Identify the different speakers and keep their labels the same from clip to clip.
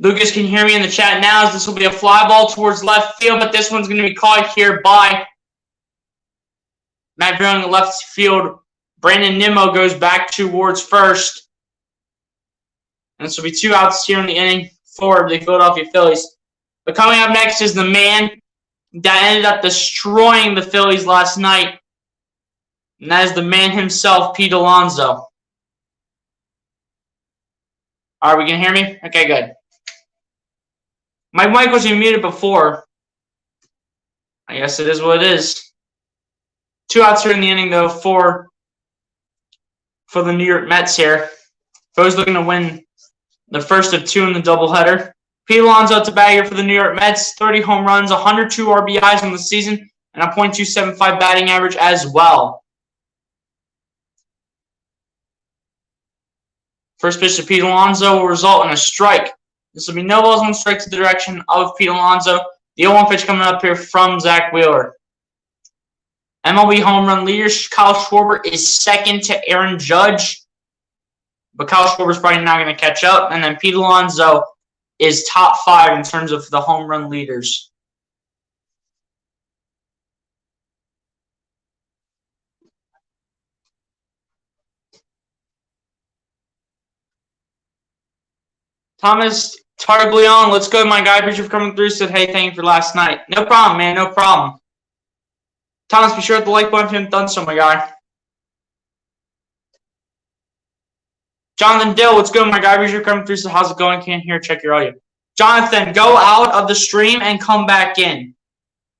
Speaker 1: Lucas can hear me in the chat now, as this will be a fly ball towards left field, but this one's going to be caught here by Matt Brown in the left field. Brandon Nimmo goes back towards first. And this will be 2 outs here in the inning for the Philadelphia Phillies. But coming up next is the man that ended up destroying the Phillies last night. And that is the man himself, Pete Alonso. All right, we can hear me? Okay, good. My mic was muted before. I guess it is what it is. 2 outs here in the inning, though, for the New York Mets here. Phillies looking to win the first of 2 in the doubleheader. Pete Alonso to bat here for the New York Mets. 30 home runs, 102 RBIs in the season, and a .275 batting average as well. First pitch to Pete Alonso will result in a strike. This will be no balls, 1 strike to the direction of Pete Alonso. The 0-1 pitch coming up here from Zach Wheeler. MLB home run leader Kyle Schwarber is second to Aaron Judge. But Kyle Schwarber's probably not going to catch up. And then Pete Alonso is top 5 in terms of the home run leaders. Thomas Tartaglione, let's go. My guy, appreciate you for coming through. Said, hey, thank you for last night. No problem, man. No problem. Thomas, be sure to hit the like button if you haven't done so, my guy. Jonathan Dill, what's good, my guy? Appreciate you for coming through. Said, how's it going? Can't hear. Check your audio. Jonathan, go out of the stream and come back in.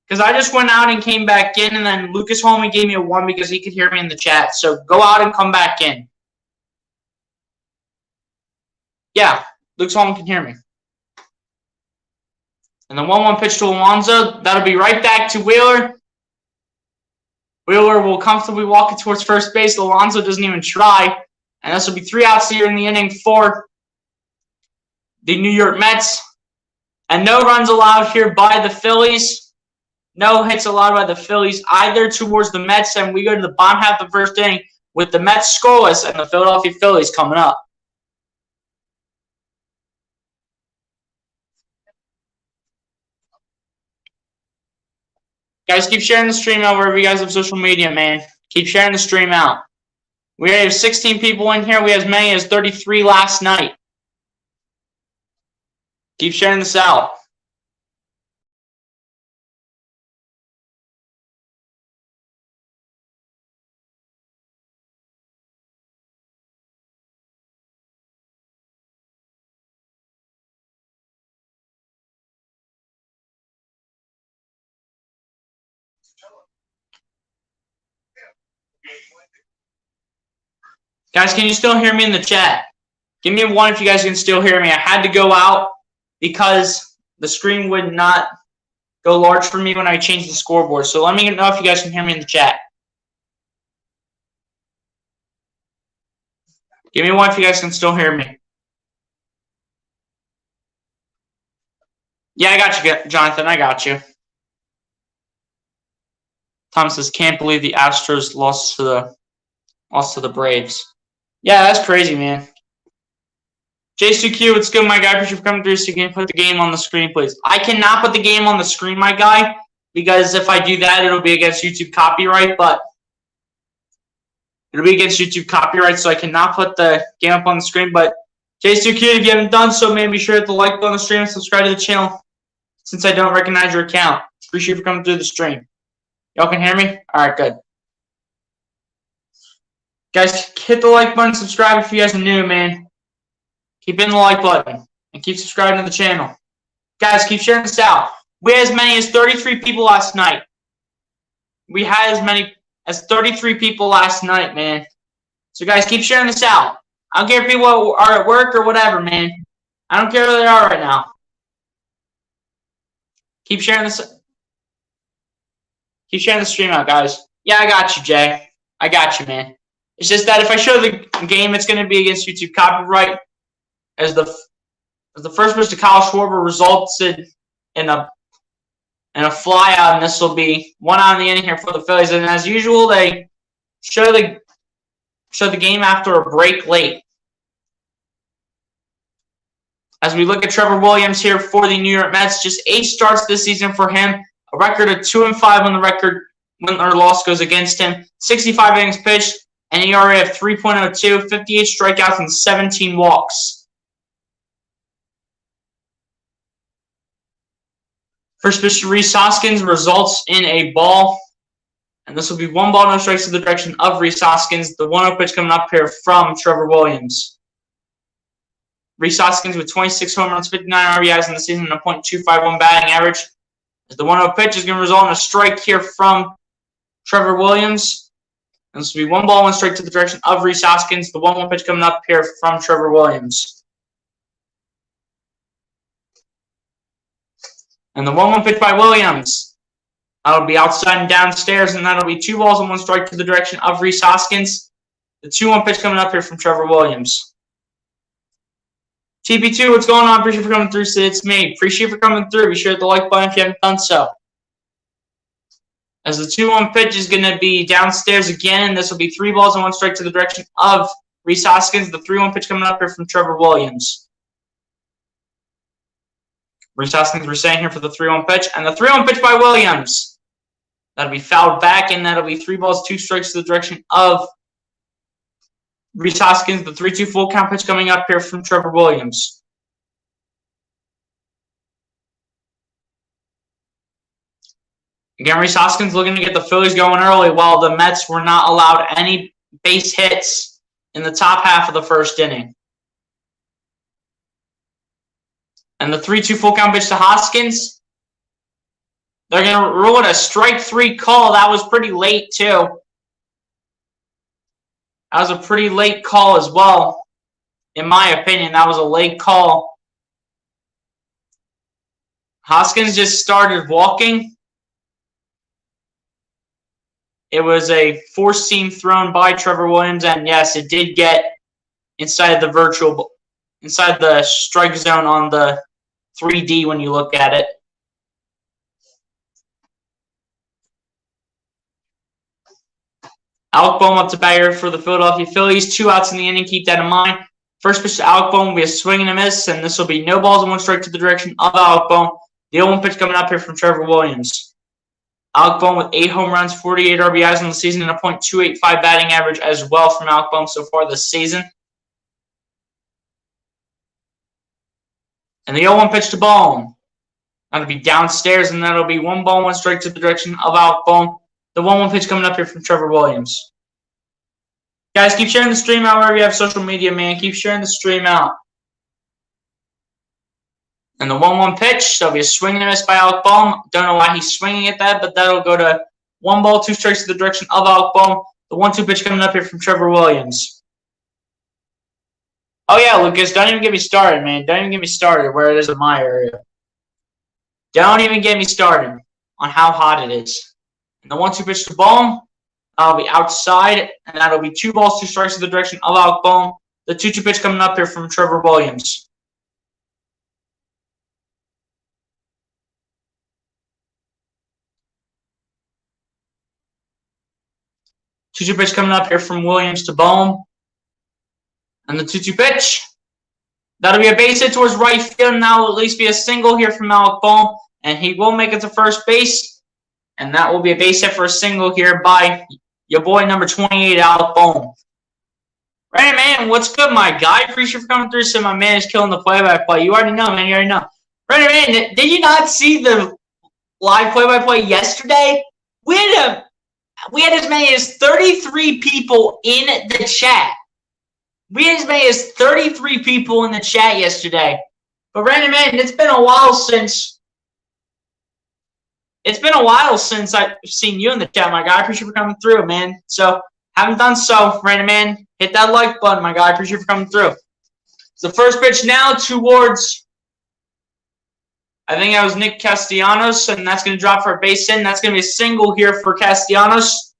Speaker 1: Because I just went out and came back in, and then Lucas Holman gave me a 1 because he could hear me in the chat. So go out and come back in. Yeah, Lucas Holman can hear me. And the 1-1 pitch to Alonso. That'll be right back to Wheeler. Wheeler will comfortably walk it towards first base. Alonso doesn't even try. And this will be 3 outs here in the inning for the New York Mets. And no runs allowed here by the Phillies. No hits allowed by the Phillies either towards the Mets. And we go to the bottom half of the first inning with the Mets scoreless and the Philadelphia Phillies coming up. Guys, keep sharing the stream out wherever you guys have social media, man. Keep sharing the stream out. We have 16 people in here. We had as many as 33 last night. Keep sharing this out. Guys, can you still hear me in the chat? Give me a 1 if you guys can still hear me. I had to go out because the screen would not go large for me when I changed the scoreboard. So let me know if you guys can hear me in the chat. Give me a 1 if you guys can still hear me. Yeah, I got you, Jonathan. I got you. Tom says, can't believe the Astros lost to the Braves. Yeah, that's crazy, man. J2Q, it's good, my guy. Appreciate you for coming through. So you can put the game on the screen, please. I cannot put the game on the screen, my guy, because if I do that, it'll be against YouTube copyright. But it'll be against YouTube copyright, so I cannot put the game up on the screen. But J2Q, if you haven't done so, man, be sure to hit the like button on the stream and subscribe to the channel. Since I don't recognize your account, appreciate you for coming through the stream. Y'all can hear me? All right, good. Guys, hit the like button, subscribe if you guys are new, man. Keep hitting the like button and keep subscribing to the channel. Guys, keep sharing this out. We had as many as 33 people last night. We had as many as 33 people last night, man. So, guys, keep sharing this out. I don't care if people are at work or whatever, man. I don't care where they are right now. Keep sharing this. Keep sharing the stream out, guys. Yeah, I got you, Jay. I got you, man. It's just that if I show the game, it's going to be against YouTube copyright. As the first pitch to Kyle Schwarber resulted in a fly out, and this will be 1 out in the inning here for the Phillies. And as usual, they show the game after a break late. As we look at Trevor Williams here for the New York Mets, just 8 starts this season for him. A record of 2-5 when the record win or loss goes against him. 65 innings pitched, an ERA of 3.02, 58 strikeouts, and 17 walks. First pitch to Rhys Hoskins results in a ball. And this will be 1 ball, no strikes to the direction of Rhys Hoskins. The 1-0 pitch coming up here from Trevor Williams. Rhys Hoskins with 26 home runs, 59 RBIs in the season, and a .251 batting average. As the 1-0 pitch is going to result in a strike here from Trevor Williams. And this will be 1 ball, 1 strike to the direction of Rhys Hoskins. The 1-1 pitch coming up here from Trevor Williams. And the 1-1 pitch by Williams. That'll be outside and downstairs, and that'll be 2 balls and 1 strike to the direction of Rhys Hoskins. The 2-1 pitch coming up here from Trevor Williams. TP2, what's going on? Appreciate you for coming through. So it's me. Appreciate you for coming through. Be sure to hit the like button if you haven't done so. As the 2-1 pitch is going to be downstairs again, and this will be 3 balls and 1 strike to the direction of Rhys Hoskins. The 3-1 pitch coming up here from Trevor Williams. Rhys Hoskins, we're saying here for the 3-1 pitch, and the 3-1 pitch by Williams. That'll be fouled back, and that'll be 3 balls, 2 strikes to the direction of Rhys Hoskins. The 3-2 full count pitch coming up here from Trevor Williams. Again, Rhys Hoskins looking to get the Phillies going early while the Mets were not allowed any base hits in the top half of the first inning. And the 3-2 full count pitch to Hoskins. They're going to rule it a strike 3 call. That was pretty late, too. That was a pretty late call as well. In my opinion, that was a late call. Hoskins just started walking. It was a forced seam thrown by Trevor Williams, and yes, it did get inside the strike zone on the 3D when you look at it. Alec Bohm up to bat here for the Philadelphia Phillies. 2 outs in the inning. Keep that in mind. First pitch to Alec Bohm will be a swing and a miss, and this will be no balls and 1 strike to the direction of Alec Bohm. The 0-1 pitch coming up here from Trevor Williams. Alec Bohm with 8 home runs, 48 RBIs in the season, and a .285 batting average as well from Alec Bohm so far this season. And the 0-1 pitch to Bohm. That'll be downstairs, and that'll be 1 ball, 1 strike to the direction of Alec Bohm. The 1-1 pitch coming up here from Trevor Williams. Guys, keep sharing the stream out wherever you have social media, man. Keep sharing the stream out. And the 1-1 pitch, that'll be a swing and a miss by Alec Bohm. Don't know why he's swinging at that, but that'll go to 1 ball, 2 strikes to the direction of Alec Bohm. The 1-2 pitch coming up here from Trevor Williams. Oh, yeah, Lucas, don't even get me started, man. Don't even get me started where it is in my area. Don't even get me started on how hot it is. And the 1-2 pitch to Bohm, that'll be outside, and that'll be 2 balls, 2 strikes to the direction of Alec Bohm. The 2-2 pitch coming up here from Trevor Williams. Two-two pitch coming up here from Williams to Bohm. And the 2-2 pitch. That'll be a base hit towards right field, and that'll at least be a single here from Alec Bohm. And he will make it to first base. And that will be a base hit for a single here by your boy number 28, Alec Bohm. Right, man, what's good, my guy? Appreciate you for coming through. So my man is killing the play-by-play. You already know, man. You already know. Right, man, did you not see the live play-by-play yesterday? We had as many as 33 people in the chat. We had as many as 33 people in the chat yesterday. But Brandon, man, it's been a while since I've seen you in the chat, my guy. I appreciate you for coming through, man. So, haven't done so, Brandon, man. Hit that like button, my guy. I appreciate you for coming through. So, the first pitch now towards, I think that was Nick Castellanos, and that's going to drop for a base hit. And that's going to be a single here for Castellanos.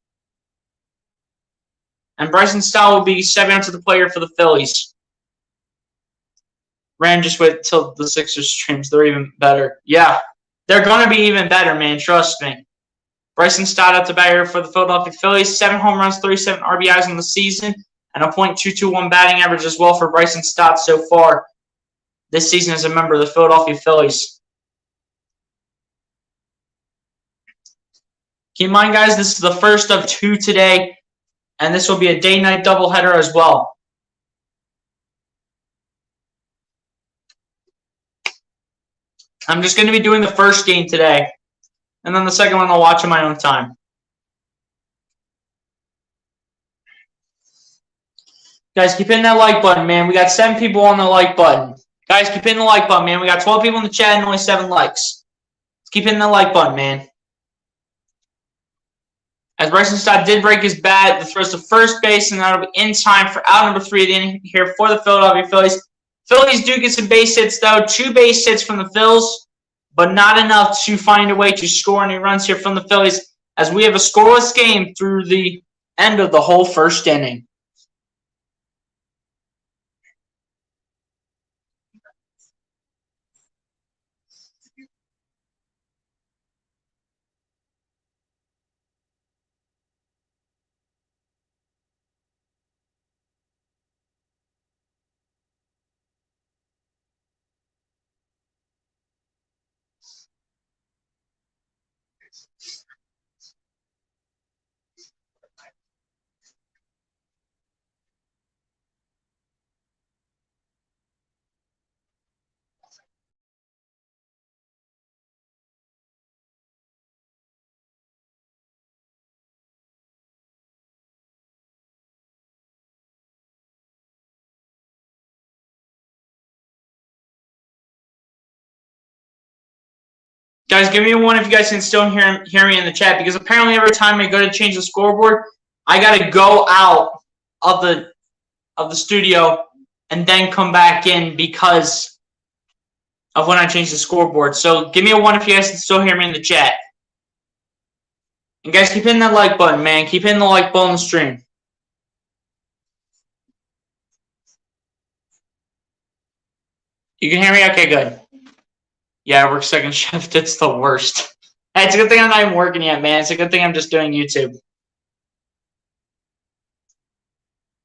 Speaker 1: And Bryson Stott will be stepping up to the player for the Phillies. Rand, just wait till the Sixers streams. They're even better. Yeah, they're going to be even better, man. Trust me. Bryson Stott up to bat here for the Philadelphia Phillies. 7 home runs, 37 RBIs in the season, and a .221 batting average as well for Bryson Stott so far. this season as a member of the Philadelphia Phillies. Keep in mind, guys, this is the first of 2 today, and this will be a day-night doubleheader as well. I'm just going to be doing the first game today, and then the second one I'll watch on my own time. Guys, keep hitting that like button, man. We got 7 people on the like button. Guys, keep hitting the like button, man. We got 12 people in the chat and only 7 likes. Let's keep hitting the like button, man. As Bryson Stott did break his bat, the throws to first base, and that'll be in time for out number 3 of the inning here for the Philadelphia Phillies. Phillies do get some base hits, though. 2 base hits from the Phils, but not enough to find a way to score any runs here from the Phillies, as we have a scoreless game through the end of the whole first inning. Guys, give me a 1 if you guys can still hear me in the chat, because apparently every time I go to change the scoreboard, I got to go out of the studio and then come back in because of when I change the scoreboard. So give me a 1 if you guys can still hear me in the chat. And guys, keep hitting that like button, man. Keep hitting the like button on the stream. You can hear me? Okay, good. Yeah, I work second shift. It's the worst. Hey, it's a good thing I'm not even working yet, man. It's a good thing I'm just doing YouTube.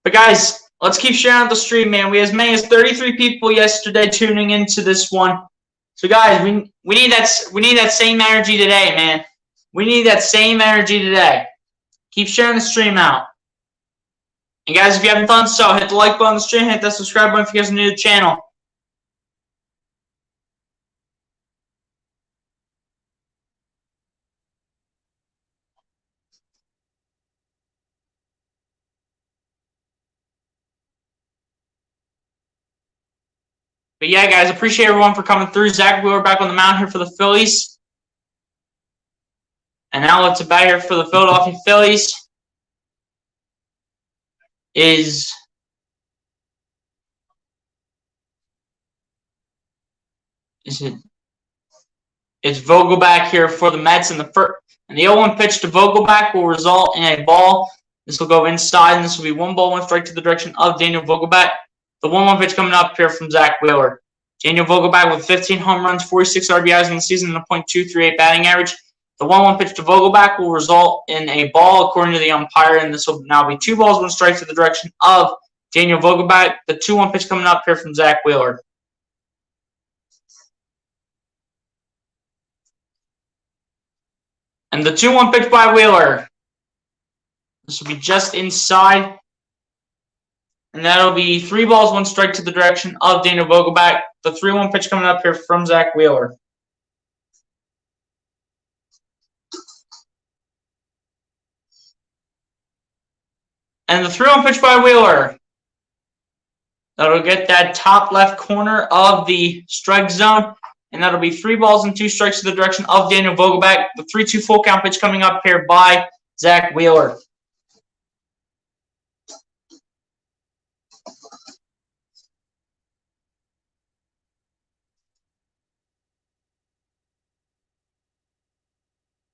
Speaker 1: But guys, let's keep sharing out the stream, man. We had as many as 33 people yesterday tuning into this one. So guys, we need that same energy today, man. We need that same energy today. Keep sharing the stream out. And guys, if you haven't done so, hit the like button on the stream, hit that subscribe button if you guys are new to the channel. But yeah, guys, appreciate everyone for coming through. Zach Wheeler back on the mound here for the Phillies. And now what's about here for the Philadelphia Phillies is it's Vogelback here for the Mets, and the 0-1 pitch to Vogelback will result in a ball. This will go inside, and this will be 1 ball, 1 strike to the direction of Daniel Vogelback. The 1-1 pitch coming up here from Zach Wheeler. Daniel Vogelback with 15 home runs, 46 RBIs in the season, and a .238 batting average. The 1-1 pitch to Vogelback will result in a ball, according to the umpire, and this will now be 2 balls, 1 strike to the direction of Daniel Vogelback. The 2-1 pitch coming up here from Zach Wheeler. And the 2-1 pitch by Wheeler. This will be just inside. And that'll be 3 balls, 1 strike to the direction of Daniel Vogelback. The 3-1 pitch coming up here from Zach Wheeler. And the 3-1 pitch by Wheeler. That'll get that top left corner of the strike zone. And that'll be 3 balls and 2 strikes to the direction of Daniel Vogelback. The 3-2 full count pitch coming up here by Zach Wheeler.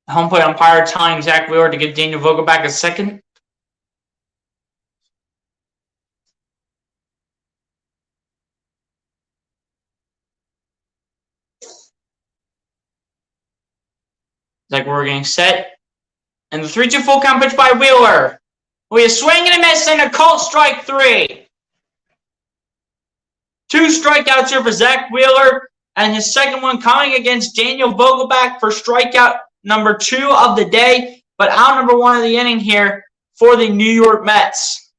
Speaker 1: The home plate umpire telling Zach Wheeler to give Daniel Vogelback a second. Zach Wheeler getting set. And the 3-2 full count pitch by Wheeler. We are swinging and missing a called strike 3. 2 strikeouts here for Zach Wheeler, and his second one coming against Daniel Vogelbach for strikeout number 2 of the day, but out number 1 of the inning here for the New York Mets.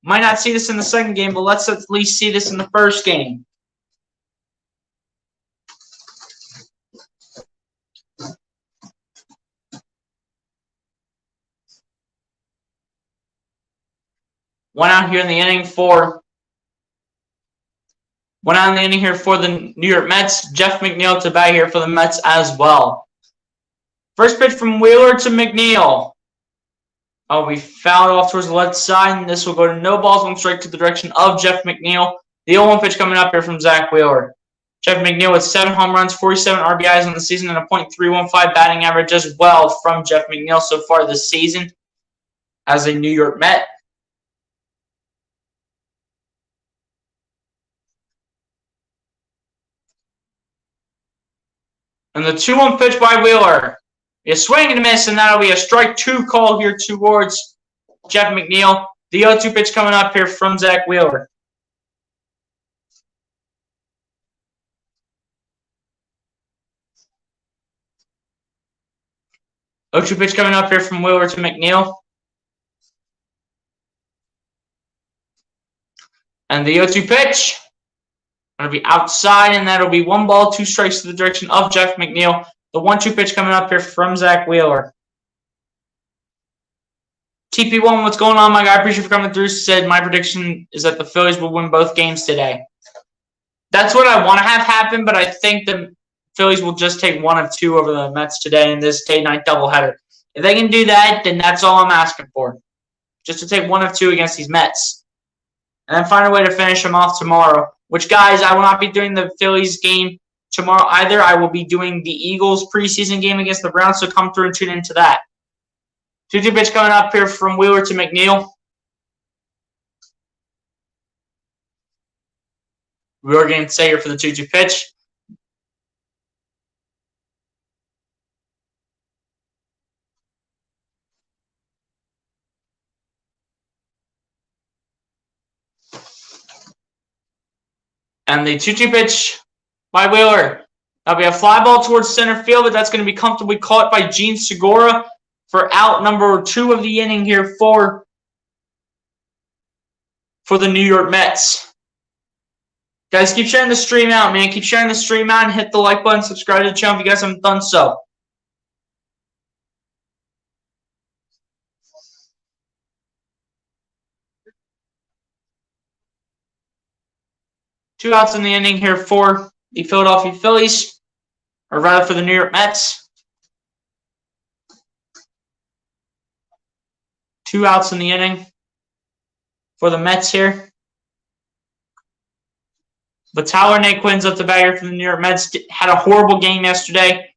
Speaker 1: Might not see this in the second game, but let's at least see this in the first game. One out here in the inning for the New York Mets. Jeff McNeil to bat here for the Mets as well. First pitch from Wheeler to McNeil. Oh, we fouled off towards the left side, and this will go to no balls, 1 strike to the direction of Jeff McNeil. The 0-1 pitch coming up here from Zach Wheeler. Jeff McNeil with 7 home runs, 47 RBIs on the season, and a .315 batting average as well from Jeff McNeil so far this season as a New York Met. And the 2-1 pitch by Wheeler. A swing and a miss, and that'll be a strike 2 call here towards Jeff McNeil. The 0-2 pitch coming up here from Zach Wheeler. O2 pitch coming up here from Wheeler to McNeil. And the 0-2 pitch. That'll be outside, and that'll be 1 ball, 2 strikes to the direction of Jeff McNeil. The 1-2 pitch coming up here from Zach Wheeler. TP1, what's going on, my guy? I appreciate you for coming through. Said my prediction is that the Phillies will win both games today. That's what I want to have happen, but I think the Phillies will just take 1 of 2 over the Mets today in this day-night doubleheader. If they can do that, then that's all I'm asking for. Just to take 1 of 2 against these Mets. And then find a way to finish them off tomorrow. Which, guys, I will not be doing the Phillies game tomorrow either. I will be doing the Eagles preseason game against the Browns, so come through and tune into that. 2-2 pitch coming up here from Wheeler to McNeil. We're going to say here for the 2-2 pitch. And the 2-2 pitch by Wheeler. That'll be a fly ball towards center field, but that's going to be comfortably caught by Gene Segura for out number 2 of the inning here for the New York Mets. Guys, keep sharing the stream out, man. Keep sharing the stream out and hit the like button. Subscribe to the channel if you guys haven't done so. Two outs in the inning here for the Philadelphia Phillies, or rather for the New York Mets. 2 outs in the inning for the Mets here. But Tyler Naquin's up the bat here for the New York Mets. Had a horrible game yesterday.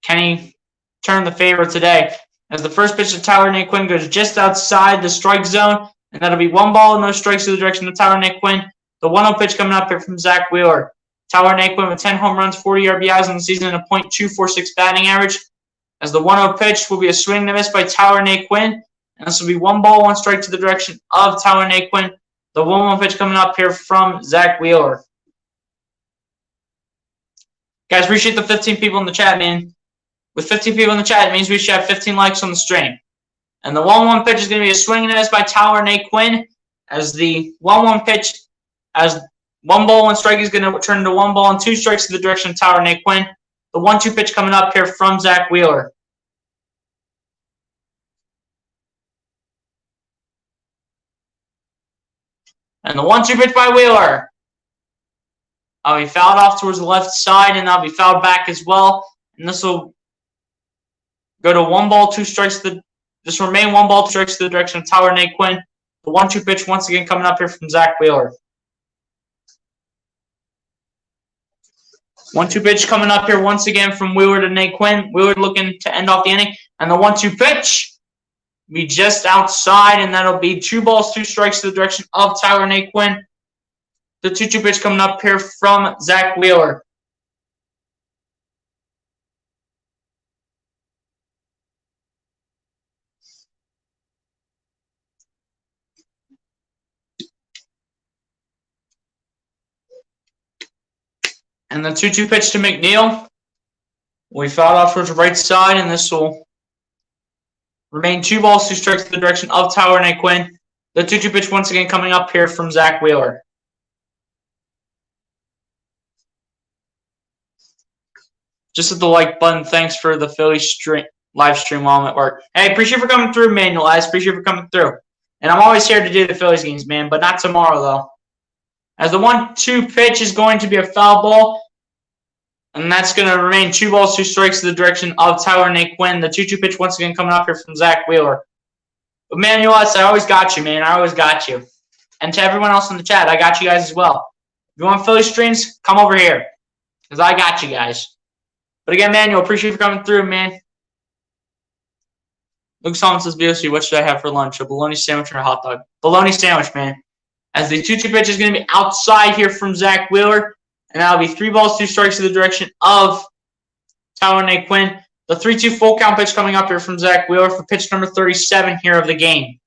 Speaker 1: Can he turn the favor today? As the first pitch of Tyler Naquin goes just outside the strike zone, and that'll be 1 ball, no strikes to the direction of Tyler Naquin. The 1-0 pitch coming up here from Zach Wheeler. Tyler Naquin with 10 home runs, 40 RBIs on the season, and a .246 batting average. As the 1-0 pitch will be a swing and a miss by Tyler Naquin. And this will be 1 ball, 1 strike to the direction of Tyler Naquin. The 1-1 pitch coming up here from Zach Wheeler. Guys, appreciate the 15 people in the chat, man. With 15 people in the chat, it means we should have 15 likes on the stream. And the 1-1 pitch is going to be a swing and a miss by Tyler Naquin. As the 1-1 pitch, as 1 ball, 1 strike is going to turn into 1 ball and 2 strikes to the direction of Tyler Naquin. The 1-2 pitch coming up here from Zach Wheeler. And the 1-2 pitch by Wheeler. I'll be fouled off towards the left side, and I'll be fouled back as well. And this will go to 1 ball, 2 strikes. This will remain 1 ball, 2 strikes to the direction of Tyler Naquin. The 1-2 pitch once again coming up here from Zach Wheeler. 1-2 pitch coming up here once again from Wheeler to Naquin. Wheeler looking to end off the inning. And the 1-2 pitch be just outside, and that'll be 2 balls, 2 strikes to the direction of Tyler Naquin. The 2-2 pitch coming up here from Zach Wheeler. And the 2-2 pitch to McNeil. We fouled off towards the right side, and this will remain 2 balls, 2 strikes in the direction of Tyler Naquin. The 2-2 pitch once again coming up here from Zach Wheeler. Just hit the like button. Thanks for the Phillies live stream while I'm at work. Hey, appreciate for coming through, Manuel. I appreciate for coming through. And I'm always here to do the Phillies games, man, but not tomorrow, though. As the 1-2 pitch is going to be a foul ball. And that's going to remain 2 balls, 2 strikes in the direction of Tyler Naquin. The 2-2 pitch once again coming up here from Zach Wheeler. But Manuel, I always got you, man. I always got you. And to everyone else in the chat, I got you guys as well. If you want Philly streams, come over here. Because I got you guys. But again, Manuel, appreciate you for coming through, man. Luke Solomon says, BOC, what should I have for lunch? A bologna sandwich or a hot dog? Bologna sandwich, man. As the 2-2 pitch is going to be outside here from Zach Wheeler. And that'll be 3 balls, 2 strikes in the direction of Tyler Naquin. The 3-2 full count pitch coming up here from Zach Wheeler for pitch number 37 here of the game.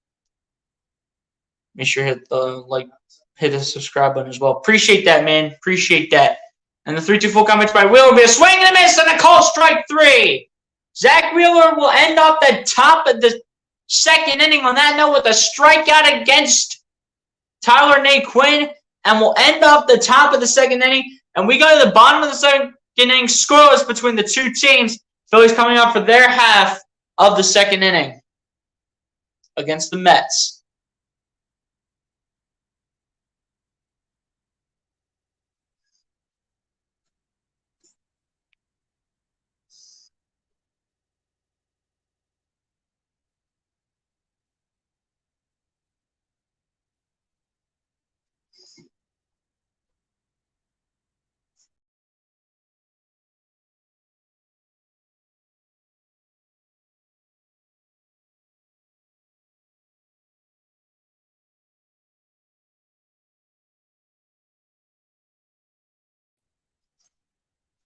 Speaker 1: Make sure you hit the subscribe button as well. Appreciate that, man. Appreciate that. And the 3-2 full count pitch by Wheeler will be a swing and a miss and a call strike 3. Zach Wheeler will end up the top of the second inning on that note with a strikeout against Tyler Naquin, and will end up the top of the second inning. And we go to the bottom of the second inning, scoreless between the 2 teams. Phillies coming up for their half of the second inning against the Mets.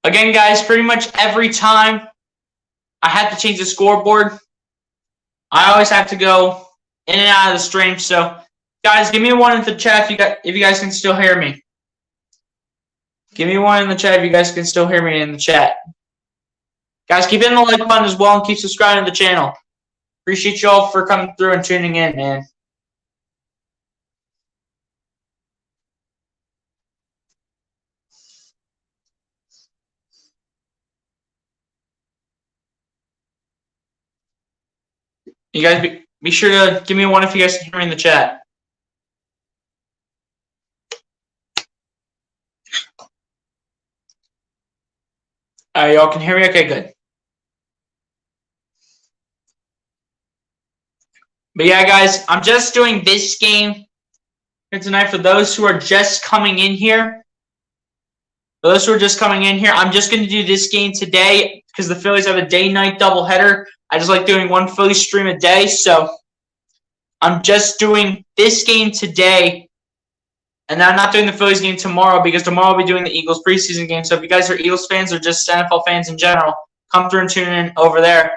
Speaker 1: Again, guys, pretty much every time I have to change the scoreboard, I always have to go in and out of the stream. So, guys, give me a 1 in the chat if you guys can still hear me. Give me a 1 in the chat if you guys can still hear me in the chat. Guys, keep hitting the like button as well and keep subscribing to the channel. Appreciate you all for coming through and tuning in, man. You guys be sure to give me a 1 if you guys can hear me in the chat. Y'all can hear me? Okay, good. But yeah, guys, I'm just doing this game here tonight for those who are just coming in here. For those who are just coming in here, I'm just going to do this game today because the Phillies have a day-night doubleheader. I just like doing 1 Philly stream a day, so I'm just doing this game today. And I'm not doing the Phillies game tomorrow because tomorrow I'll be doing the Eagles preseason game. So if you guys are Eagles fans or just NFL fans in general, come through and tune in over there.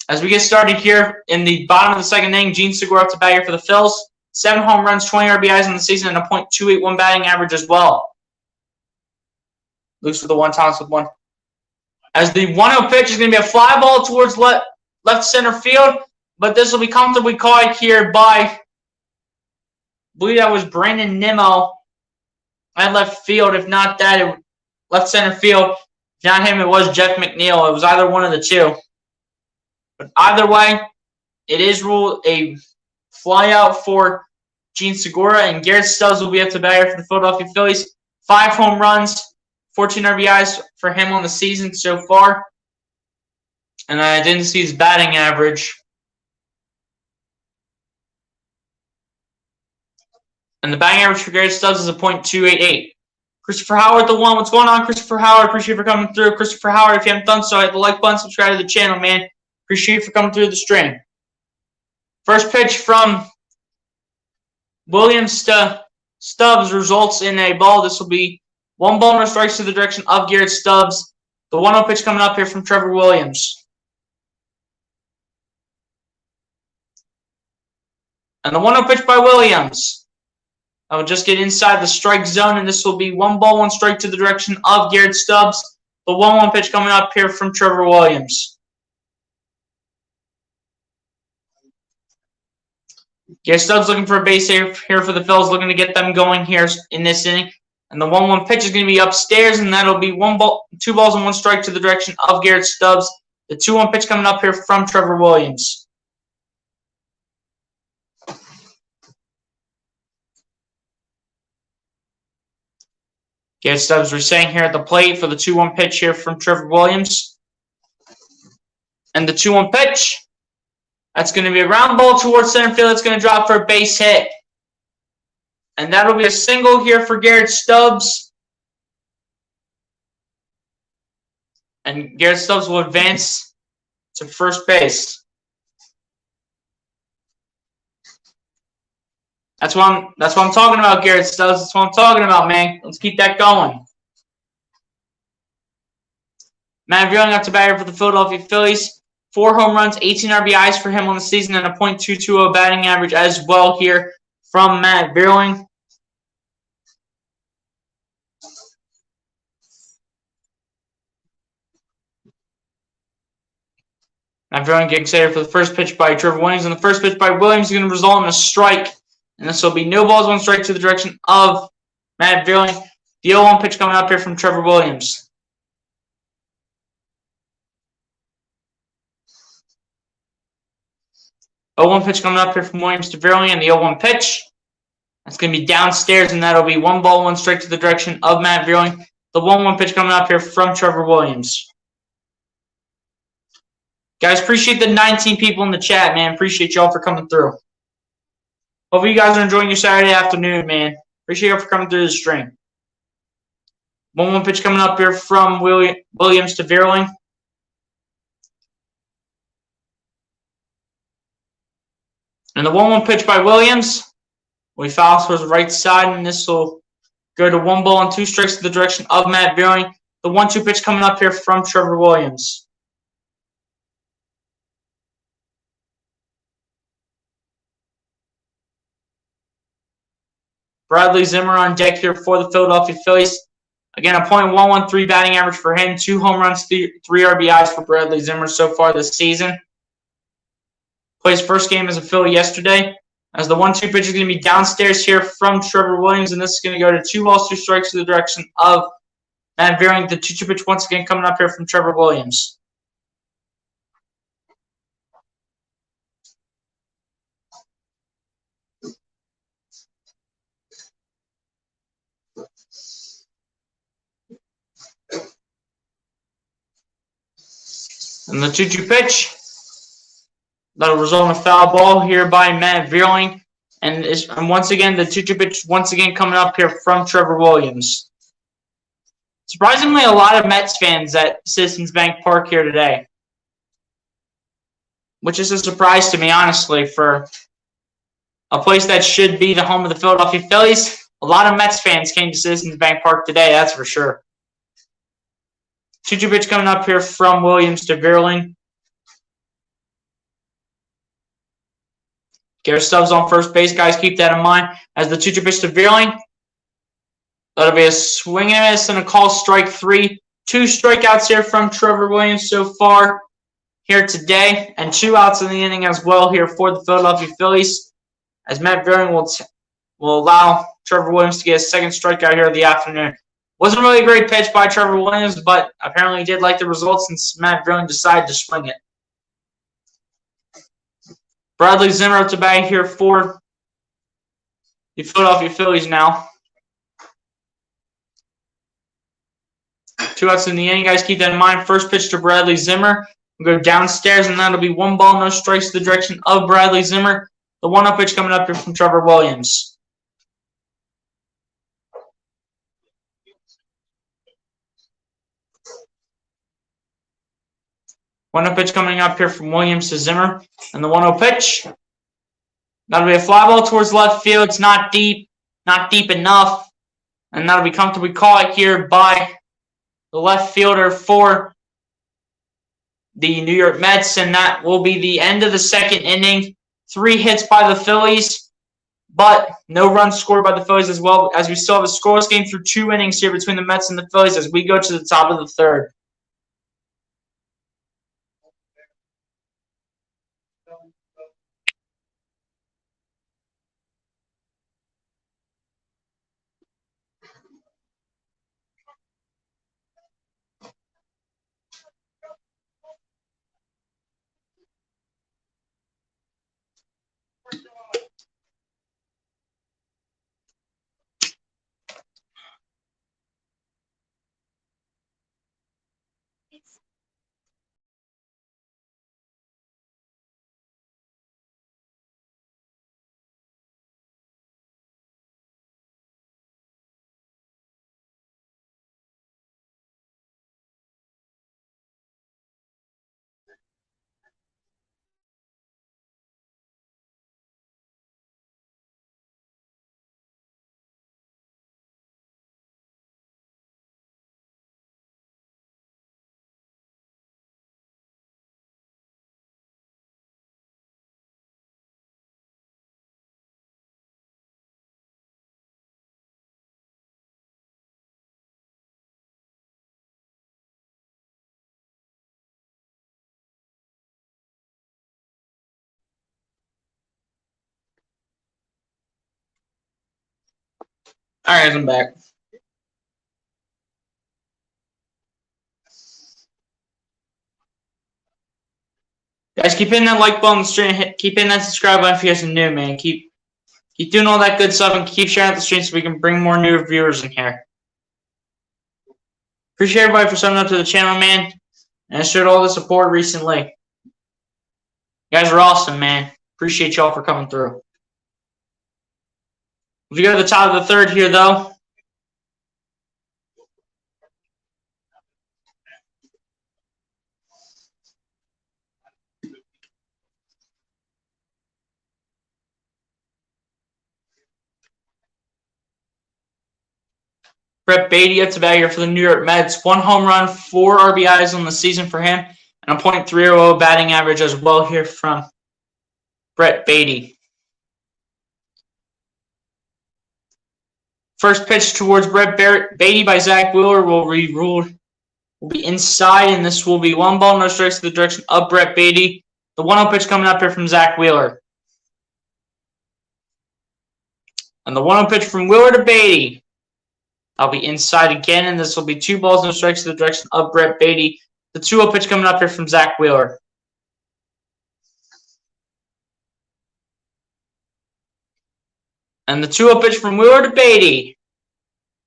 Speaker 1: As we get started here in the bottom of the second inning, Gene Segura up to bat here for the Phils. 7 home runs, 20 RBIs in the season, and a .281 batting average as well. Luke's with the 1, Thomas with 1. As the 1-0 pitch is going to be a fly ball towards left center field, but this will be comfortably caught here by, I believe that was Brandon Nimmo at left field. If not that, left center field. If not him, it was Jeff McNeil. It was either one of the two. But either way, it is ruled a fly out for Gene Segura, and Garrett Stubbs will be up to bat here for the Philadelphia Phillies. 5 home runs, 14 RBIs for him on the season so far. And I didn't see his batting average. And the batting average for Garrett Stubbs is a .288. Christopher Howard, the 1. What's going on, Christopher Howard? Appreciate you for coming through. Christopher Howard, if you haven't done so, hit the like button, subscribe to the channel, man. Appreciate you for coming through the stream. First pitch from Williams to Stubbs results in a ball. This will be 1 ball, no strikes to the direction of Garrett Stubbs. The 1-0 pitch coming up here from Trevor Williams. And the 1-0 pitch by Williams. I will just get inside the strike zone, and this will be 1 ball, 1 strike to the direction of Garrett Stubbs. The 1-1 pitch coming up here from Trevor Williams. Garrett Stubbs looking for a base here for the Phillies, looking to get them going here in this inning. And the 1-1 pitch is going to be upstairs, and that'll be 2 balls and 1 strike to the direction of Garrett Stubbs. The 2-1 pitch coming up here from Trevor Williams. Garrett Stubbs resetting here at the plate for the 2-1 pitch here from Trevor Williams. And the 2-1 pitch, that's going to be a ground ball towards center field. It's going to drop for a base hit. And that'll be a single here for Garrett Stubbs. And Garrett Stubbs will advance to first base. That's what I'm talking about, Garrett Stubbs. That's what I'm talking about, man. Let's keep that going. Matt Vierling up to bat here for the Philadelphia Phillies. 4 home runs, 18 RBIs for him on the season, and a .220 batting average as well here from Matt Vierling. Matt Vierling getting excited for the first pitch by Trevor Williams, and the first pitch by Williams is going to result in a strike. And this will be no balls, 1 strike to the direction of Matt Vierling. The 0-1 pitch coming up here from Trevor Williams. The 0-1 pitch coming up here from Williams to Vierling, and the 0-1 pitch. That's going to be downstairs, and that'll be 1 ball, 1 strike to the direction of Matt Vierling. The 1-1 pitch coming up here from Trevor Williams. Guys, appreciate the 19 people in the chat, man. Appreciate y'all for coming through. Hopefully you guys are enjoying your Saturday afternoon, man. Appreciate y'all for coming through the stream. 1-1 pitch coming up here from Williams to Vierling. And the 1-1 pitch by Williams. We foul towards the right side, and this will go to 1 ball and 2 strikes to the direction of Matt Vierling. The 1-2 pitch coming up here from Trevor Williams. Bradley Zimmer on deck here for the Philadelphia Phillies. Again, a .113 batting average for him. 2 home runs, 3 RBIs for Bradley Zimmer so far this season. Played his first game as a Philly yesterday. As the 1-2 pitch is going to be downstairs here from Trevor Williams, and this is going to go to 2 balls, 2 strikes to the direction of Matt Vierling. The 2-2 pitch once again coming up here from Trevor Williams. And the 2-2 pitch, that'll result in a foul ball here by Matt Vierling. And once again, the 2-2 pitch once again coming up here from Trevor Williams. Surprisingly, a lot of Mets fans at Citizens Bank Park here today, which is a surprise to me, honestly, for a place that should be the home of the Philadelphia Phillies. A lot of Mets fans came to Citizens Bank Park today, that's for sure. 2-2 pitch coming up here from Williams to Vierling. Garrett Stubbs on first base, guys. Keep that in mind. As the 2-2 pitch to Vierling, that'll be a swing and a miss and a call strike 3. 2 strikeouts here from Trevor Williams so far here today, and 2 outs in the inning as well here for the Philadelphia Phillies. As Matt Vierling will allow Trevor Williams to get his second strikeout here of the afternoon. Wasn't really a great pitch by Trevor Williams, but apparently he did like the results since Matt Vierling decided to swing it. Bradley Zimmer up to bat here for the Philadelphia Phillies now. 2 outs in the inning, guys. Keep that in mind. First pitch to Bradley Zimmer. We'll go downstairs, and that'll be 1 ball, no strikes to the direction of Bradley Zimmer. The 1-0 pitch coming up here from Trevor Williams. 1-0 pitch coming up here from Williams to Zimmer. And the 1-0 pitch, that'll be a fly ball towards left field. It's not deep enough. And that'll be comfortably caught here by the left fielder for the New York Mets. And that will be the end of the second inning. 3 hits by the Phillies. but no runs scored by the Phillies as well, as we still have a scoreless game through 2 innings here between the Mets and the Phillies as we go to the top of the third. All right, I'm back. Guys, keep hitting that like button on the stream. Keep hitting that subscribe button if you guys are new, man. Keep doing all that good stuff and keep sharing out the stream so we can bring more new viewers in here. Appreciate everybody for signing up to the channel, man. And showed all the support recently. You guys are awesome, man. Appreciate y'all for coming through. If we go to the top of the third here, though. Brett Baty up to bat here for the New York Mets. 1 home run, 4 RBIs on the season for him, and a .300 batting average as well here from Brett Baty. First pitch towards Brett Baty by Zach Wheeler will be inside, and this will be 1 ball, no strikes to the direction of Brett Baty. The 1-0 pitch coming up here from Zach Wheeler. And the 1-0 pitch from Wheeler to Baty. I'll be inside again, and this will be 2 balls, no strikes to the direction of Brett Baty. The 2-0 pitch coming up here from Zach Wheeler. And the 2-0 pitch from Wheeler to Baty.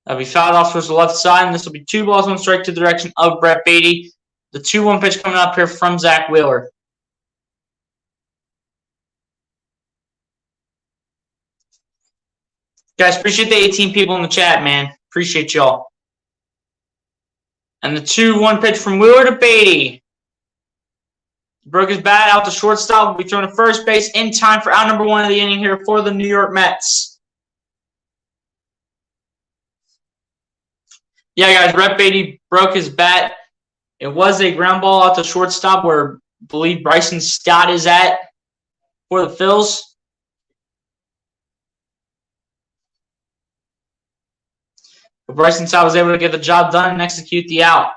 Speaker 1: That'll be fouled off towards the left side, and this will be 2 balls, 1 strike to the direction of Brett Baty. The 2-1 pitch coming up here from Zach Wheeler. Guys, appreciate the 18 people in the chat, man. Appreciate y'all. And the 2-1 pitch from Wheeler to Baty. Broke his bat out to shortstop. Will be thrown to first base in time for out number 1 of the inning here for the New York Mets. Yeah, guys, Brett Baty broke his bat. It was a ground ball out to shortstop where I believe Bryson Stott is at for the Phillies. But Bryson Stott was able to get the job done and execute the out.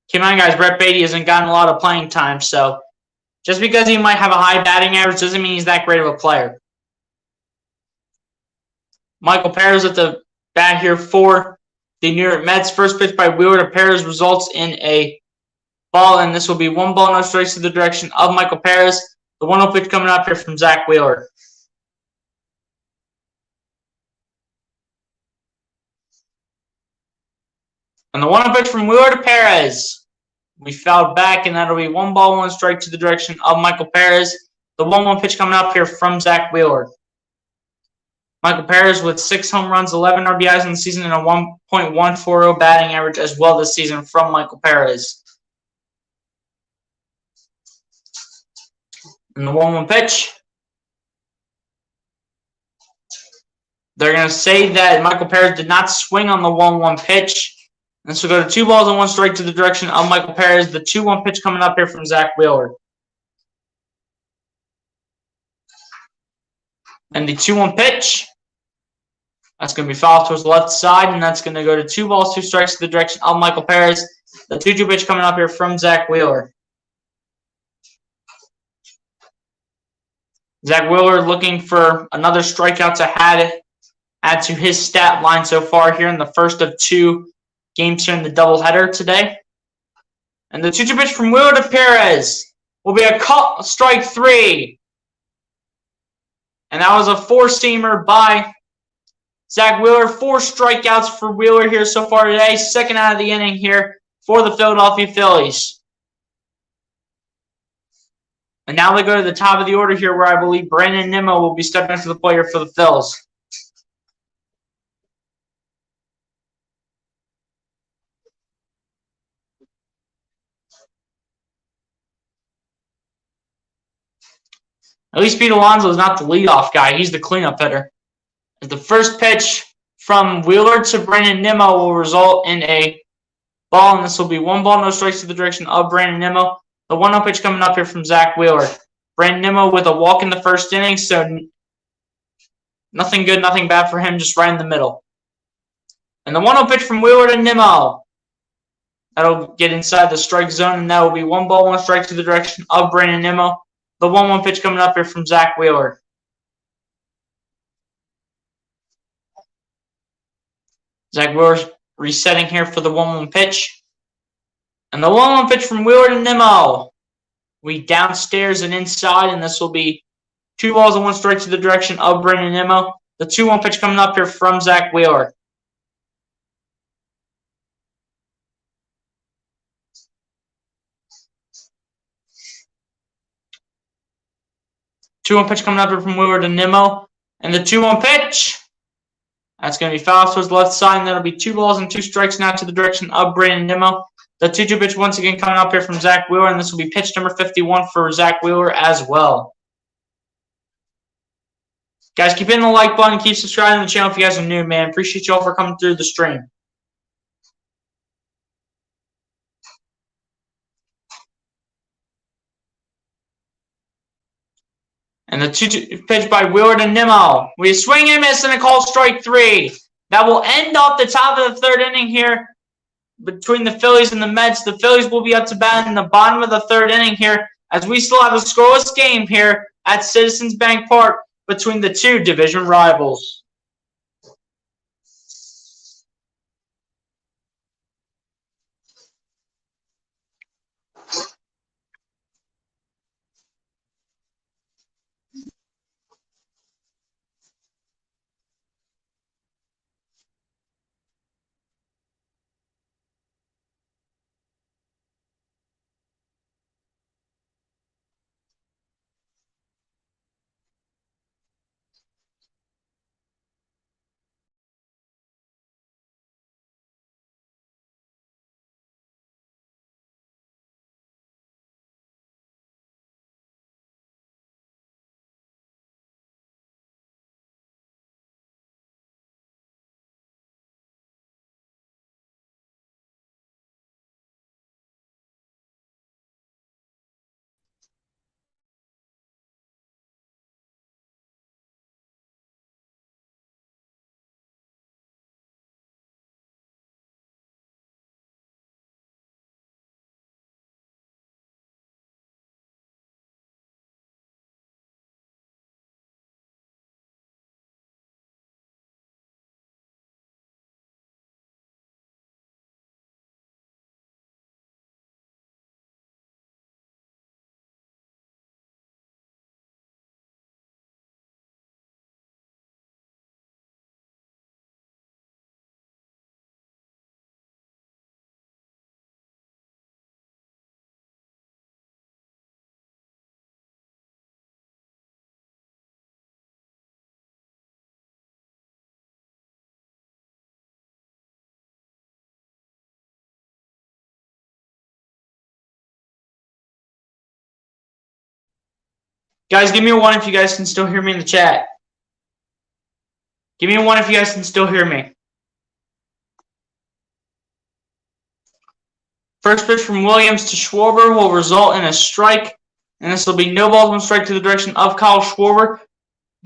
Speaker 1: Keep in mind, guys, Brett Baty hasn't gotten a lot of playing time, so just because he might have a high batting average doesn't mean he's that great of a player. Michael Perez at the bat here for the New York Mets. First pitch by Wheeler to Perez results in a ball, and this will be 1 ball, no strikes to the direction of Michael Perez. The 1-0 pitch coming up here from Zach Wheeler. And the 1-0 pitch from Wheeler to Perez. We fouled back, and that'll be 1 ball, 1 strike to the direction of Michael Perez. The 1-1 pitch coming up here from Zach Wheeler. Michael Perez with 6 home runs, 11 RBIs in the season, and a 1.140 batting average as well this season from Michael Perez. And the 1-1 pitch. They're going to say that Michael Perez did not swing on the 1-1 pitch. And so go to 2 balls and 1 strike to the direction of Michael Perez. The 2-1 pitch coming up here from Zach Wheeler. And the 2-1 pitch. That's going to be fouled towards the left side, and that's going to go to 2 balls, 2 strikes to the direction of Michael Perez. The 2-2 pitch coming up here from Zach Wheeler. Zach Wheeler looking for another strikeout to add to his stat line so far here in the first of 2 games here in the doubleheader today. And the 2-2 pitch from Wheeler to Perez will be a strike 3. And that was a 4-seamer by Zach Wheeler. 4 strikeouts for Wheeler here so far today. Second out of the inning here for the Philadelphia Phillies. And now they go to the top of the order here where I believe Brandon Nimmo will be stepping into the plate here for the Phils. At least Pete Alonso is not the leadoff guy. He's the cleanup hitter. The first pitch from Wheeler to Brandon Nimmo will result in a ball, and this will be 1 ball, no strikes to the direction of Brandon Nimmo. The 1-0 pitch coming up here from Zach Wheeler. Brandon Nimmo with a walk in the first inning, so nothing good, nothing bad for him, just right in the middle. And the 1-0 pitch from Wheeler to Nimmo. That'll get inside the strike zone, and that will be 1 ball, 1 strike to the direction of Brandon Nimmo. The 1-1 pitch coming up here from Zach Wheeler. Zach Wheeler resetting here for the 1-1 pitch. And the 1-1 pitch from Wheeler to Nimmo. We downstairs and inside, and this will be 2 balls and 1 strike to the direction of Brandon Nimmo. The 2-1 pitch coming up here from Zach Wheeler. Two-one pitch coming up here from Wheeler to Nimmo. And the 2-1 pitch. That's going to be fouled towards the left side, and that'll be 2 balls and 2 strikes now to the direction of Brandon Nimmo. The 2-2 pitch once again coming up here from Zach Wheeler, and this will be pitch number 51 for Zach Wheeler as well. Guys, keep hitting the like button. Keep subscribing to the channel if you guys are new, man. Appreciate you all for coming through the stream. And the 2-2 pitch by Wheeler to Nimmo. We swing and miss and a call strike 3. That will end off the top of the 3rd inning here between the Phillies and the Mets. The Phillies will be up to bat in the bottom of the 3rd inning here as we still have a scoreless game here at Citizens Bank Park between the 2 division rivals. Guys, give me a 1 if you guys can still hear me in the chat. Give me a 1 if you guys can still hear me. First pitch from Williams to Schwarber will result in a strike, and this will be no balls, 1 strike to the direction of Kyle Schwarber.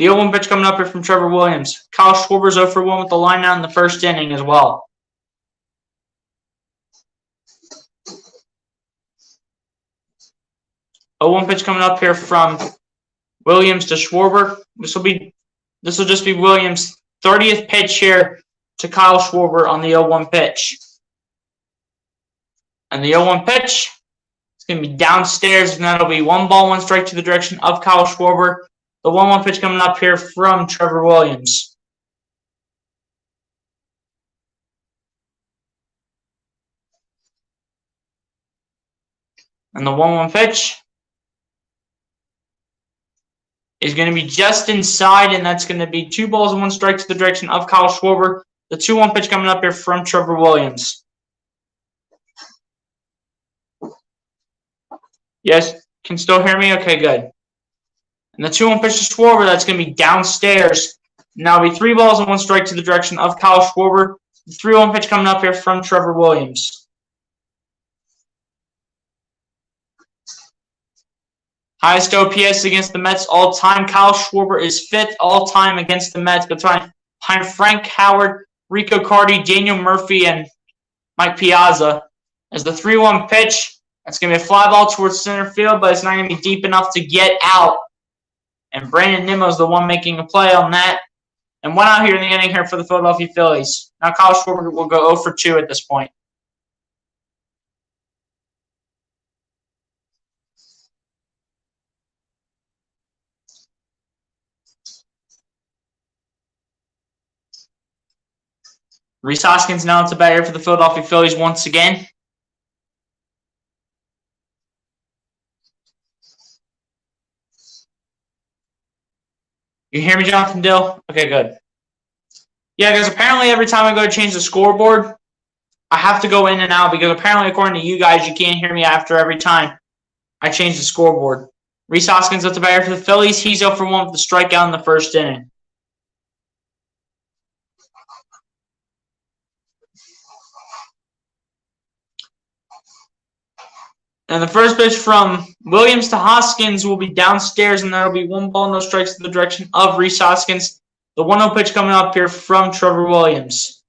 Speaker 1: The 0-1 pitch coming up here from Trevor Williams. Kyle Schwarber's 0 for 1 with the line out in the first inning as well. A 1 pitch coming up here from Williams to Schwarber. This will just be Williams' 30th pitch here to Kyle Schwarber on the 0-1 pitch. And the 0-1 pitch is going to be downstairs, and that'll be 1 ball, 1 strike to the direction of Kyle Schwarber. The 1-1 pitch coming up here from Trevor Williams. And the 1-1 pitch is going to be just inside, and that's going to be 2 balls and 1 strike to the direction of Kyle Schwarber. The 2-1 pitch coming up here from Trevor Williams. Yes, can still hear me? Okay, good. And the 2-1 pitch to Schwarber, that's going to be downstairs. Now it'll be 3 balls and 1 strike to the direction of Kyle Schwarber. The 3-1 pitch coming up here from Trevor Williams. Highest OPS against the Mets all-time. Kyle Schwarber is 5th all-time against the Mets behind Frank Howard, Rico Cardi, Daniel Murphy, and Mike Piazza. As the 3-1 pitch, that's going to be a fly ball towards center field, but it's not going to be deep enough to get out. And Brandon Nimmo's the one making a play on that. And 1 out here in the inning here for the Philadelphia Phillies. Now Kyle Schwarber will go 0 for 2 at this point. Rhys Hoskins now at the bat here for the Philadelphia Phillies once again. You hear me, Jonathan Dill? Okay, good. Yeah, because apparently every time I go to change the scoreboard, I have to go in and out because apparently according to you guys, you can't hear me after every time I change the scoreboard. Rhys Hoskins at the bat here for the Phillies. He's 0 for 1 with the strikeout in the first inning. And the first pitch from Williams to Hoskins will be downstairs, and that'll be 1 ball, no strikes to the direction of Rhys Hoskins. The 1-0 pitch coming up here from Trevor Williams.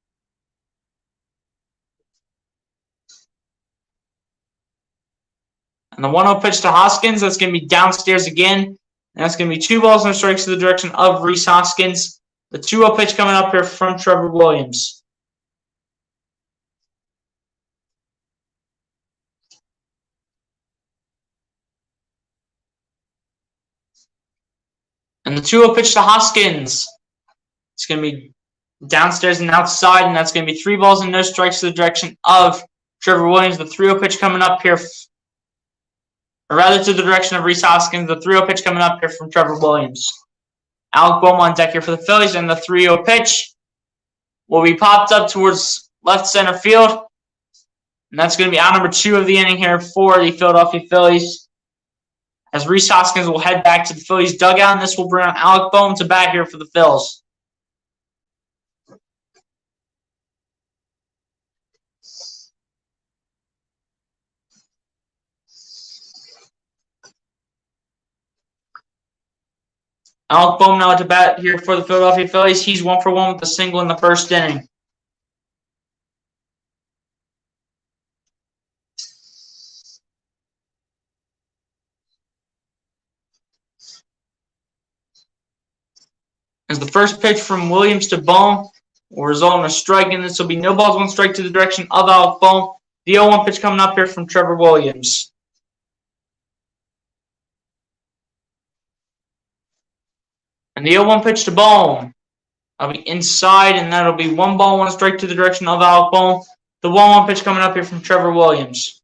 Speaker 1: And the 1-0 pitch to Hoskins, that's going to be downstairs again. And that's going to be 2 balls, no strikes to the direction of Rhys Hoskins. The 2-0 pitch coming up here from Trevor Williams. And the 2-0 pitch to Hoskins. It's going to be downstairs and outside, and that's going to be 3 balls and no strikes to the direction of Trevor Williams. The 3-0 pitch coming up here, or rather to the direction of Rhys Hoskins. The 3-0 pitch coming up here from Trevor Williams. Alec Bohm on deck here for the Phillies, and the 3-0 pitch will be popped up towards left center field. And that's going to be out number 2 of the inning here for the Philadelphia Phillies. As Rhys Hoskins will head back to the Phillies dugout, and this will bring on Alec Bohm to bat here for the Phils. Alec Bohm now to bat here for the Philadelphia Phillies. He's 1 for 1 with a single in the first inning. As the first pitch from Williams to Bohm will result in a strike, and this will be no balls, 1 strike to the direction of Alec Bohm. The 0-1 pitch coming up here from Trevor Williams. And the 0-1 pitch to Bohm. That'll be inside, and that'll be 1 ball, 1 strike to the direction of Alec Bohm. The 1-1 pitch coming up here from Trevor Williams.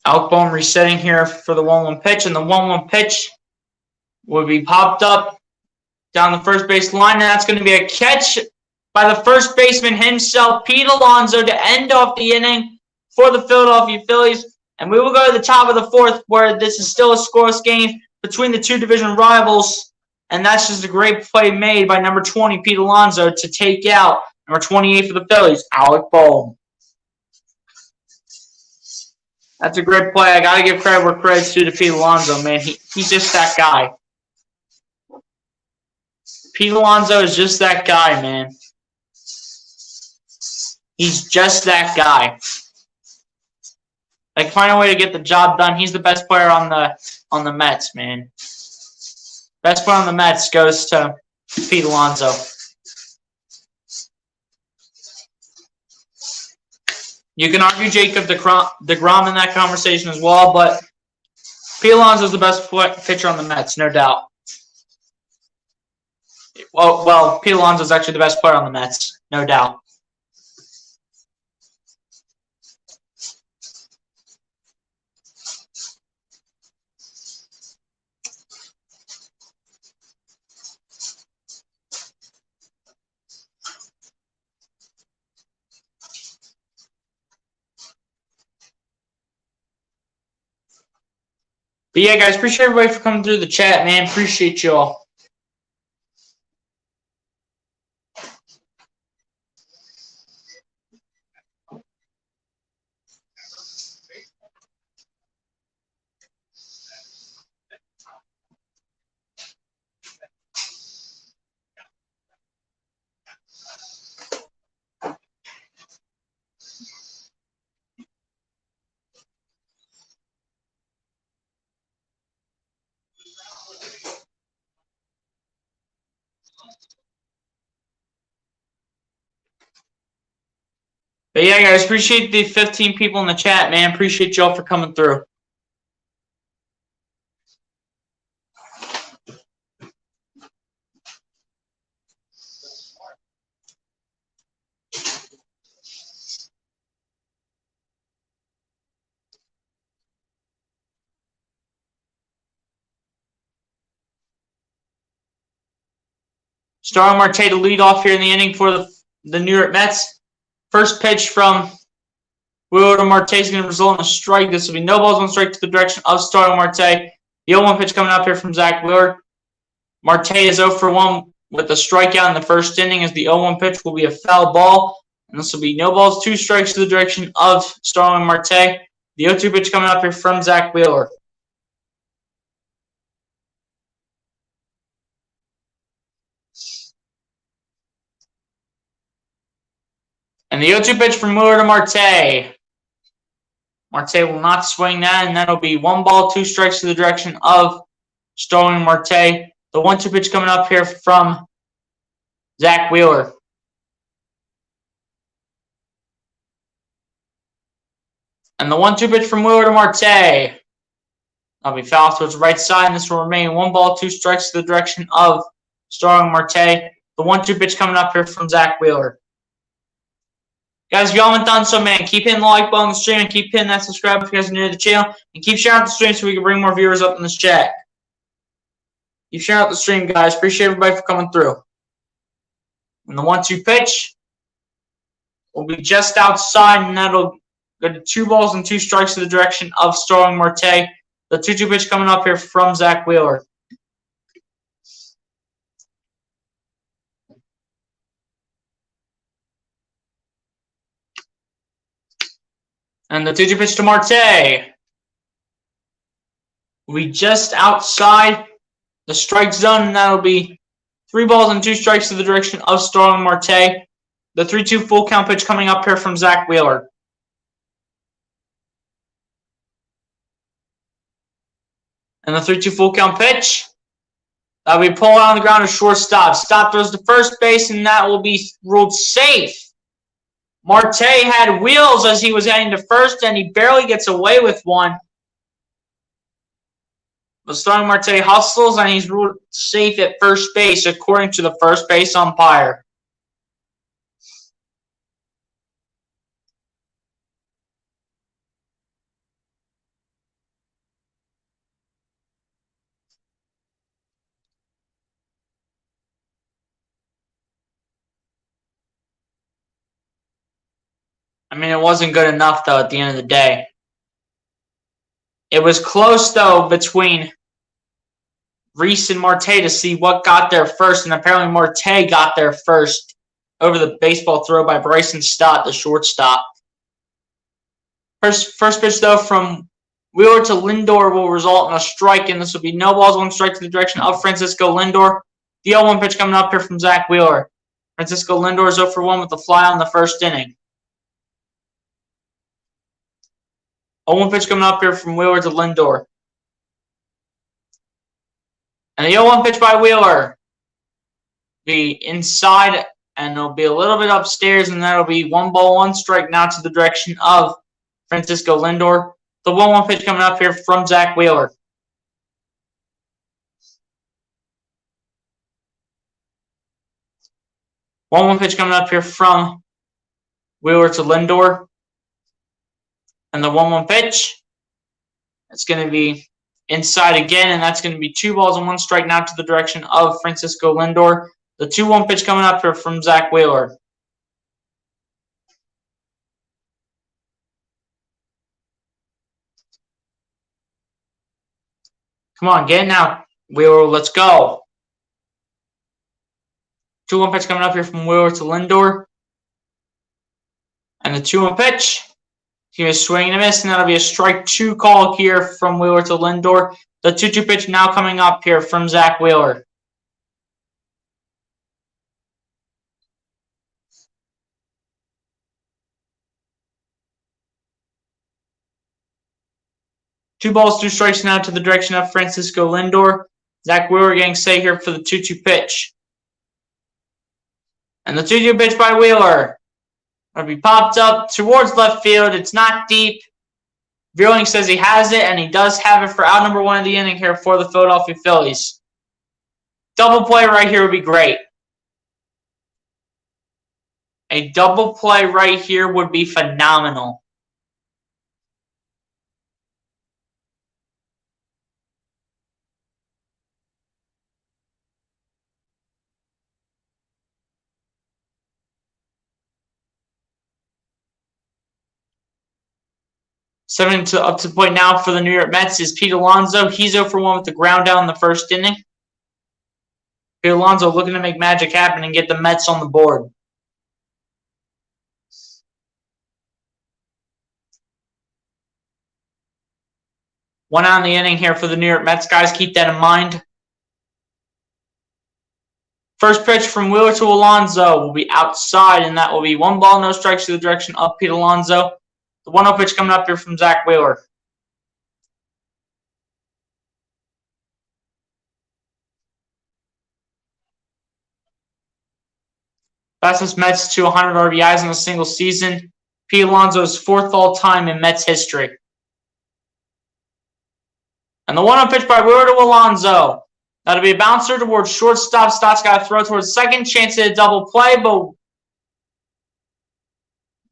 Speaker 1: Alec Bohm resetting here for the 1-1 pitch, and the 1-1 pitch will be popped up down the first base line, and that's going to be a catch by the first baseman himself, Pete Alonso, to end off the inning for the Philadelphia Phillies. And we will go to the top of the 4th, where this is still a scoreless game between the 2 division rivals, and that's just a great play made by number 20, Pete Alonso, to take out Number 28 for the Phillies, Alec Bohm. That's a great play. I got to give credit where credit's due to Pete Alonso, man. He's just that guy. Pete Alonso is just that guy, man. He's just that guy. Like, find a way to get the job done. He's the best player on the Mets, man. Best player on the Mets goes to Pete Alonso. You can argue Jacob DeGrom in that conversation as well, but Pete Alonso is the best pitcher on the Mets, no doubt. Well, Pete Alonso is actually the best player on the Mets, no doubt. But yeah, guys, appreciate everybody for coming through the chat, man. Appreciate y'all. But yeah, guys, appreciate the 15 people in the chat, man. Appreciate y'all for coming through. Starling Marte to lead off here in the inning for the New York Mets. First pitch from Wheeler to Marte is going to result in a strike. This will be no balls, one strike to the direction of Starling Marte. The 0-1 pitch coming up here from Zach Wheeler. Marte is 0 for 1 with a strikeout in the first inning, as the 0-1 pitch will be a foul ball. And this will be no balls, 2 strikes to the direction of Starling Marte. The 0-2 pitch coming up here from Zach Wheeler. And the 0-2 pitch from Wheeler to Marte. Marte will not swing that, and that'll be 1 ball, 2 strikes to the direction of Starling Marte. The 1-2 pitch coming up here from Zach Wheeler. And the 1-2 pitch from Wheeler to Marte. That'll be foul towards the right side, and this will remain 1 ball, 2 strikes to the direction of Starling Marte. The 1-2 pitch coming up here from Zach Wheeler. Guys, if y'all haven't done so, man, keep hitting the like button on the stream and keep hitting that subscribe if you guys are new to the channel. And keep sharing out the stream so we can bring more viewers up in this chat. Keep sharing out the stream, guys. Appreciate everybody for coming through. And the 1-2 pitch will be just outside, and that'll go to 2 balls and 2 strikes to the direction of Starling Marte. The 2-2 pitch coming up here from Zach Wheeler. And the 2-2 pitch to Marte. We just outside the strike zone, and that'll be 3 balls and 2 strikes to the direction of Starling Marte. The 3-2 full count pitch coming up here from Zach Wheeler. And the 3-2 full count pitch. That'll be pulled on the ground to shortstop. Stop throws to first base, and that will be ruled safe. Marte had wheels as he was heading to first, and he barely gets away with one. But Starling Marte hustles, and he's ruled safe at first base, according to the first base umpire. I mean, it wasn't good enough, though, at the end of the day. It was close, though, between Reese and Marte to see what got there first, and apparently Marte got there first. over the baseball throw by Bryson Stott, the shortstop. First pitch, though, from Wheeler to Lindor will result in a strike, and this will be no balls, one strike to the direction of Francisco Lindor. The 0-1 pitch coming up here from Zach Wheeler. Francisco Lindor is 0 for 1 with a fly on the first inning. 0-1 pitch coming up here from Wheeler to Lindor. And the 0-1 pitch by Wheeler be inside, and it'll be a little bit upstairs, and that'll be 1 ball, 1 strike now to the direction of Francisco Lindor. The 1-1 pitch coming up here from Zach Wheeler. One pitch coming up here from Wheeler to Lindor. And the 1-1 pitch, it's going to be inside again, and that's going to be 2 balls and 1 strike now to the direction of Francisco Lindor. The 2-1 pitch coming up here from Zach Wheeler. Come on, get it now, Wheeler, let's go. 2-1 pitch coming up here from Wheeler to Lindor. And the 2-1 pitch, he was swinging and a miss, and that'll be a strike 2 call here from Wheeler to Lindor. The 2-2 pitch now coming up here from Zach Wheeler. Two balls, 2 strikes now to the direction of Francisco Lindor. Zach Wheeler getting set here for the 2-2 pitch. And the 2-2 pitch by Wheeler. It'll be popped up towards left field. It's not deep. Vierling says he has it, and he does have it for out number 1 of the inning here for the Philadelphia Phillies. Double play right here would be great. A double play right here would be phenomenal. Up to the point now for the New York Mets is Pete Alonso. He's 0 for 1 with the ground down in the first inning. Pete Alonso looking to make magic happen and get the Mets on the board. One out in the inning here for the New York Mets, guys. Keep that in mind. First pitch from Wheeler to Alonso will be outside, and that will be 1 ball, no strikes to the direction of Pete Alonso. The 1-0 pitch coming up here from Zach Wheeler. Fastest Mets to 100 RBIs in a single season. Pete Alonso's 4th all-time in Mets history. And the 1-0 pitch by Wheeler to Alonso. That'll be a bouncer towards shortstop. Stott's got to throw towards second. Chance at a double play,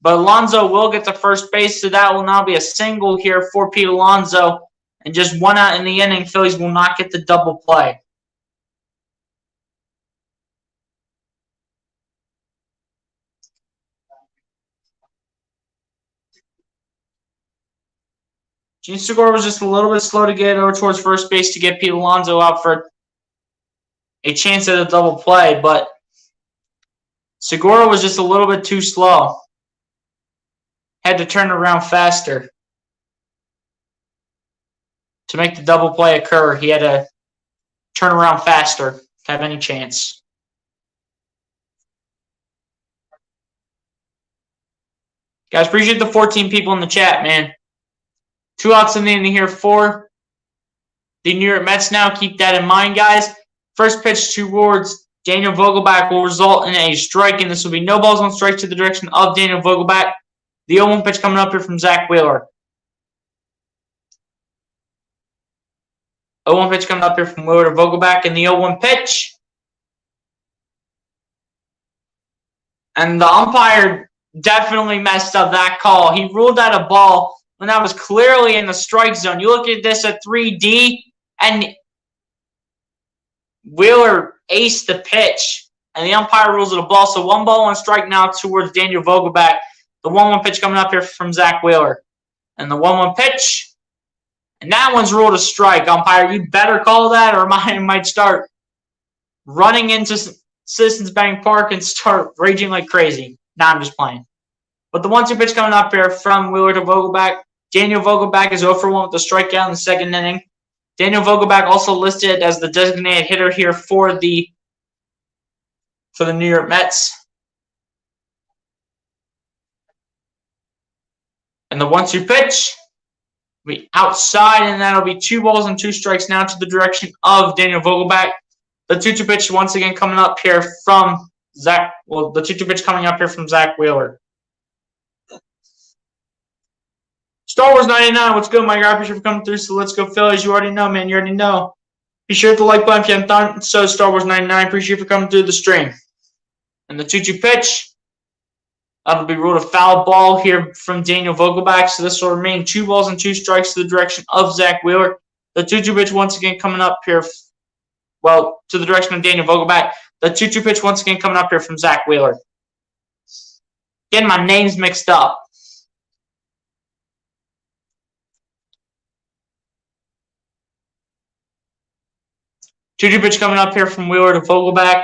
Speaker 1: but Alonso will get to first base, so that will now be a single here for Pete Alonso. And just 1 out in the inning, Phillies will not get the double play. Gene Segura was just a little bit slow to get over towards first base to get Pete Alonso out for a chance at a double play, but Segura was just a little bit too slow. Had to turn around faster to make the double play occur. He had to turn around faster to have any chance. Guys, appreciate the 14 people in the chat, man. 2 outs in the inning here for the New York Mets now. Keep that in mind, guys. First pitch towards Daniel Vogelbach will result in a strike, and this will be no balls, 1 strike to the direction of Daniel Vogelbach. The 0-1 pitch coming up here from Zach Wheeler. 0-1 pitch coming up here from Wheeler to Vogelbach, and the 0-1 pitch. And the umpire definitely messed up that call. He ruled out a ball when that was clearly in the strike zone. You look at this at 3D, and Wheeler aced the pitch, and the umpire rules it a ball. So 1 ball, 1 strike now towards Daniel Vogelbach. The 1-1 pitch coming up here from Zach Wheeler. And the 1-1 pitch. And that one's ruled a strike. Umpire, you better call that, or I might start running into Citizens Bank Park and start raging like crazy. Nah, I'm just playing. But the 1-2 pitch coming up here from Wheeler to Vogelback. Daniel Vogelback is 0 for 1 with a strikeout in the second inning. Daniel Vogelback also listed as the designated hitter here for the New York Mets. And the 1-2 pitch will be outside, and that'll be 2 balls and 2 strikes now to the direction of Daniel Vogelback. The 2-2 pitch once again coming up here from Zach. Well, the 2-2 pitch coming up here from Zach Wheeler. Star Wars 99, what's good, my guy? Appreciate you for coming through. So let's go, Phillies. You already know, man. You already know. Be sure to hit the like button if you haven't done so. Star Wars 99, appreciate you for coming through the stream. And the 2-2 pitch. That'll be ruled a foul ball here from Daniel Vogelback. So this will remain 2 balls and 2 strikes to the direction of Zach Wheeler. The 2-2 pitch once again coming up here. Well, to the direction of Daniel Vogelback. The 2-2 pitch once again coming up here from Zach Wheeler. Getting my names mixed up. Two-two pitch coming up here from Wheeler to Vogelback.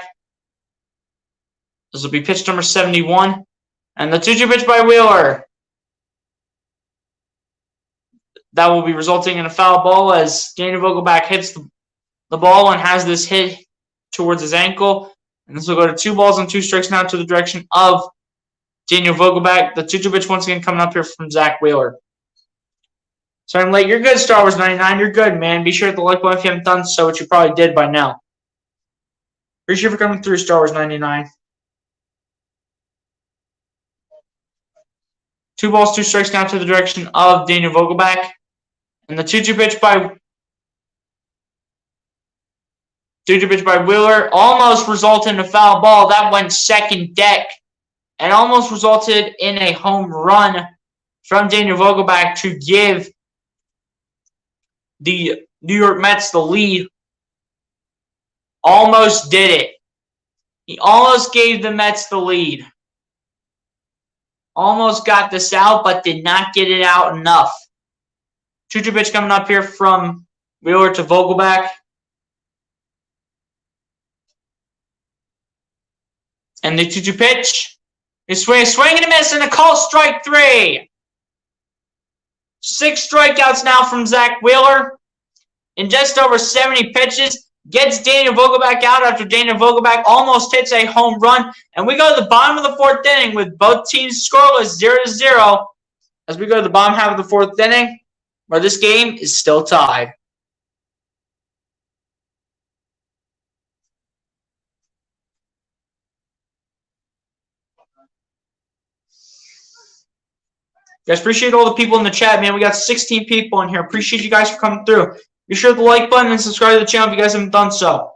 Speaker 1: This will be pitch number 71. And the 2-2 pitch by Wheeler. That will be resulting in a foul ball as Daniel Vogelback hits the ball and has this hit towards his ankle. And this will go to 2 balls and 2 strikes now to the direction of Daniel Vogelback. The 2-2 pitch once again coming up here from Zach Wheeler. So I'm late. You're good, Star Wars 99. You're good, man. Be sure to hit the like button if you haven't done so, which you probably did by now. Appreciate you for coming through, Star Wars 99. 2 balls, 2 strikes now to the direction of Daniel Vogelback. And the 2-2 pitch by Wheeler almost resulted in a foul ball. That went second deck and almost resulted in a home run from Daniel Vogelback to give the New York Mets the lead. Almost did it. He almost gave the Mets the lead. Almost got this out, but did not get it out enough. 2-2 pitch coming up here from Wheeler to Vogelback. And the 2-2 pitch is swing and a miss, and a call strike 3. 6 strikeouts now from Zach Wheeler in just over 70 pitches. Gets Daniel Vogelback out after Daniel Vogelback almost hits a home run. And we go to the bottom of the 4th inning with both teams scoreless 0-0 as we go to the bottom half of the 4th inning where this game is still tied. Guys, appreciate all the people in the chat, man. We got 16 people in here. Appreciate you guys for coming through. Be sure to hit the like button and subscribe to the channel if you guys haven't done so.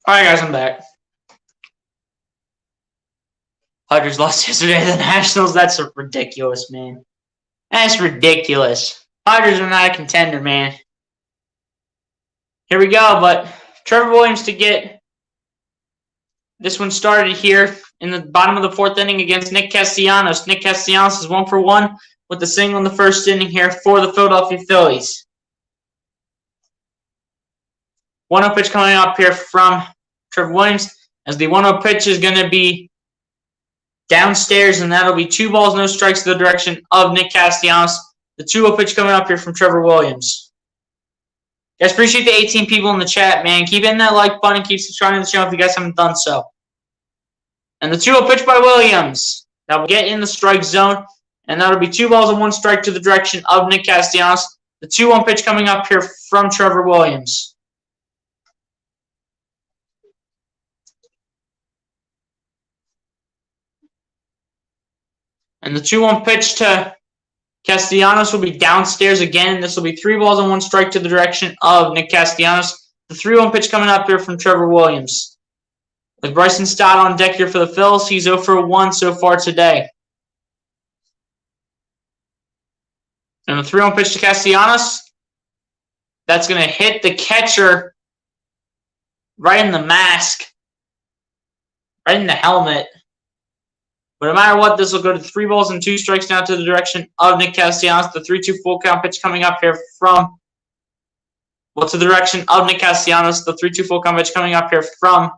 Speaker 1: All right, guys, I'm back. Padres lost yesterday to the Nationals. That's ridiculous, man. That's ridiculous. Padres are not a contender, man. Here we go, but Trevor Williams to get this one started here in the bottom of the fourth inning against Nick Castellanos. Nick Castellanos is 1 for 1 with the single in the first inning here for the Philadelphia Phillies. 1-0 pitch coming up here from Trevor Williams, as the 1-0 pitch is going to be downstairs, and that'll be 2 balls, no strikes to the direction of Nick Castellanos. The 2-0 pitch coming up here from Trevor Williams. Guys, appreciate the 18 people in the chat, man. Keep hitting that like button. Keep subscribing to the channel if you guys haven't done so. And the 2-0 pitch by Williams. That will get in the strike zone, and that'll be 2 balls and 1 strike to the direction of Nick Castellanos. The 2-1 pitch coming up here from Trevor Williams. And the 2-1 pitch to Castellanos will be downstairs again. This will be 3 balls and 1 strike to the direction of Nick Castellanos. The 3-1 pitch coming up here from Trevor Williams. With Bryson Stott on deck here for the Phillies, he's 0 for 1 so far today. And the 3-1 pitch to Castellanos, that's going to hit the catcher right in the mask, right in the helmet. But no matter what, this will go to 3 balls and 2 strikes now to the direction of Nick Castellanos. The 3-2 full count pitch coming up here from, well, to the direction of Nick Castellanos. The 3-2 full count pitch coming up here from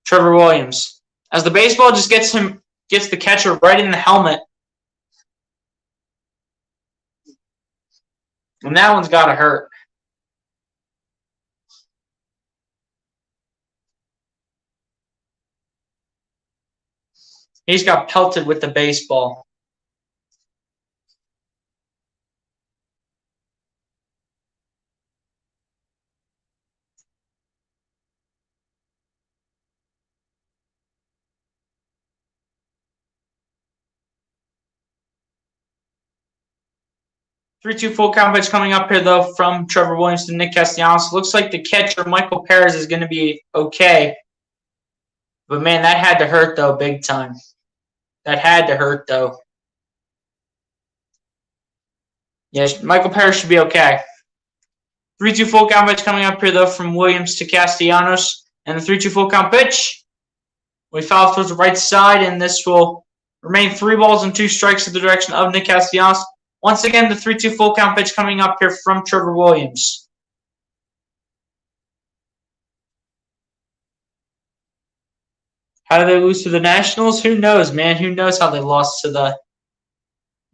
Speaker 1: Trevor Williams. As the baseball just gets the catcher right in the helmet. And that one's got to hurt. He's got pelted with the baseball. Three-two full count pitch coming up here, though, from Trevor Williams to Nick Castellanos. Looks like the catcher, Michael Perez, is going to be okay. But, man, that had to hurt, though, big time. That had to hurt, though. Yes, Michael Perez should be okay. 3-2 full count pitch coming up here, though, from Williams to Castellanos. And the 3-2 full count pitch. We foul towards the right side, and this will remain 3 balls and 2 strikes to the direction of Nick Castellanos. Once again, the 3-2 full count pitch coming up here from Trevor Williams. How did they lose to the Nationals? Who knows, man? Who knows how they lost to the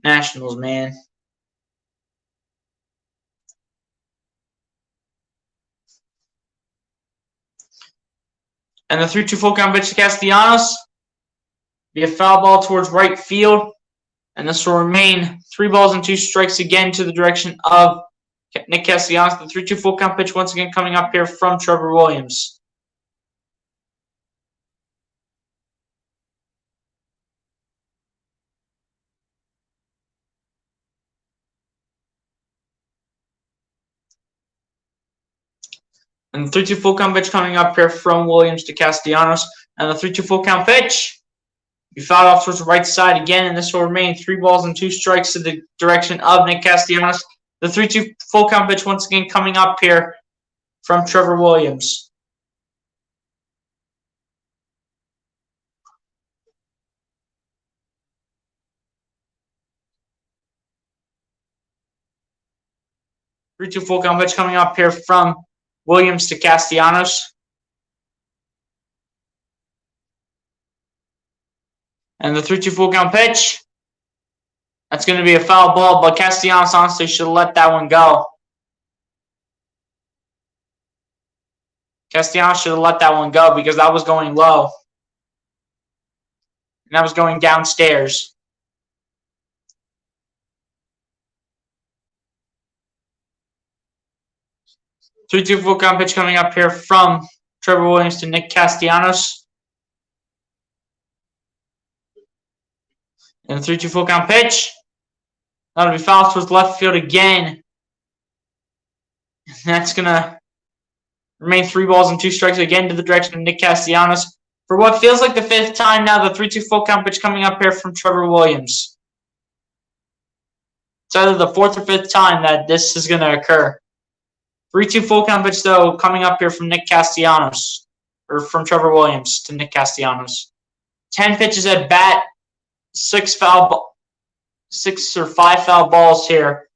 Speaker 1: Nationals, man? And the 3-2 full count pitch to Castellanos. Be a foul ball towards right field. And this will remain 3 balls and 2 strikes again to the direction of Nick Castellanos. The 3-2 full count pitch once again coming up here from Trevor Williams. And the 3-2 full count pitch coming up here from Williams to Castellanos. And the 3-2 full count pitch. You fouled off towards the right side again, and this will remain 3 balls and 2 strikes to the direction of Nick Castellanos. The 3-2 full count pitch once again coming up here from Trevor Williams. Three-two full count pitch coming up here from Williams to Castellanos. And the 3-2 full count pitch. That's going to be a foul ball, but Castellanos honestly should have let that one go. Castellanos should have let that one go because that was going low. And that was going downstairs. Three-two full count pitch coming up here from Trevor Williams to Nick Castellanos. And the 3-2 full count pitch. That'll be fouled towards left field again. And that's going to remain 3 balls and 2 strikes again to the direction of Nick Castellanos. For what feels like the 5th time now, the 3-2 full count pitch coming up here from Trevor Williams. It's either the 4th or 5th time that this is going to occur. 3-2 full count pitch, though, coming up here from Nick Castellanos. Or from Trevor Williams to Nick Castellanos. 10 pitches at bat. 6 or 5 foul balls here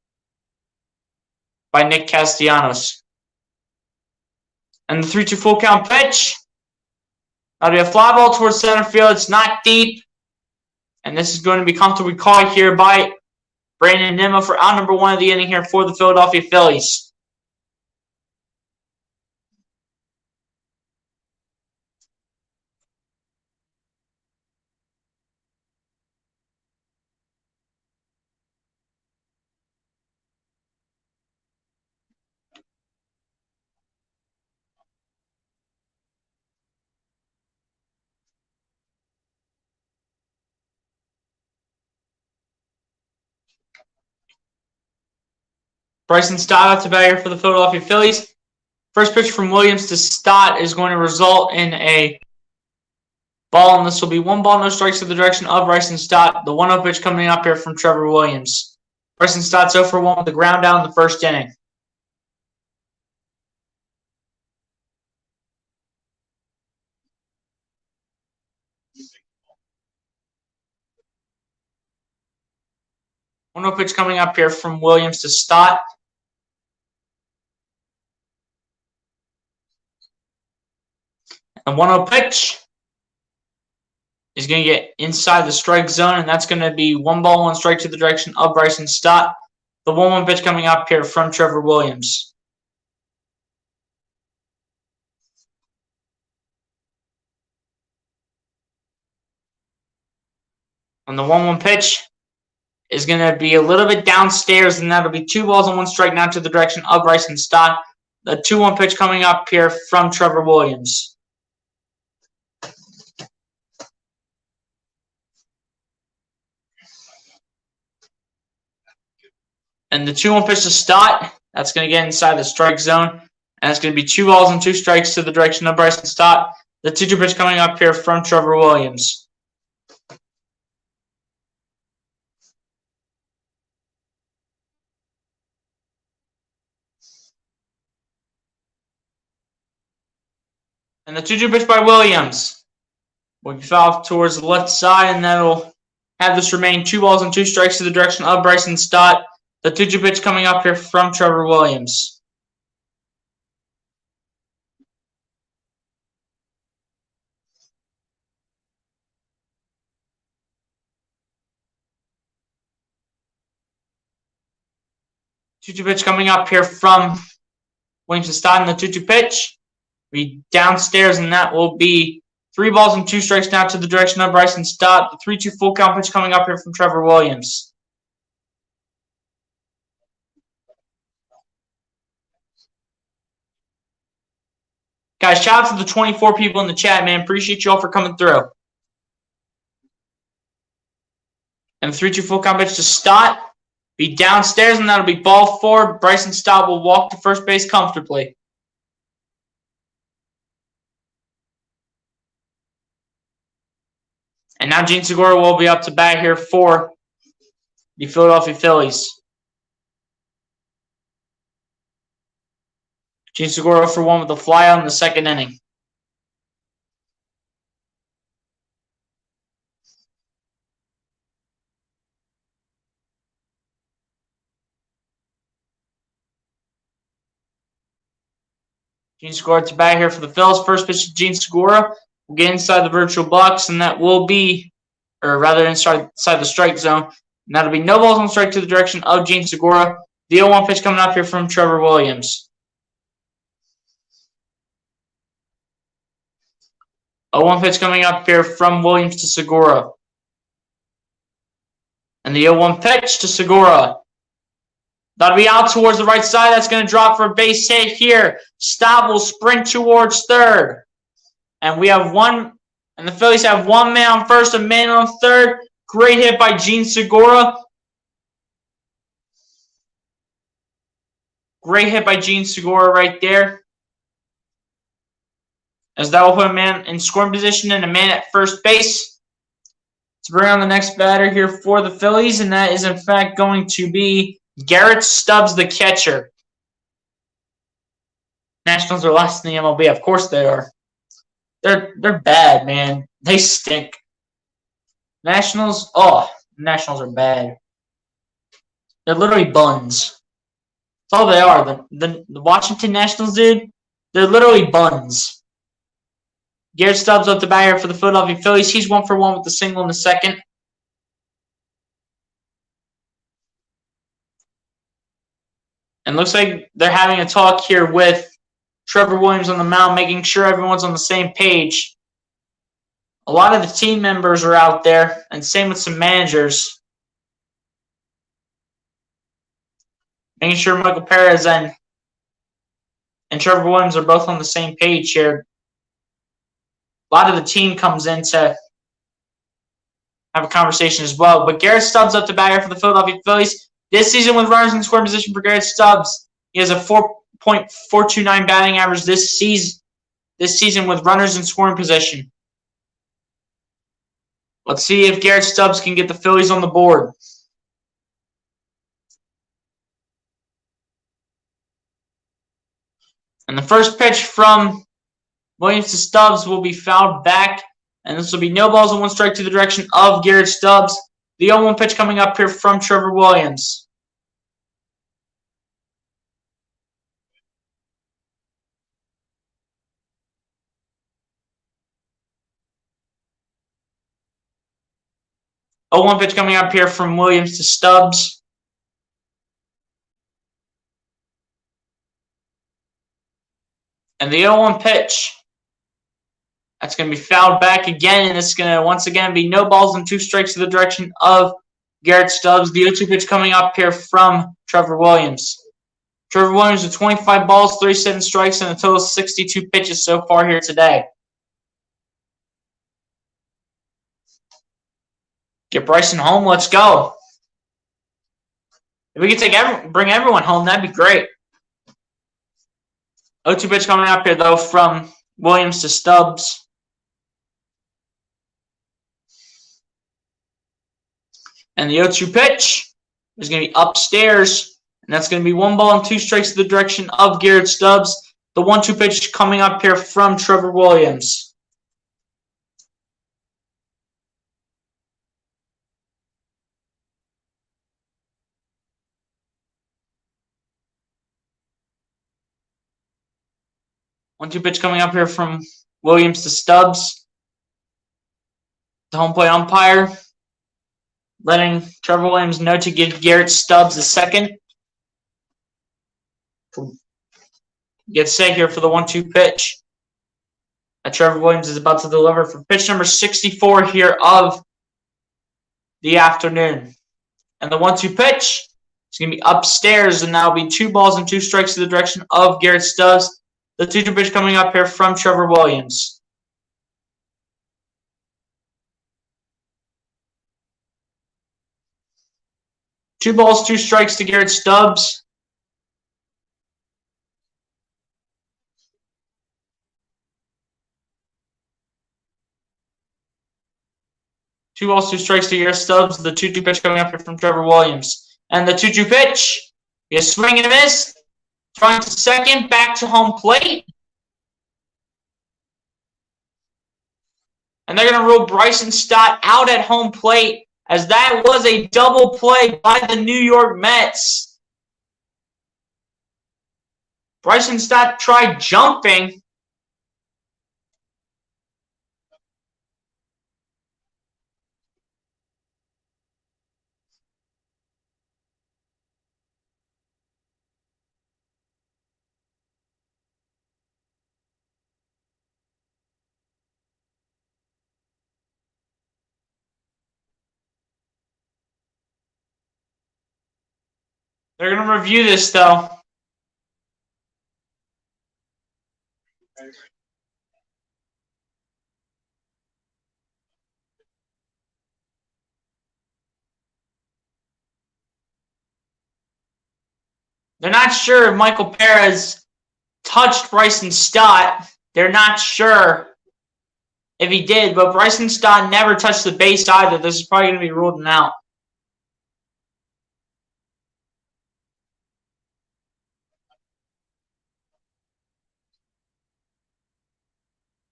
Speaker 1: by Nick Castellanos. And the 3-2 full count pitch. That'll be a fly ball towards center field. It's not deep. And this is going to be comfortably caught here by Brandon Nimmo for out number 1 of the inning here for the Philadelphia Phillies. Bryson Stott out to bat here for the Philadelphia Phillies. First pitch from Williams to Stott is going to result in a ball, and this will be 1 ball, no strikes to the direction of Bryson Stott. The 1-0 pitch coming up here from Trevor Williams. Bryson Stott's 0 for 1 with the ground down in the first inning. One 0 pitch coming up here from Williams to Stott. And 1-0 pitch is going to get inside the strike zone, and that's going to be 1 ball, 1 strike to the direction of Bryson Stott. The 1-1 pitch coming up here from Trevor Williams. And the 1-1 pitch is going to be a little bit downstairs, and that'll be 2 balls and 1 strike now to the direction of Bryson Stott. The 2-1 pitch coming up here from Trevor Williams. And the 2-1 pitch to Stott, that's going to get inside the strike zone. And it's going to be 2 balls and 2 strikes to the direction of Bryson Stott. The 2-2 pitch coming up here from Trevor Williams. And the 2-2 pitch by Williams will be fouled towards the left side, and that'll have this remain 2 balls and 2 strikes to the direction of Bryson Stott. The 2-2 pitch coming up here from Trevor Williams. Two-two pitch coming up here from Williams to Stott, and the 2-2 pitch be downstairs, and that will be 3 balls and 2 strikes now to the direction of Bryson Stott. The 3-2 full count pitch coming up here from Trevor Williams. Guys, shout out to the 24 people in the chat, man. Appreciate you all for coming through. And the 3-2 full count pitch to Stott. Be downstairs, and that'll be ball 4. Bryson Stott will walk to first base comfortably. And now Gene Segura will be up to bat here for the Philadelphia Phillies. Gene Segura for 1 with a flyout in the second inning. Gene Segura to bat here for the Phillies. First pitch to Gene Segura will get inside the virtual box, and that will be, or rather inside the strike zone. And that'll be no balls on strike to the direction of Gene Segura. The 0-1 pitch coming up here from Trevor Williams. 0-1 pitch coming up here from Williams to Segura. And the 0-1 pitch to Segura. That'll be out towards the right side. That's going to drop for a base hit here. Stott will sprint towards third. And we have one, and the Phillies have 1 man on first, a man on third. Great hit by Gene Segura. Great hit by Gene Segura right there. As that will put a man in scoring position and a man at first base. To bring on the next batter here for the Phillies, and that is in fact going to be Garrett Stubbs, the catcher. Nationals are last in the MLB. Of course they are. They're bad, man. They stink. Nationals are bad. They're literally buns. That's all they are. The Washington Nationals, dude, they're literally buns. Garrett Stubbs up the batter for the Philadelphia Phillies. He's 1-for-1 with the single in the second. And looks like they're having a talk here with Trevor Williams on the mound, making sure everyone's on the same page. A lot of the team members are out there, and same with some managers. Making sure Michael Perez and Trevor Williams are both on the same page here. A lot of the team comes in to have a conversation as well. But Garrett Stubbs up to batter for the Philadelphia Phillies. This season with runners in scoring position for Garrett Stubbs, he has a 4.429 batting average this season with runners in scoring position. Let's see if Garrett Stubbs can get the Phillies on the board. And the first pitch from Williams to Stubbs will be fouled back. And this will be no balls and 1 strike to the direction of Garrett Stubbs. The 0-1 pitch coming up here from Trevor Williams. The 0-1 pitch coming up here from Williams to Stubbs. And the 0-1 pitch, that's going to be fouled back again, and it's going to once again be no balls and 2 strikes to the direction of Garrett Stubbs. The 0-2 pitch coming up here from Trevor Williams. Trevor Williams with 25 balls, 37 strikes, and a total of 62 pitches so far here today. Get Bryson home. Let's go. If we could bring everyone home, that'd be great. 0-2 pitch coming up here, though, from Williams to Stubbs. And the 0-2 pitch is going to be upstairs. And that's going to be 1 ball and 2 strikes to the direction of Garrett Stubbs. The 1-2 pitch coming up here from Trevor Williams. One-two pitch coming up here from Williams to Stubbs. The home plate umpire letting Trevor Williams know to give Garrett Stubbs a second. Get set here for the 1-2 pitch that Trevor Williams is about to deliver for pitch number 64 here of the afternoon. And the 1-2 pitch is going to be upstairs, and that'll be 2 balls and 2 strikes to the direction of Garrett Stubbs. The 2-2 pitch coming up here from Trevor Williams. Two balls, 2 strikes to Garrett Stubbs. Two balls, 2 strikes to Garrett Stubbs. The 2-2 pitch coming up here from Trevor Williams. And the 2-2 pitch is swing and a miss. Trying to second, back to home plate. And they're going to rule Bryson Stott out at home plate, as that was a double play by the New York Mets. Bryson Stott tried jumping. They're going to review this, though. They're not sure if Michael Perez touched Bryson Stott. They're not sure if he did, but Bryson Stott never touched the base either. This is probably going to be ruled out.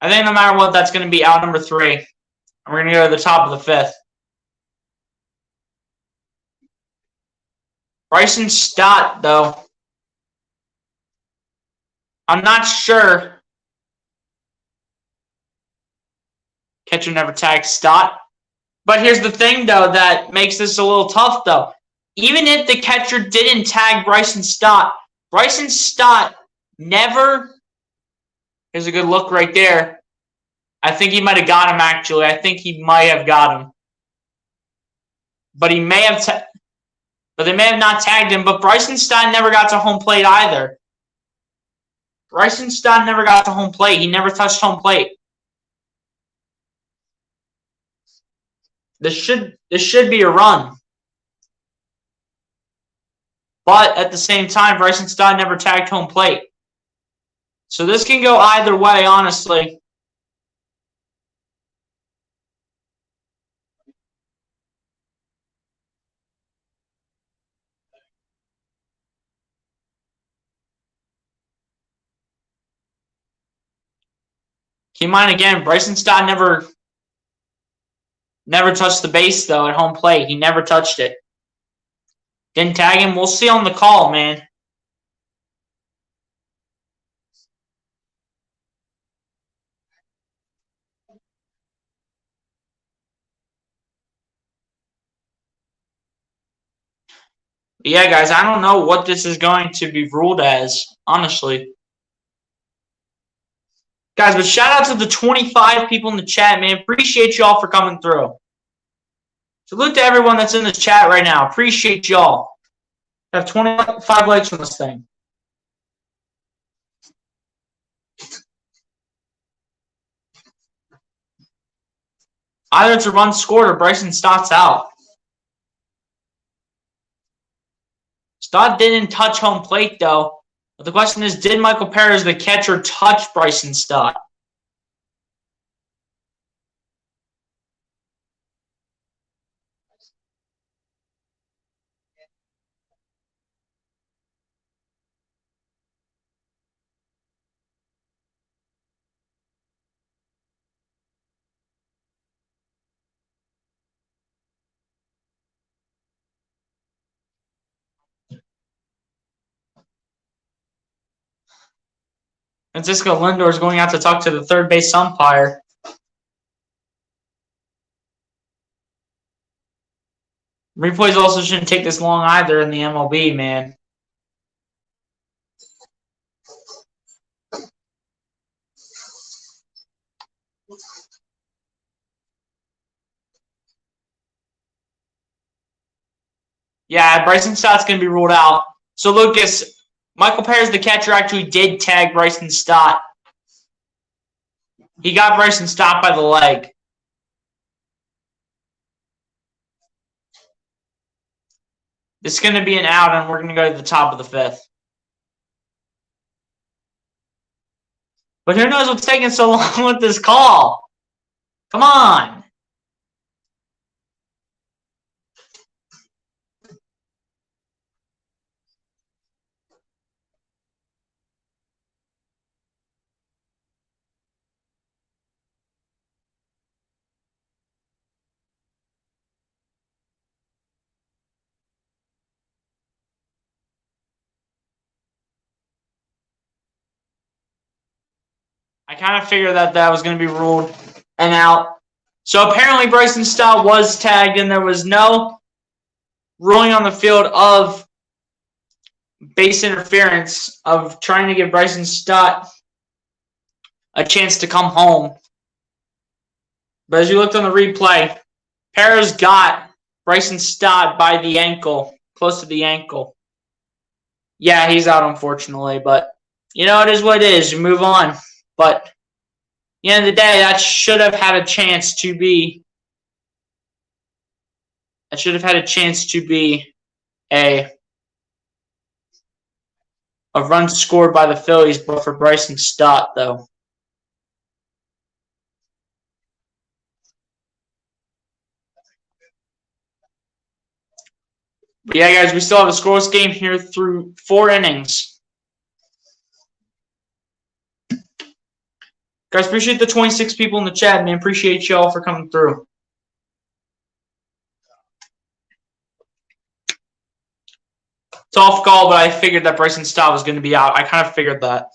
Speaker 1: I think no matter what, that's going to be out number 3. And we're going to go to the top of the 5th. Bryson Stott, though. I'm not sure. Catcher never tagged Stott. But here's the thing, though, that makes this a little tough, though. Even if the catcher didn't tag Bryson Stott never. Here's a good look right there. I think he might have got him, actually. I think he might have got him. But he may have. But they may have not tagged him. But Bryson Stott never got to home plate either. Bryson Stott never got to home plate. He never touched home plate. This should be a run. But at the same time, Bryson Stott never tagged home plate. So this can go either way, honestly. Keep in mind again, Bryson Stott never touched the base, though, at home plate. He never touched it. Didn't tag him. We'll see on the call, man. But yeah, guys, I don't know what this is going to be ruled as, honestly. Guys, but shout out to the 25 people in the chat, man. Appreciate y'all for coming through. Salute to everyone that's in the chat right now. Appreciate y'all. I have 25 likes on this thing. Either it's a run scored or Bryson Stott's out. Stott didn't touch home plate, though. But the question is, did Michael Perez, the catcher, touch Bryson Stott? Francisco Lindor is going out to talk to the third base umpire. Replays also shouldn't take this long either in the MLB, man. Yeah, Bryson Stott's going to be ruled out. So, Lucas, Michael Perez, the catcher, actually did tag Bryson Stott. He got Bryson Stott by the leg. This is going to be an out, and we're going to go to the top of the 5th. But who knows what's taking so long with this call? Come on. I kind of figured that was going to be ruled an out. So apparently Bryson Stott was tagged, and there was no ruling on the field of base interference of trying to give Bryson Stott a chance to come home. But as you looked on the replay, Perez got Bryson Stott by the ankle, close to the ankle. Yeah, he's out, unfortunately, but you know, it is what it is. You move on. But at the end of the day, that should have had a chance to be a run scored by the Phillies, but for Bryson Stott, though. But yeah, guys, we still have a scoreless game here through 4 innings. Guys, appreciate the 26 people in the chat, man. Appreciate y'all for coming through. It's off call, but I figured that Bryson Stott was going to be out. I kind of figured that.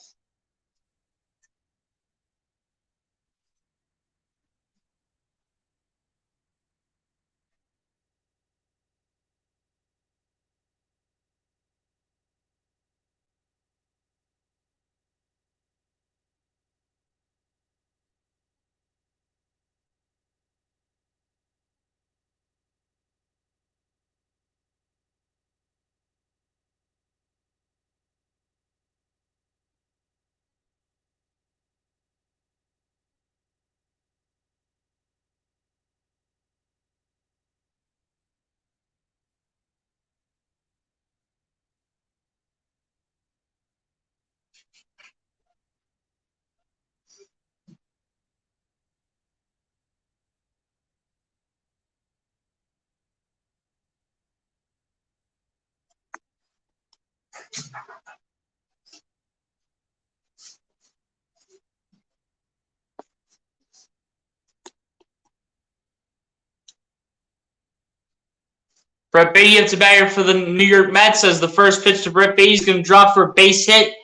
Speaker 1: Brett Beatty up to batter for the New York Mets as the first pitch to Brett Beatty is going to drop for a base hit.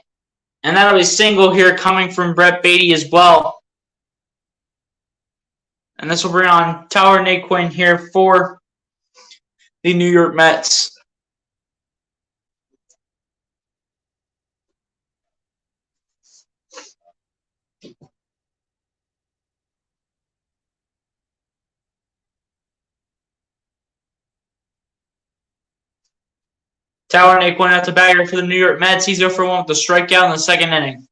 Speaker 1: And that'll be a single here coming from Brett Beatty as well. And this will bring on Tyler Naquin here for the New York Mets. Tyler Naquin out to batter for the New York Mets. He's 0 for 1 with the strikeout in the second inning.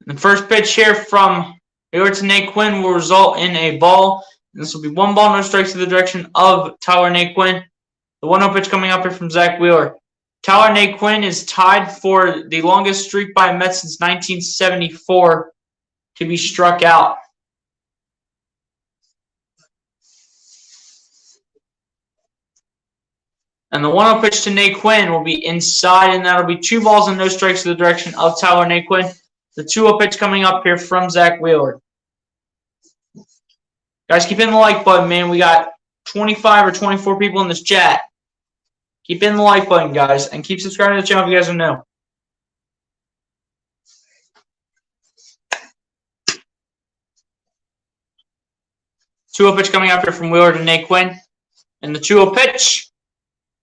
Speaker 1: The first pitch here from New York to Naquin will result in a ball. This will be 1 ball, no strikes to the direction of Tyler Naquin. The 1-0 pitch coming up here from Zach Wheeler. Tyler Naquin is tied for the longest streak by a Met since 1974 to be struck out. And the 1-0 pitch to Naquin will be inside, and that'll be 2 balls and no strikes to the direction of Tyler Naquin. The 2-0 pitch coming up here from Zach Wheeler. Guys, keep in the like button, man. We got 25 or 24 people in this chat. Keep in the like button, guys, and keep subscribing to the channel if you guys are new. Two-0 pitch coming up here from Wheeler to Naquin. And the 2-0 pitch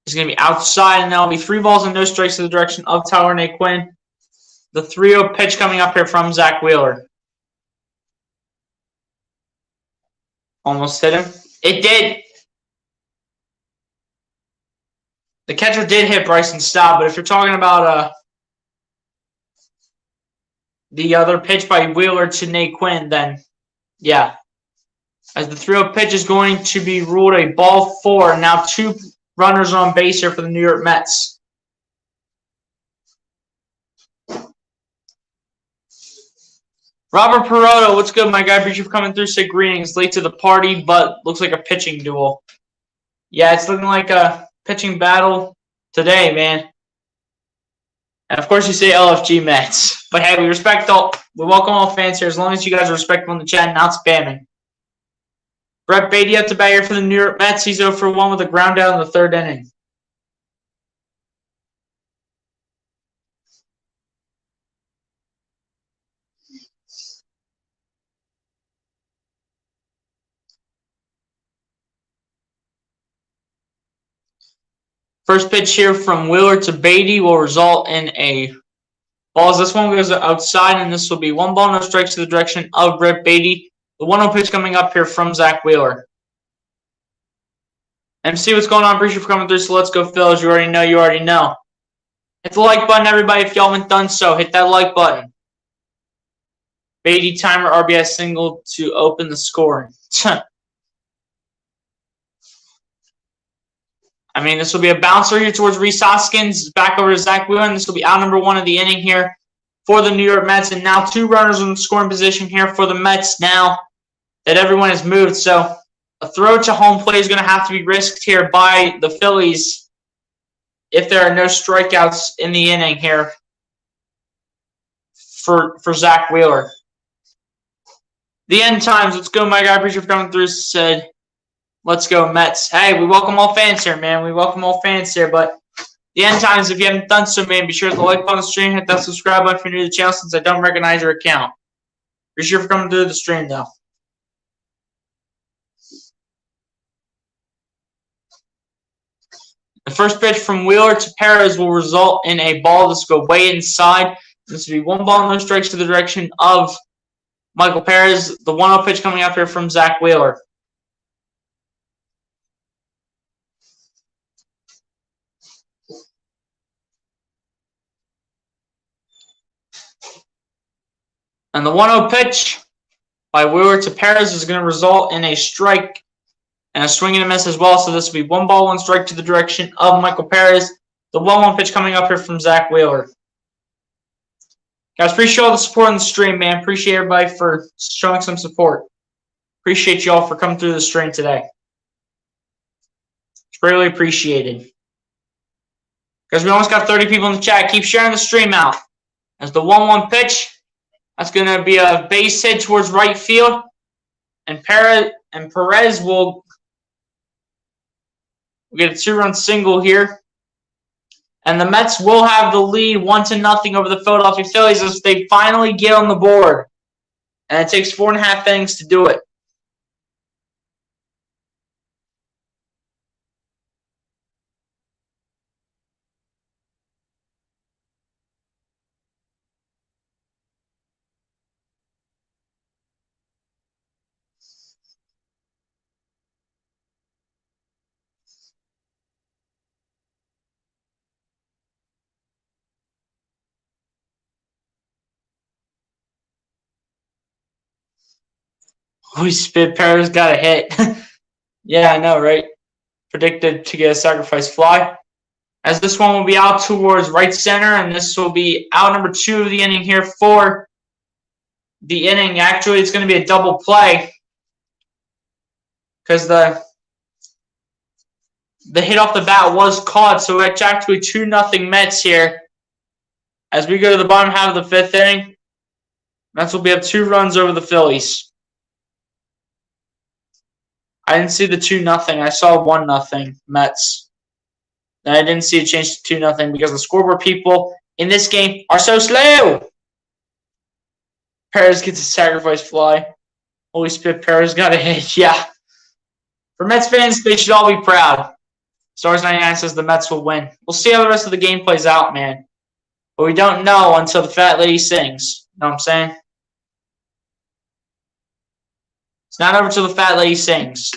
Speaker 1: is going to be outside, and that'll be 3 balls and no strikes to the direction of Tyler Naquin. The 3-0 pitch coming up here from Zach Wheeler. Almost hit him. It did. The catcher did hit Bryson Stott, but if you're talking about the other pitch by Wheeler to Naquin, then yeah. As the 3-0 pitch is going to be ruled a ball 4, and now 2 runners on base here for the New York Mets. Robert Peroto, what's good, my guy? Appreciate you for coming through. Say greetings. Late to the party, but looks like a pitching duel. Yeah, it's looking like a pitching battle today, man. And of course, you say LFG Mets. But hey, we welcome all fans here as long as you guys are respectful in the chat and not spamming. Brett Beatty up to bat here for the New York Mets. He's 0 for 1 with a ground out in the 3rd inning. First pitch here from Wheeler to Beatty will result in a ball. As this one goes outside, and this will be 1 ball, no strikes to the direction of Brett Beatty. The 1-0 pitch coming up here from Zach Wheeler. MC, what's going on? Appreciate you for coming through. So let's go, Phillies. You already know. You already know. Hit the like button, everybody. If y'all haven't done so, hit that like button. Beatty timer RBI single to open the scoring. I mean, this will be a bouncer here towards Rhys Hoskins. Back over to Zach Wheeler, and this will be out number 1 of the inning here for the New York Mets. And now 2 runners in scoring position here for the Mets now that everyone has moved. So a throw to home plate is going to have to be risked here by the Phillies if there are no strikeouts in the inning here for Zach Wheeler. The end times. Let's go, Mike. I appreciate you for coming through. Said, let's go, Mets. Hey, we welcome all fans here, man. We welcome all fans here. But the end times, if you haven't done so, man, be sure to like on the stream, hit that subscribe button if you're new to the channel since I don't recognize your account. Be sure for coming through the stream, though. The first pitch from Wheeler to Perez will result in a ball. This will go way inside. This will be 1 ball, no strikes to the direction of Michael Perez. The 1-0 pitch coming up here from Zach Wheeler. And the 1-0 pitch by Wheeler to Perez is going to result in a strike and a swing and a miss as well. So this will be 1 ball, 1 strike to the direction of Michael Perez. The 1-1 pitch coming up here from Zach Wheeler. Guys, appreciate all the support on the stream, man. Appreciate everybody for showing some support. Appreciate you all for coming through the stream today. It's greatly appreciated. Guys, we almost got 30 people in the chat. Keep sharing the stream out. As the 1-1 pitch, that's going to be a base hit towards right field. And Perez will get a 2-run single here. And the Mets will have the lead 1-0 over the Philadelphia Phillies as they finally get on the board. And it takes 4.5 innings to do it. Holy spit, Perez got a hit. Yeah, I know, right? Predicted to get a sacrifice fly. As this one will be out towards right center, and this will be out number 2 of the inning here for the inning. Actually, it's going to be a double play because the hit off the bat was caught. So it's actually 2-0 Mets here. As we go to the bottom half of the 5th inning, Mets will be up 2 runs over the Phillies. I didn't see the 2-0. I saw 1-0 Mets. And I didn't see it change to 2-0 because the scoreboard people in this game are so slow. Perez gets a sacrifice fly. Holy spit, Perez got a hit. Yeah. For Mets fans, they should all be proud. Stars99 says the Mets will win. We'll see how the rest of the game plays out, man. But we don't know until the fat lady sings. You know what I'm saying? It's not over till the fat lady sings.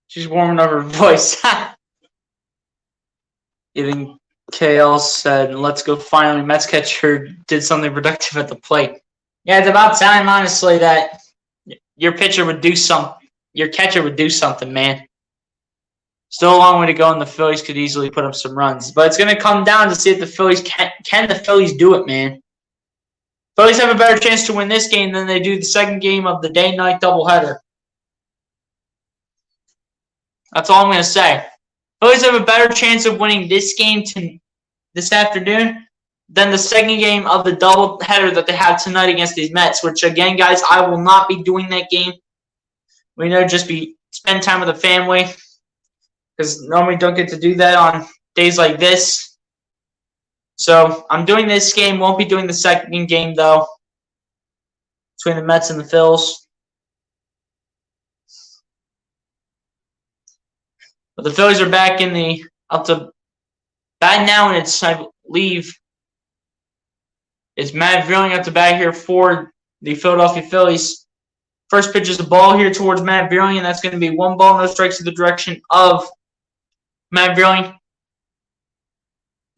Speaker 1: She's warming up her voice. Even KL said, let's go finally. Mets catcher did something productive at the plate. Yeah, it's about time, honestly, that your pitcher would do something. Your catcher would do something, man. Still a long way to go, and the Phillies could easily put up some runs. But it's going to come down to see if the Phillies can the Phillies do it, man. Phillies have a better chance to win this game than they do the second game of the day-night doubleheader. That's all I'm going to say. Phillies have a better chance of winning this game this afternoon than the second game of the doubleheader that they have tonight against these Mets, which, again, guys, I will not be doing that game. We know just spend time with the family. because normally don't get to do that on days like this. So I'm doing this game. Won't be doing the second game though, between the Mets and the Phils. But the Phillies are back in the up to bat now, and it's, I believe, it's Matt Vierling up to bat here for the Philadelphia Phillies. First pitch is a ball here towards Matt Vierling, and that's going to be 1 ball, no strikes in the direction of Matt Vierling.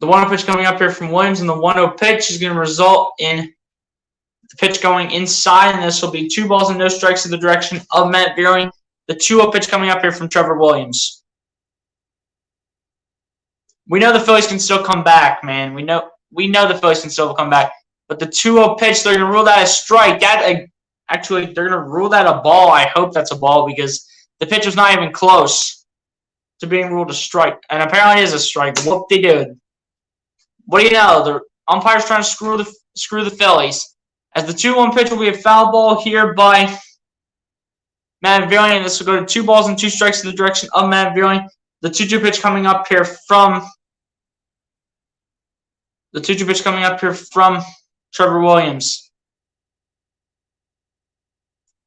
Speaker 1: The 1-0 pitch coming up here from Williams, and the 1-0 pitch is going to result in the pitch going inside, and this will be 2 balls and no strikes in the direction of Matt Vierling. The 2-0 pitch coming up here from Trevor Williams. We know the Phillies can still come back, man. We know the Phillies can still come back. But the 2-0 pitch, they're going to rule that a strike. Actually, they're going to rule that a ball. I hope that's a ball because the pitch was not even close to being ruled a strike. And apparently it is a strike. Whoop-de-doo. What do you know? The umpire's trying to screw the Phillies. As the 2-1 pitch will be a foul ball here by Matt Vierling. This will go to 2 balls and 2 strikes in the direction of Matt Vierling. The 2-2 pitch coming up here from Trevor Williams.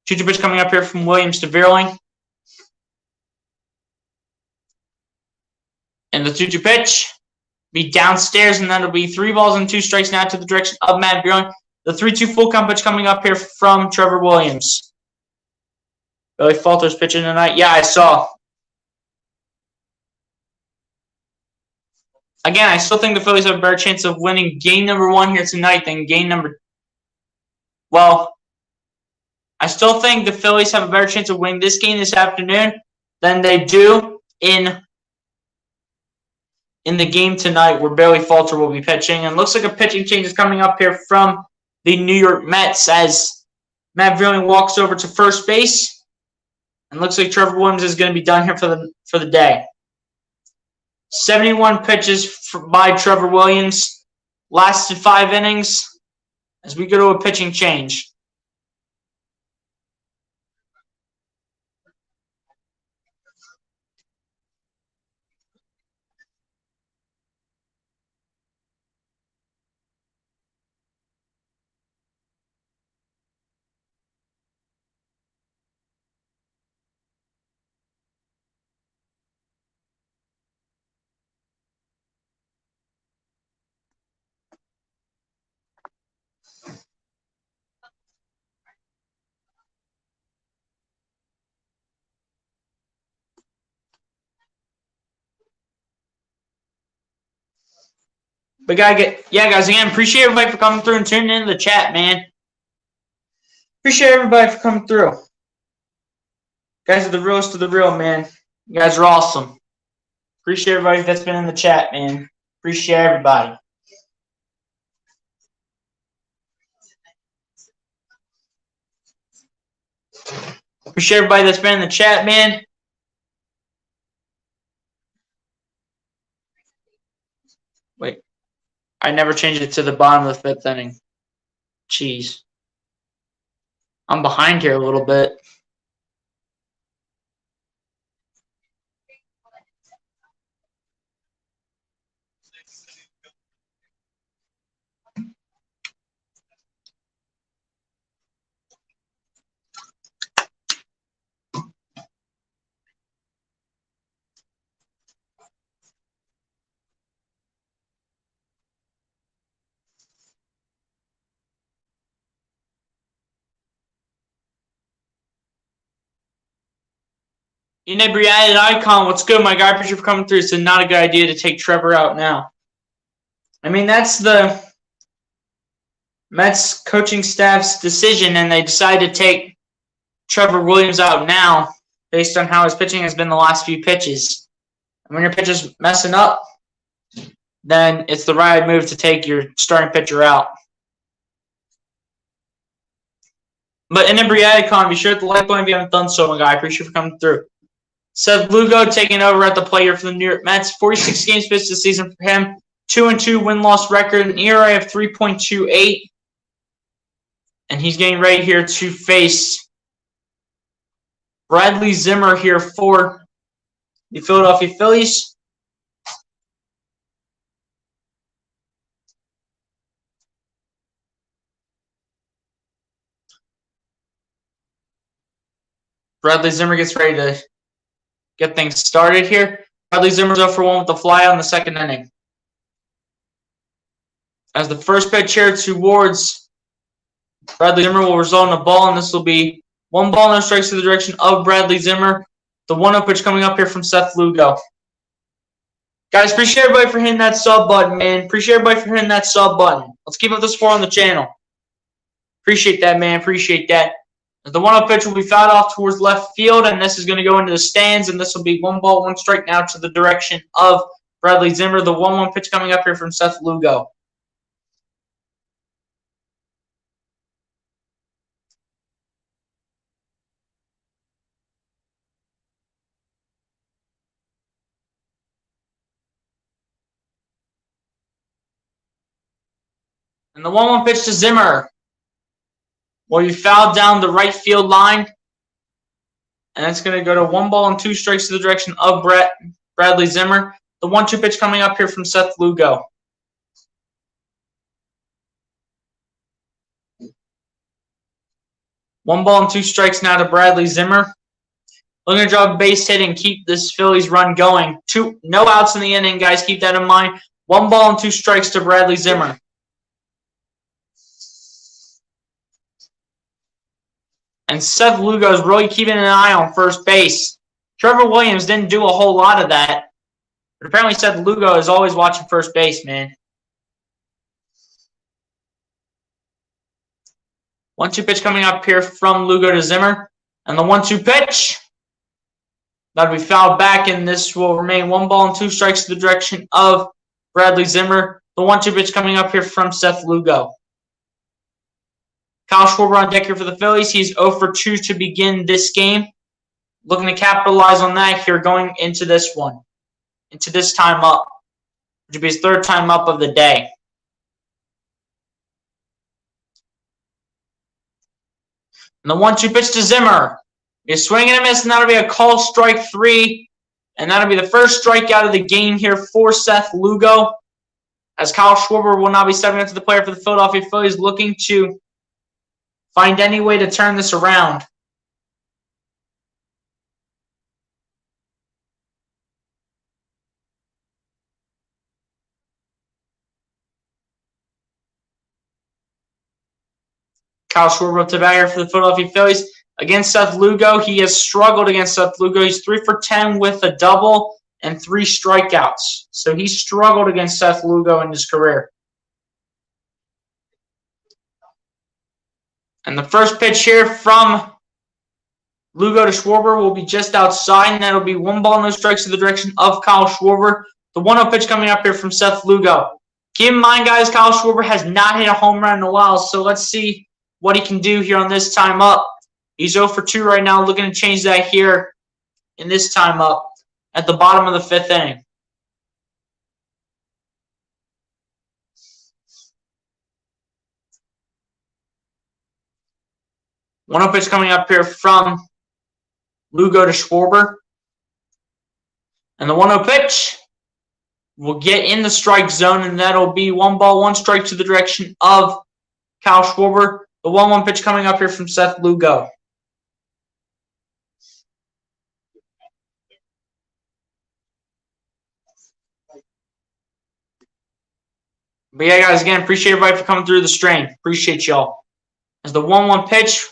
Speaker 1: 2-2 pitch coming up here from Williams to Vierling. And the 2-2 pitch be downstairs, and that'll be 3 balls and 2 strikes now to the direction of Matt Vierling. The 3-2 full count pitch coming up here from Trevor Williams. Billy Falter's pitching tonight. Yeah, I saw. Again, I still think the Phillies have a better chance of winning game number 1 here tonight than game number... Well, I still think the Phillies have a better chance of winning this game this afternoon than they do in the game tonight where Bailey Falter will be pitching. And looks like a pitching change is coming up here from the New York Mets as Matt Vierling walks over to first base. And looks like Trevor Williams is going to be done here for the day. 71 pitches by Trevor Williams. Lasted 5 innings as we go to a pitching change. But guys, again, appreciate everybody for coming through and tuning into the chat, man. Appreciate everybody for coming through. Guys are the realest of the real, man. You guys are awesome. Appreciate everybody that's been in the chat, man. Appreciate everybody. Appreciate everybody that's been in the chat, man. Wait. I never changed it to the bottom of the 5th inning. Jeez. I'm behind here a little bit. Inebriated icon, what's good, my guy? Appreciate you for coming through. It's not a good idea to take Trevor out now. I mean, that's the Mets coaching staff's decision, and they decided to take Trevor Williams out now based on how his pitching has been the last few pitches. And when your pitcher's messing up, then it's the right move to take your starting pitcher out. But Inebriated icon, be sure to like button if you haven't done so, my guy. I appreciate you for coming through. Seth Lugo taking over at the plate here for the New York Mets. 46 games pitched this season for him. 2-2 win-loss record. An ERA of 3.28. And he's getting ready here to face Bradley Zimmer here for the Philadelphia Phillies. Bradley Zimmer gets ready to get things started here. Bradley Zimmer's 0 for 1 with the flyout in the second inning. As the first pitch here towards Bradley Zimmer will result in a ball, and this will be 1 ball, no strikes to the direction of Bradley Zimmer. The 1-0 pitch coming up here from Seth Lugo. Guys, appreciate everybody for hitting that sub button, man. Appreciate everybody for hitting that sub button. Let's keep up the support on the channel. Appreciate that, man. Appreciate that. The 1-0 pitch will be fouled off towards left field, and this is going to go into the stands, and this will be 1 ball, 1 strike now to the direction of Bradley Zimmer. The 1-1 pitch coming up here from Seth Lugo. And the 1-1 pitch to Zimmer will be fouled down the right field line. And it's going to go to 1 ball and 2 strikes to the direction of Bradley Zimmer. The 1-2 pitch coming up here from Seth Lugo. One ball and 2 strikes now to Bradley Zimmer. Looking to drop a base hit and keep this Phillies run going. No outs in the inning, guys. Keep that in mind. 1 ball and 2 strikes to Bradley Zimmer. And Seth Lugo is really keeping an eye on first base. Trevor Williams didn't do a whole lot of that. But apparently Seth Lugo is always watching first base, man. 1-2 pitch coming up here from Lugo to Zimmer. And the 1-2 pitch. That'll be fouled back, and this will remain 1 ball and 2 strikes to the direction of Bradley Zimmer. The 1-2 pitch coming up here from Seth Lugo. Kyle Schwarber on deck here for the Phillies. He's 0 for 2 to begin this game. Looking to capitalize on that here going into this one. Into this time up. Which will be his 3rd time up of the day. And the 1-2 pitch to Zimmer. Be a swing and a miss, and that'll be a call strike 3. And that'll be the first strikeout of the game here for Seth Lugo. As Kyle Schwarber will now be stepping into the player for the Philadelphia Phillies, looking to find any way to turn this around. Kyle Schwarber to bat here for the Philadelphia Phillies. Against Seth Lugo, he has struggled against Seth Lugo. He's 3 for 10 with a double and 3 strikeouts. So he struggled against Seth Lugo in his career. And the first pitch here from Lugo to Schwarber will be just outside, and that'll be 1 ball, no strikes to the direction of Kyle Schwarber. The 1-0 pitch coming up here from Seth Lugo. Keep in mind, guys, Kyle Schwarber has not hit a home run in a while, so let's see what he can do here on this time up. He's 0 for 2 right now, looking to change that here in this time up at the bottom of the 5th inning. One 0 pitch coming up here from Lugo to Schwarber. And the 1-0 pitch will get in the strike zone, and that'll be 1 ball, 1 strike to the direction of Kyle Schwarber. The 1-1 pitch coming up here from Seth Lugo. But yeah, guys, again, appreciate everybody for coming through the stream. Appreciate y'all. As the 1-1 pitch,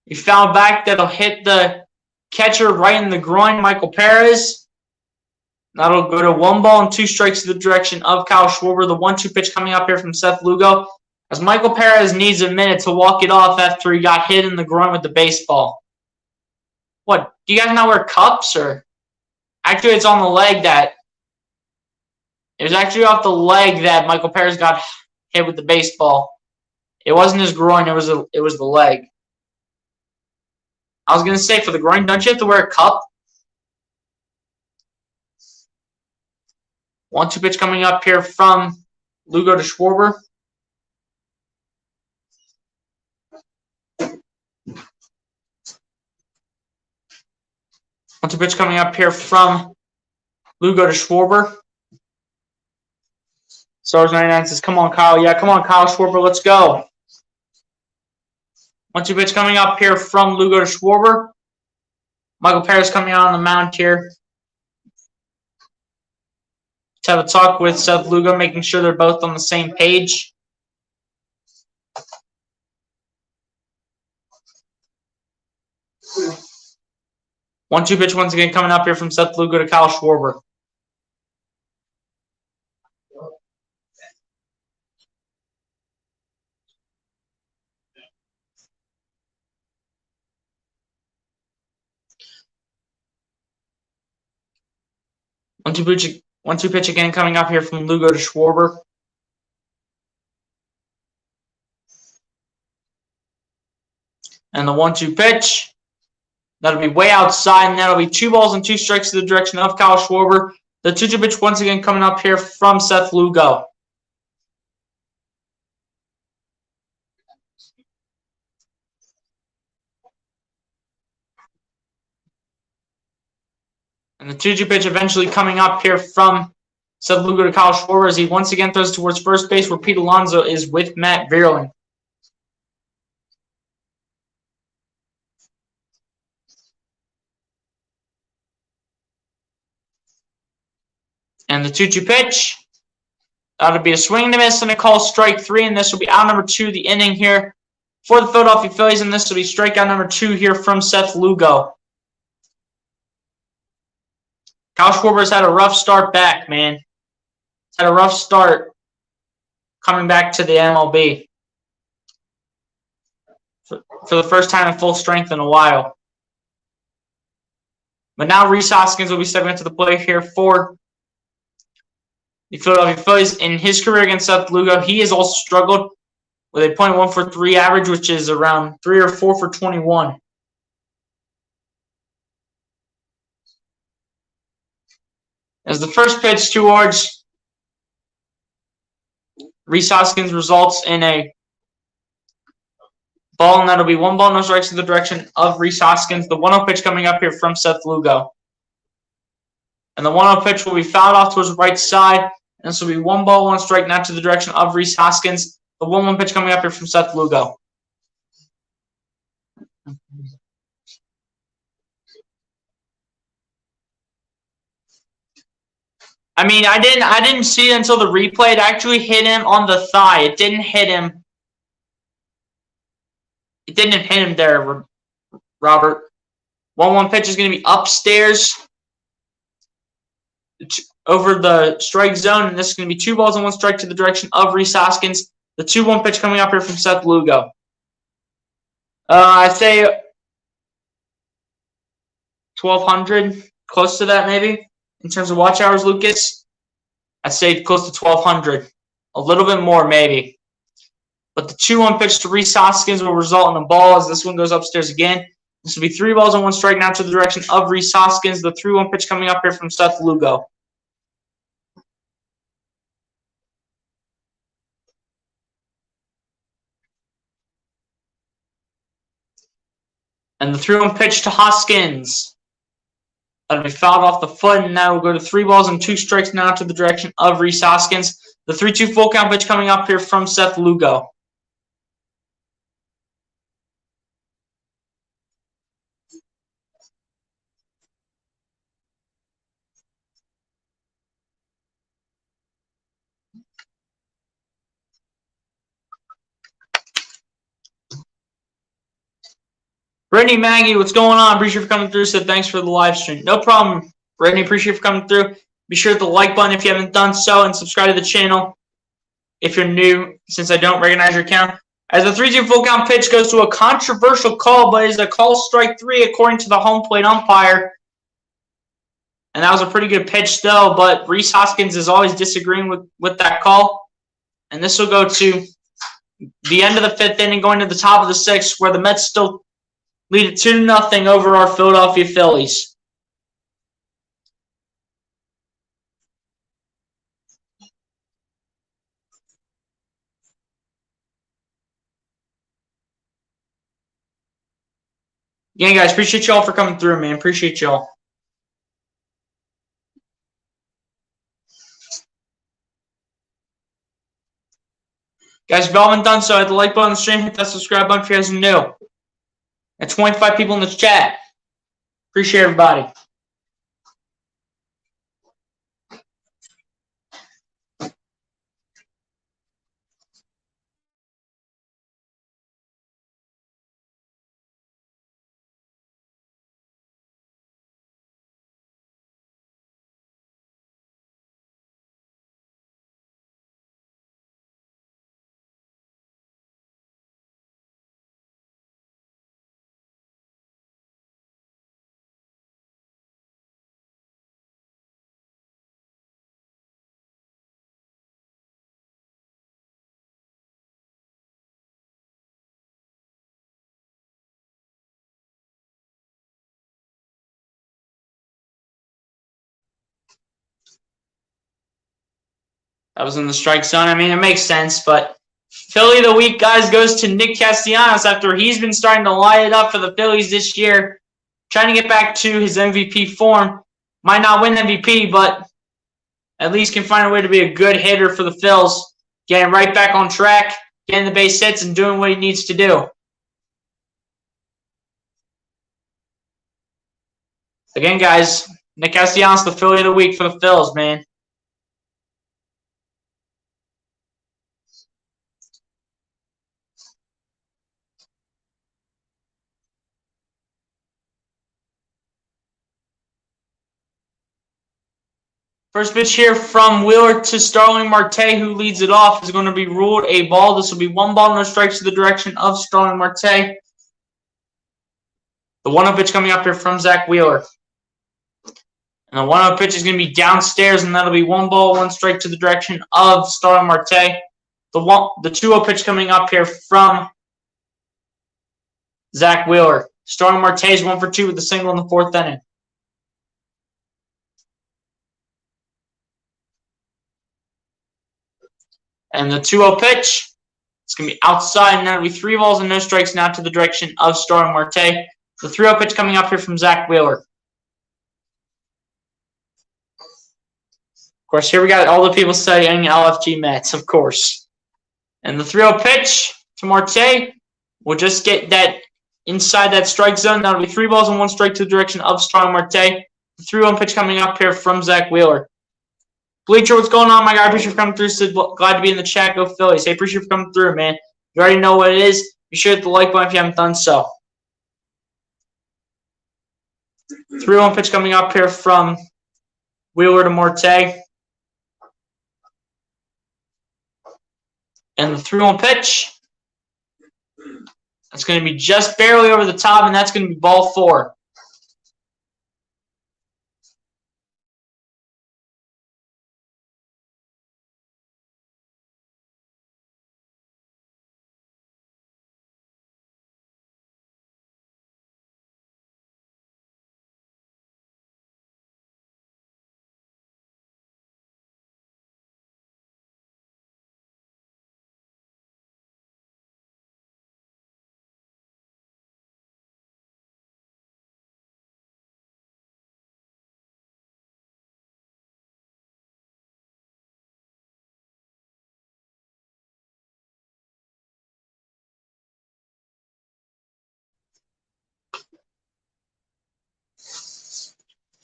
Speaker 1: he fouled back. That'll hit the catcher right in the groin, Michael Perez. That'll go to 1 ball and 2 strikes to the direction of Kyle Schwarber. The 1-2 pitch coming up here from Seth Lugo. As Michael Perez needs a minute to walk it off after he got hit in the groin with the baseball. What? Do you guys not wear cups? Or actually, it's on the leg that. It was actually off the leg that Michael Perez got hit with the baseball. It wasn't his groin. It was the leg. I was going to say, for the groin, don't you have to wear a cup? 1-2 pitch coming up here from Lugo to Schwarber. 1-2 pitch coming up here from Lugo to Schwarber. Stars 99 says, come on, Kyle. Yeah, come on, Kyle Schwarber. Let's go. 1-2 pitch coming up here from Lugo to Schwarber. Michael Paris coming out on the mound here to have a talk with Seth Lugo, making sure they're both on the same page. One-two pitch once again coming up here from Seth Lugo to Kyle Schwarber. One-two pitch again coming up here from Lugo to Schwarber. And the 1-2 pitch. That'll be way outside, and that'll be 2 balls and 2 strikes to the direction of Kyle Schwarber. The 2-2 pitch once again coming up here from Seth Lugo. And the 2-2 pitch eventually coming up here from Seth Lugo to Kyle Schwarber as he once again throws towards first base where Pete Alonso is with Matt Vierling. And the 2-2 pitch. That'll be a swing and a miss and a call strike 3, and this will be out number 2 of the inning here for the Philadelphia Phillies, and this will be strikeout number 2 here from Seth Lugo. Kyle Schwarber's had a rough start back, man. He's had a rough start coming back to the MLB for the first time in full strength in a while. But now Rhys Hoskins will be stepping into the plate here for the Philadelphia Phillies. In his career against Seth Lugo, he has also struggled with a .143 average, which is around 3 or 4 for 21. As the first pitch towards Rhys Hoskins results in a ball, and that'll be 1 ball, no strikes in the direction of Rhys Hoskins. The 1-0 pitch coming up here from Seth Lugo. And the 1-0 pitch will be fouled off towards the right side. And this will be 1 ball, 1 strike now to the direction of Rhys Hoskins. The 1-1 pitch coming up here from Seth Lugo. I mean, I didn't see it until the replay. It actually hit him on the thigh. It didn't hit him. It didn't hit him there, Robert. 1-1 pitch is going to be upstairs over the strike zone, and this is going to be 2 balls and 1 strike to the direction of Rhys Hoskins. The 2-1 pitch coming up here from Seth Lugo. I'd say 1,200, close to that maybe. In terms of watch hours, Lucas, I'd say close to 1,200. A little bit more, maybe. But the 2-1 pitch to Rhys Hoskins will result in a ball as this one goes upstairs again. This will be 3 balls and 1 strike now to the direction of Rhys Hoskins. The 3-1 pitch coming up here from Seth Lugo. And the 3-1 pitch to Hoskins. That'll be fouled off the foot, and now we'll go to 3 balls and 2 strikes now to the direction of Rhys Hoskins. The 3-2 full count pitch coming up here from Seth Lugo. Brittany Maggie, what's going on? Appreciate you for coming through. Said thanks for the live stream. No problem, Brittany. Appreciate you for coming through. Be sure to hit the like button if you haven't done so, and subscribe to the channel if you're new, since I don't recognize your account. As the 3-2 full count pitch goes to a controversial call, but is a call strike 3 according to the home plate umpire. And that was a pretty good pitch still, but Rhys Hoskins is always disagreeing with that call. And this will go to the end of the 5th inning, going to the top of the 6th, where the Mets still lead it 2-0 over our Philadelphia Phillies. Again, guys, appreciate y'all for coming through, man. Appreciate y'all. Guys, if you haven't done so, hit the like button on the stream, hit that subscribe button if you guys are new. And 25 people in the chat. Appreciate everybody. That was in the strike zone. I mean, it makes sense, but Philly of the week, guys, goes to Nick Castellanos after he's been starting to light it up for the Phillies this year, trying to get back to his MVP form. Might not win MVP, but at least can find a way to be a good hitter for the Phils, getting right back on track, getting the base hits, and doing what he needs to do. Again, guys, Nick Castellanos, the Philly of the week for the Phils, man. First pitch here from Wheeler to Starling Marte, who leads it off, is going to be ruled a ball. This will be 1 ball, no strikes to the direction of Starling Marte. The 1-0 pitch coming up here from Zach Wheeler. And the 1-0 pitch is going to be downstairs, and that'll be 1 ball, 1 strike to the direction of Starling Marte. The 2-0 pitch coming up here from Zach Wheeler. Starling Marte is 1 for 2 with a single in the 4th inning. And the 2-0 pitch, it's going to be outside, and that'll be 3 balls and no strikes now to the direction of Starling Marte. The 3-0 pitch coming up here from Zach Wheeler. Of course, here we got all the people studying LFG Mets, of course. And the 3-0 pitch to Marte will just get that inside that strike zone. That'll be 3 balls and 1 strike to the direction of Starling Marte. The 3-1 pitch coming up here from Zach Wheeler. Bleacher, what's going on, my guy? Appreciate you for coming through. Said, glad to be in the chat. Go Phillies. Hey, appreciate you for coming through, man. You already know what it is. Be sure to hit the like button if you haven't done so. 3-1 pitch coming up here from Wheeler to Marte. And the 3-1 pitch, that's going to be just barely over the top, and that's going to be ball 4.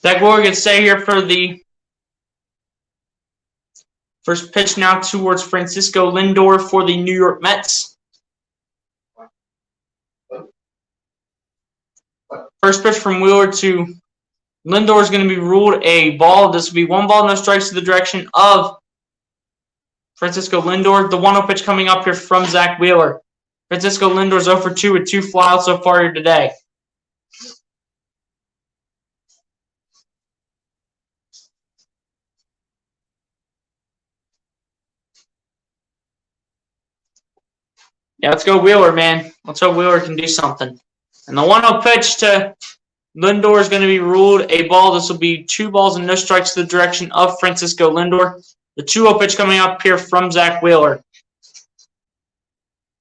Speaker 1: Zach Wheeler gets set here for the first pitch now towards Francisco Lindor for the New York Mets. First pitch from Wheeler to Lindor is going to be ruled a ball. This will be 1 ball, no strikes to the direction of Francisco Lindor. The 1-0 pitch coming up here from Zach Wheeler. Francisco Lindor is 0 for 2 with 2 flyouts so far here today. Yeah, let's go Wheeler, man. Let's hope Wheeler can do something. And the 1-0 pitch to Lindor is going to be ruled a ball. This will be 2 balls and no strikes to the direction of Francisco Lindor. The 2-0 pitch coming up here from Zach Wheeler.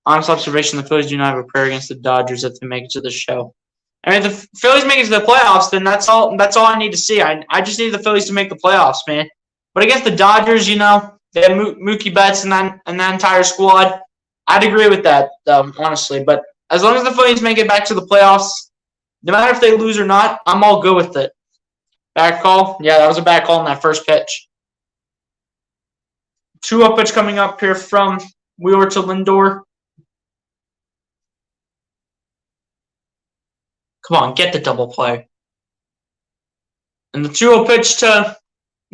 Speaker 1: Honest observation, the Phillies do not have a prayer against the Dodgers if they make it to the show. I mean, if the Phillies make it to the playoffs, then that's all I need to see. I just need the Phillies to make the playoffs, man. But against the Dodgers, you know, they have Mookie Betts and that entire squad. I'd agree with that, honestly. But as long as the Phillies make it back to the playoffs, no matter if they lose or not, I'm all good with it. Bad call? Yeah, that was a bad call in that first pitch. 2-0 pitch coming up here from Wheeler to Lindor. Come on, get the double play. And the 2-0 pitch to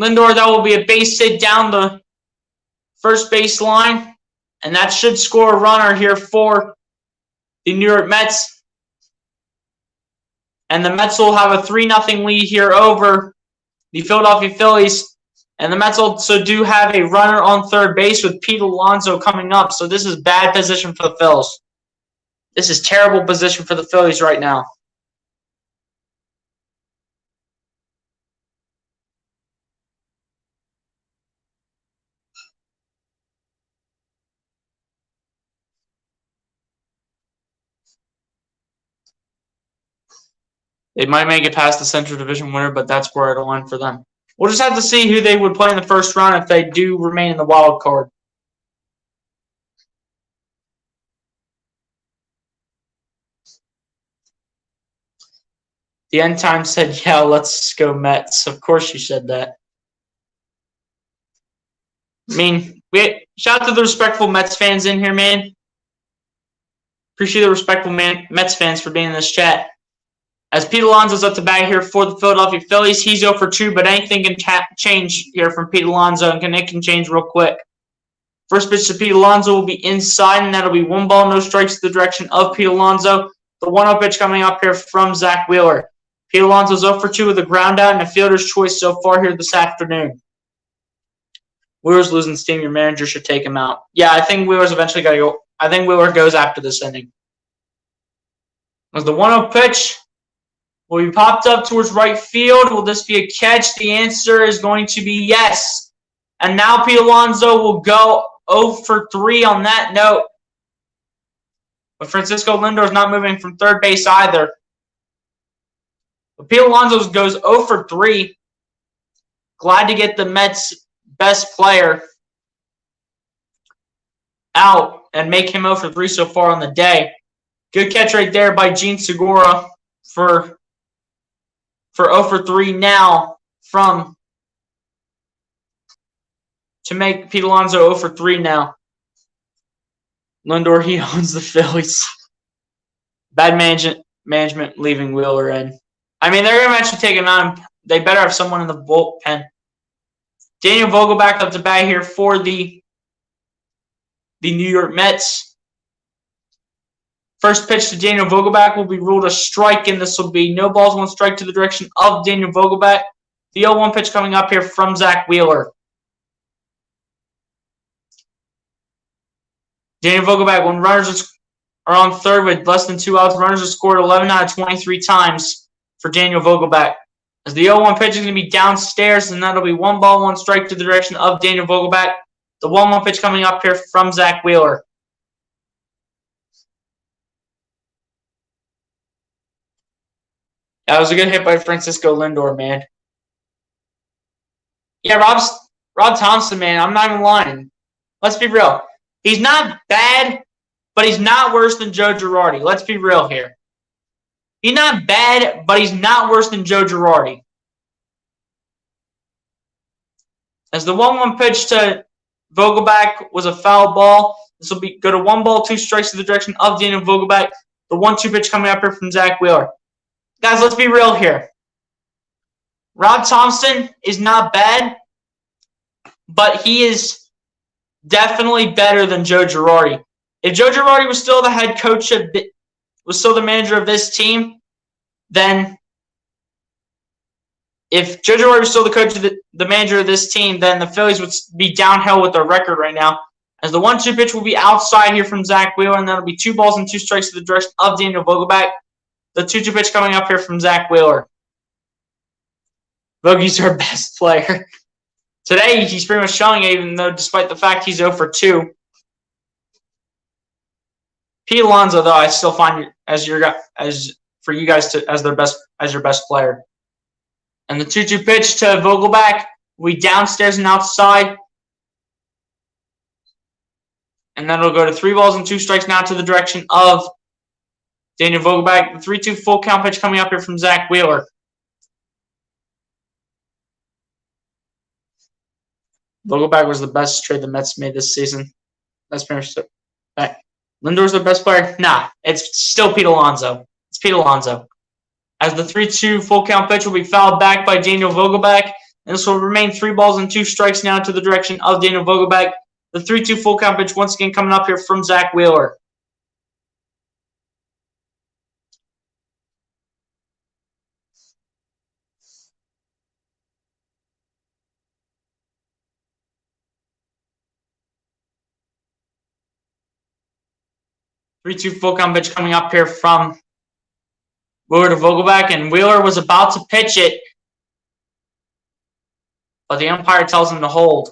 Speaker 1: Lindor, that will be a base hit down the first base line. And that should score a runner here for the New York Mets. And the Mets will have a 3-0 lead here over the Philadelphia Phillies. And the Mets also do have a runner on third base with Pete Alonso coming up. So this is bad position for the Phils. This is terrible position for the Phillies right now. They might make it past the Central Division winner, but that's where it'll end for them. We'll just have to see who they would play in the first round if they do remain in the wild card. The End Time said, yeah, let's go Mets. Of course you said that. I mean, shout out to the respectful Mets fans in here, man. Appreciate the respectful Mets fans for being in this chat. As Pete Alonso's up to bat here for the Philadelphia Phillies, he's 0 for 2, but anything can change here from Pete Alonso, and it can change real quick. First pitch to Pete Alonso will be inside, and that'll be 1 ball, no strikes to the direction of Pete Alonso. The 1-0 pitch coming up here from Zach Wheeler. Pete Alonso's 0 for 2 with a ground out and a fielder's choice so far here this afternoon. Wheeler's losing steam. Your manager should take him out. Yeah, I think Wheeler's eventually got to go. I think Wheeler goes after this inning. As the 1-0 pitch will be popped up towards right field. Will this be a catch? The answer is going to be yes. And now Pete Alonso will go 0 for 3 on that note. But Francisco Lindor is not moving from third base either. But Pete Alonso goes 0 for 3. Glad to get the Mets' best player out and make him 0 for 3 so far on the day. Good catch right there by Gene Segura for 0 for 3 now to make Pete Alonso 0 for 3 now. Lindor, he owns the Phillies. Bad management leaving Wheeler in. I mean, they're going to actually take him out. They better have someone in the bullpen. Daniel Vogelbach up to bat here for the New York Mets. First pitch to Daniel Vogelbach will be ruled a strike, and this will be no balls, 1 strike to the direction of Daniel Vogelbach. The 0-1 pitch coming up here from Zach Wheeler. Daniel Vogelbach, when runners are on third with less than 2 outs, runners have scored 11 out of 23 times for Daniel Vogelbach. As the 0-1 pitch is going to be downstairs, and that'll be 1 ball, 1 strike to the direction of Daniel Vogelbach. The 1-1 pitch coming up here from Zach Wheeler. That was a good hit by Francisco Lindor, man. Yeah, Rob Thompson, man, I'm not even lying. Let's be real. He's not bad, but he's not worse than Joe Girardi. Let's be real here. He's not bad, but he's not worse than Joe Girardi. As the 1-1 pitch to Vogelbach was a foul ball, this will go to 1 ball, 2 strikes to the direction of Daniel Vogelbach. The 1-2 pitch coming up here from Zach Wheeler. Guys, let's be real here. Rob Thompson is not bad, but he is definitely better than Joe Girardi. If Joe Girardi was still the head coach was still the manager of this team, then if Joe Girardi was still the coach of the manager of this team, then the Phillies would be downhill with their record right now. As the 1-2 pitch will be outside here from Zach Wheeler, and that'll be 2 balls and 2 strikes to the direction of Daniel Vogelbach. The 2-2 pitch coming up here from Zach Wheeler. Vogel's our best player. Today, he's pretty much showing it, even though despite the fact he's 0 for 2. Pete Alonso, though, I still find as your best player. And the 2-2 pitch to Vogelbach will be downstairs and outside. And then it'll go to 3 balls and 2 strikes now to the direction of Daniel Vogelbach. The 3-2 full count pitch coming up here from Zach Wheeler. Vogelbach was the best trade the Mets made this season. Best player. Lindor's the best player? Nah, it's still Pete Alonso. It's Pete Alonso. As the 3-2 full count pitch will be fouled back by Daniel Vogelbach. And this will remain 3 balls and 2 strikes now to the direction of Daniel Vogelbach. The 3-2 full count pitch once again coming up here from Zach Wheeler. Three-two full count pitch coming up here from Wheeler to Vogelbach, and Wheeler was about to pitch it, but the umpire tells him to hold.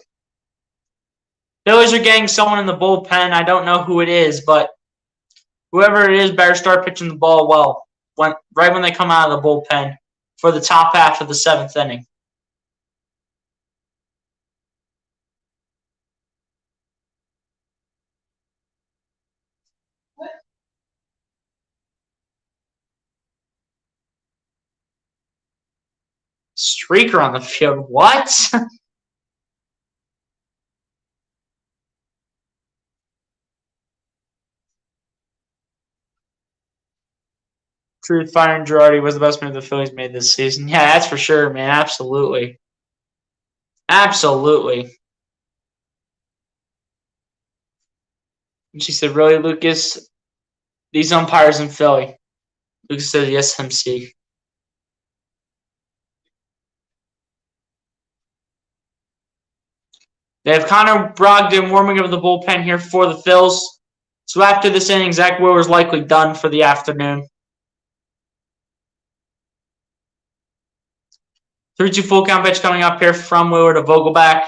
Speaker 1: Phillies are getting someone in the bullpen. I don't know who it is, but whoever it is better start pitching the ball well right when they come out of the bullpen for the top half of the 7th inning. Streaker on the field. What? Truth, firing Girardi was the best move the Phillies made this season. Yeah, that's for sure, man. Absolutely. Absolutely. And she said, really, Lucas? These umpires in Philly. Lucas said, yes, MC. They have Connor Brogdon warming up the bullpen here for the Phils. So after this inning, Zach Wheeler is likely done for the afternoon. 3-2 full count pitch coming up here from Wheeler to Vogelbach.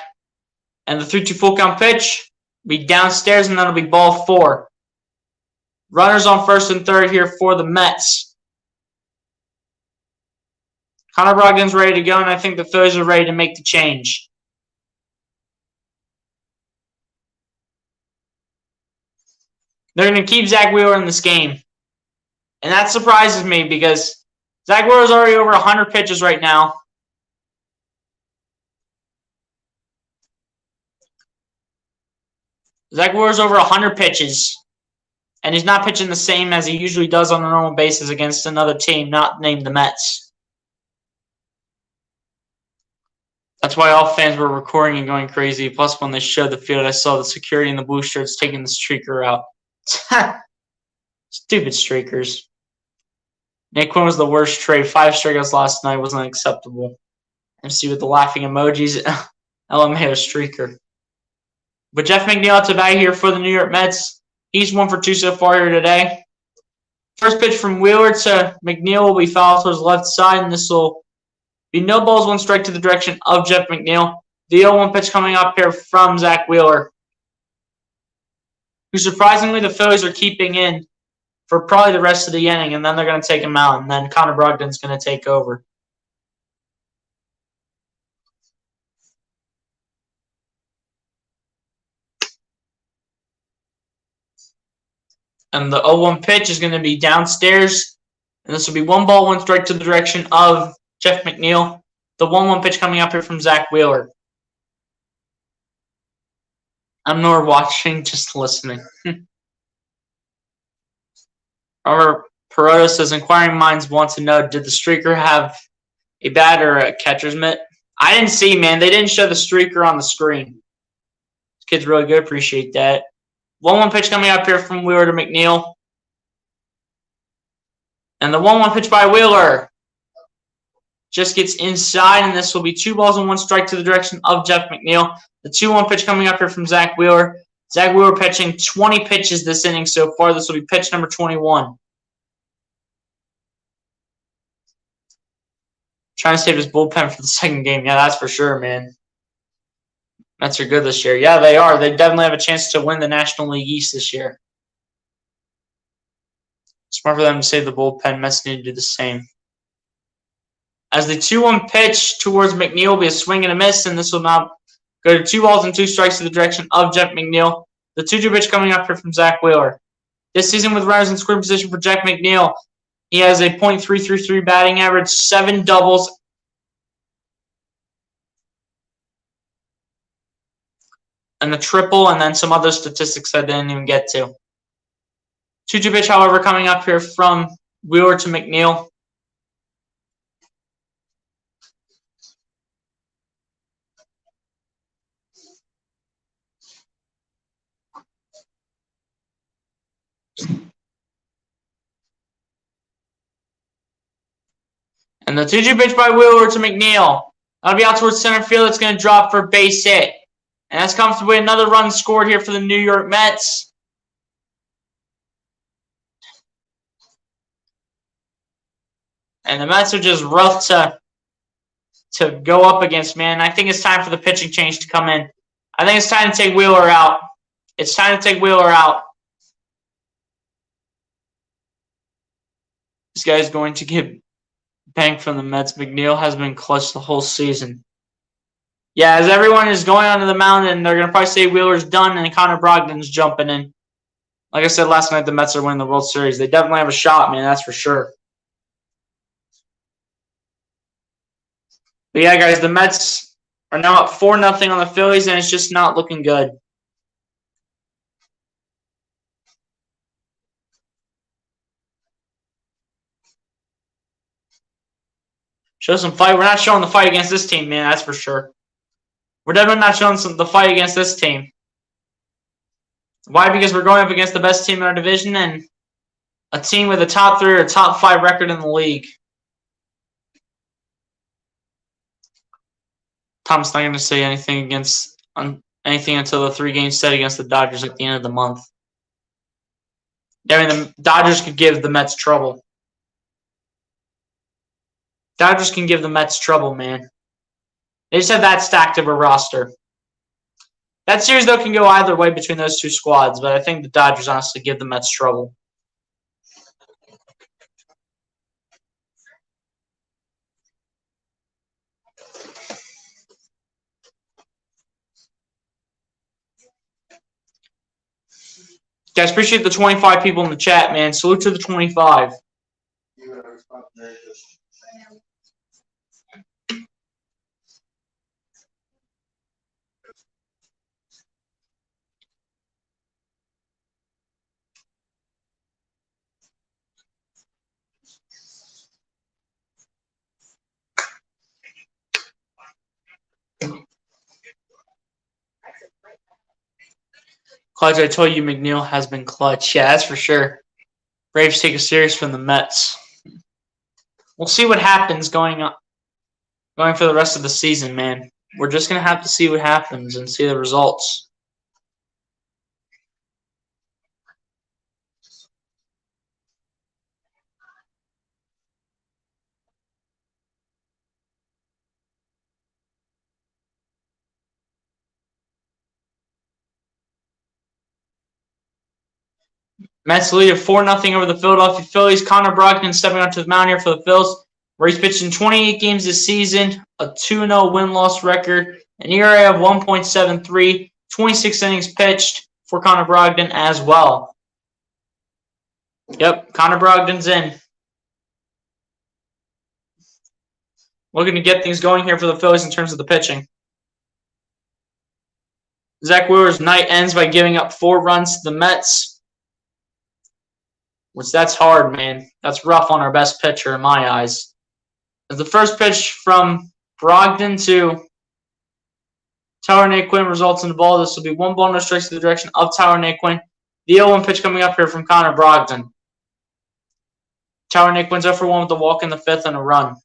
Speaker 1: And the 3-2 full count pitch will be downstairs, and that'll be ball 4. Runners on first and third here for the Mets. Connor Brogdon's ready to go, and I think the Phillies are ready to make the change. They're going to keep Zach Wheeler in this game. And that surprises me because Zach Wheeler's already over 100 pitches right now. Zach Wheeler's over 100 pitches. And he's not pitching the same as he usually does on a normal basis against another team not named the Mets. That's why all fans were recording and going crazy. Plus, when they showed the field, I saw the security in the blue shirts taking the streaker out. Stupid streakers. Nick Quinn was the worst trade. 5 strikeouts last night was unacceptable. MC with the laughing emojis. LMAO streaker. But Jeff McNeil at the bat here for the New York Mets. He's 1 for 2 so far here today. First pitch from Wheeler to McNeil will be fouled to his left side, and this will be no balls, 1 strike to the direction of Jeff McNeil. The 0-1 pitch coming up here from Zach Wheeler, who surprisingly the Phillies are keeping in for probably the rest of the inning, and then they're going to take him out, and then Connor Brogdon's going to take over. And the 0-1 pitch is going to be downstairs, and this will be 1 ball, 1 strike to the direction of Jeff McNeil. The 1-1 pitch coming up here from Zach Wheeler. I'm nor watching, just listening. Robert Perotta says, inquiring minds want to know, did the streaker have a bat or a catcher's mitt? I didn't see, man. They didn't show the streaker on the screen. This kid's really good. Appreciate that. 1-1 pitch coming up here from Wheeler to McNeil. And the 1-1 pitch by Wheeler just gets inside, and this will be 2 balls and 1 strike to the direction of Jeff McNeil. The 2-1 pitch coming up here from Zach Wheeler. Zach Wheeler pitching 20 pitches this inning so far. This will be pitch number 21. Trying to save his bullpen for the second game. Yeah, that's for sure, man. Mets are good this year. Yeah, they are. They definitely have a chance to win the National League East this year. Smart for them to save the bullpen. Mets need to do the same. As the 2-1 pitch towards McNeil will be a swing and a miss, and this will now go to 2 balls and 2 strikes to the direction of Jeff McNeil. The The 2-2 pitch coming up here from Zach Wheeler. This season with runners in scoring position for Jack McNeil, he has a .333 batting average, 7 doubles, and a triple, and then some other statistics I didn't even get to. 2-2 pitch, however, coming up here from Wheeler to McNeil. And the 2-2 pitch by Wheeler to McNeil. That'll be out towards center field. It's going to drop for a base hit. And that's comfortably another run scored here for the New York Mets. And the Mets are just rough to go up against, man. I think it's time for the pitching change to come in. I think it's time to take Wheeler out. It's time to take Wheeler out. This guy's going to get banked from the Mets. McNeil has been clutch the whole season. Yeah, as everyone is going onto the mound, and they're going to probably say Wheeler's done, and Connor Brogdon's jumping in. Like I said last night, the Mets are winning the World Series. They definitely have a shot, man. That's for sure. But yeah, guys, the Mets are now up 4-0 on the Phillies, and it's just not looking good. Show some fight. We're not showing the fight against this team, man. That's for sure. We're definitely not showing the fight against this team. Why? Because we're going up against the best team in our division and a team with a top 3 or top 5 record in the league. Tom's not going to say anything against anything until the 3 games set against the Dodgers at the end of the month. I mean, the Dodgers could give the Mets trouble. Dodgers can give the Mets trouble, man. They just have that stacked of a roster. That series, though, can go either way between those 2 squads, but I think the Dodgers honestly give the Mets trouble. Guys, appreciate the 25 people in the chat, man. Salute to the 25. Clutch, I told you McNeil has been clutch. Yeah, that's for sure. Braves take a series from the Mets. We'll see what happens going for the rest of the season, man. We're just going to have to see what happens and see the results. Mets lead at 4-0 over the Philadelphia Phillies. Connor Brogdon stepping onto the mound here for the Phils, where he's pitched in 28 games this season, a 2-0 win-loss record, an ERA of 1.73, 26 innings pitched for Connor Brogdon as well. Yep, Connor Brogdon's in. Looking to get things going here for the Phillies in terms of the pitching. Zach Wheeler's night ends by giving up 4 runs to the Mets. Which, that's hard, man. That's rough on our best pitcher in my eyes. As the first pitch from Brogdon to Tyler Naquin results in the ball. This will be 1 ball, no strikes to the direction of Tyler Naquin. The 0-1 pitch coming up here from Connor Brogdon. Tyler Naquin's 0 for 1 with a walk in the 5th and a run.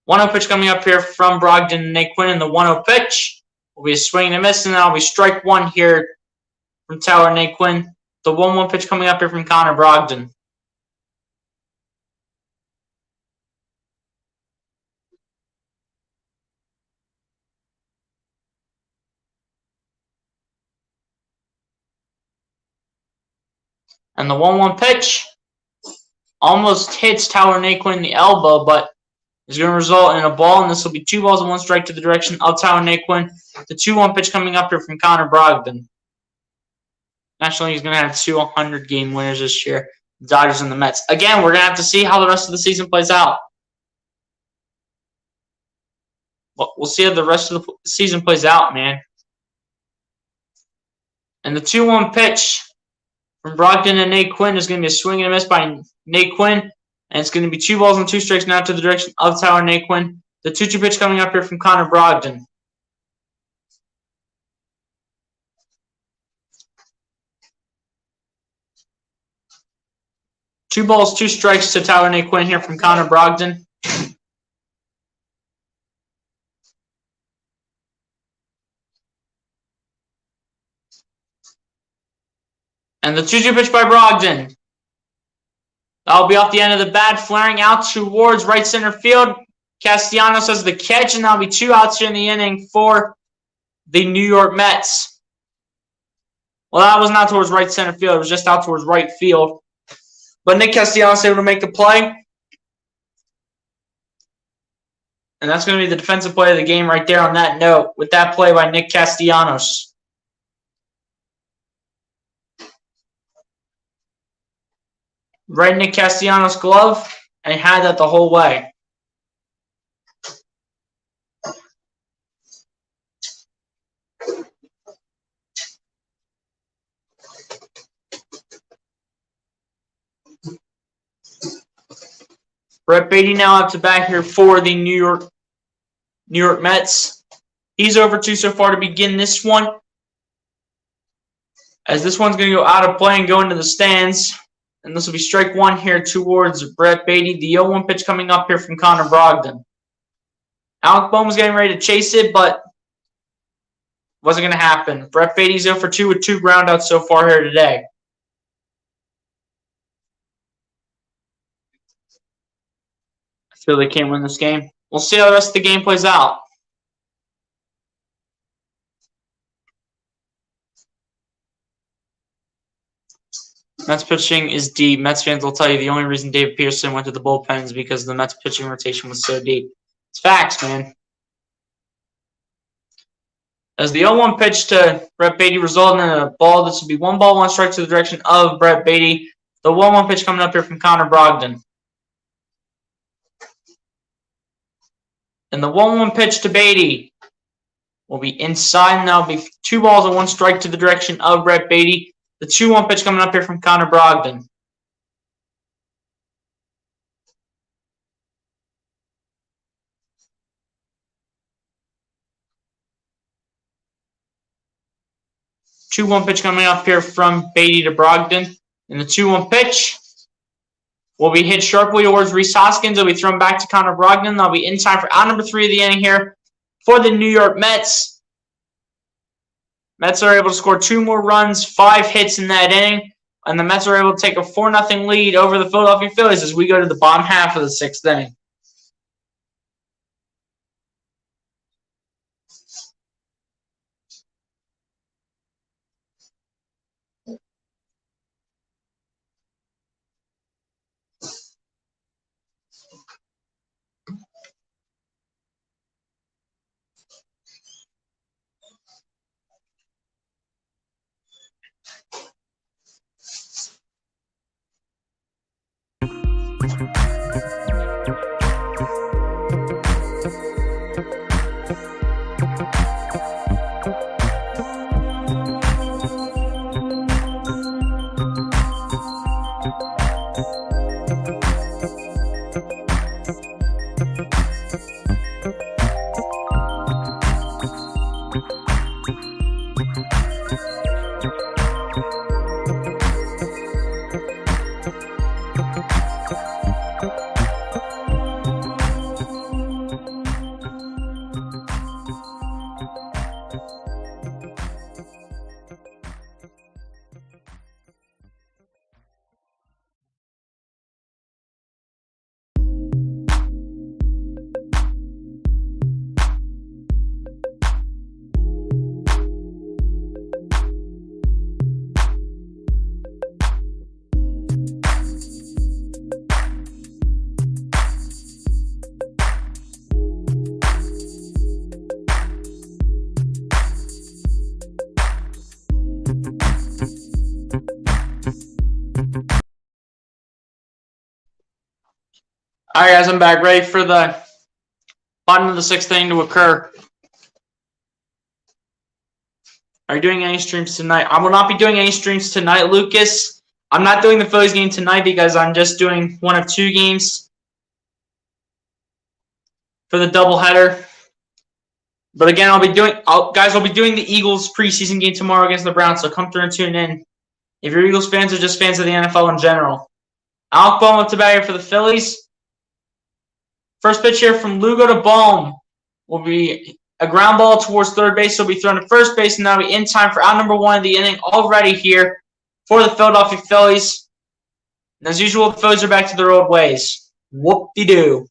Speaker 1: 1-0 pitch coming up here from Brogdon and Naquin, and the 1-0 pitch will be a swing and a miss, and that'll be strike 1 here from Tyler Naquin. The 1-1 pitch coming up here from Connor Brogdon. And the 1-1 pitch almost hits Tyler Naquin in the elbow, but is going to result in a ball, and this will be 2 balls and 1 strike to the direction of Tyler Naquin. The 2-1 pitch coming up here from Connor Brogdon. National League's going to have 2 100-game winners this year. The Dodgers and the Mets. Again, we're going to have to see how the rest of the season plays out. We'll see how the rest of the season plays out, man. And the 2-1 pitch from Brogdon and Nate Quinn is going to be a swing and a miss by Nate Quinn. And it's going to be 2 balls and 2 strikes now to the direction of Tyler Nate Quinn. The 2-2 pitch coming up here from Connor Brogdon. Two balls, 2 strikes to Tyler Nate Quinn here from Connor Brogdon. And the 2-2 pitch by Brogdon. That'll be off the end of the bat, flaring out towards right center field. Castellanos has the catch, and that'll be 2 outs here in the inning for the New York Mets. Well, that was not towards right center field. It was just out towards right field. But Nick Castellanos able to make the play. And that's going to be the defensive play of the game right there on that note with that play by Nick Castellanos. Right Nick Castellanos' glove, and he had that the whole way. Brett Baty now up to bat here for the New York Mets. He's over 2 so far to begin this one. As this one's going to go out of play and go into the stands. And this will be strike 1 here towards Brett Baty. The 0-1 pitch coming up here from Connor Brogdon. Alec Bohm was getting ready to chase it, but wasn't going to happen. Brett Baty's 0 for 2 with 2 groundouts so far here today. I feel they can't win this game. We'll see how the rest of the game plays out. Mets pitching is deep. Mets fans will tell you the only reason Dave Pearson went to the bullpen is because the Mets pitching rotation was so deep. It's facts, man. As the 0-1 pitch to Brett Baty resulted in a ball, this will be 1 ball, 1 strike to the direction of Brett Baty. The 1-1 pitch coming up here from Connor Brogdon. And the 1-1 pitch to Baty will be inside, and that'll be 2 balls and 1 strike to the direction of Brett Baty. The 2-1 pitch coming up here from Connor Brogdon. The 2-1 pitch coming up here from Baty to Brogdon. And the 2-1 pitch will be hit sharply towards Rhys Hoskins. It'll be thrown back to Connor Brogdon. That'll be in time for out number 3 of the inning here for the New York Mets. Mets are able to score 2 more runs, 5 hits in that inning, and the Mets are able to take a 4-0 lead over the Philadelphia Phillies as we go to the bottom half of the 6th inning. All right, guys, I'm back. Ready for the bottom of the sixth inning to occur. Are you doing any streams tonight? I will not be doing any streams tonight, Lucas. I'm not doing the Phillies game tonight because I'm just doing one of two games for the doubleheader. But again, I'll be doing the Eagles preseason game tomorrow against the Browns. So come through and tune in if you're Eagles fans or just fans of the NFL in general. Alec Bohm up to bat here for the Phillies. First pitch here from Lugo to Bohm will be a ground ball towards third base. So will be thrown to first base, and that'll be in time for out number one of the inning already here for the Philadelphia Phillies. And as usual, the Phillies are back to their old ways. Whoop-de-doo.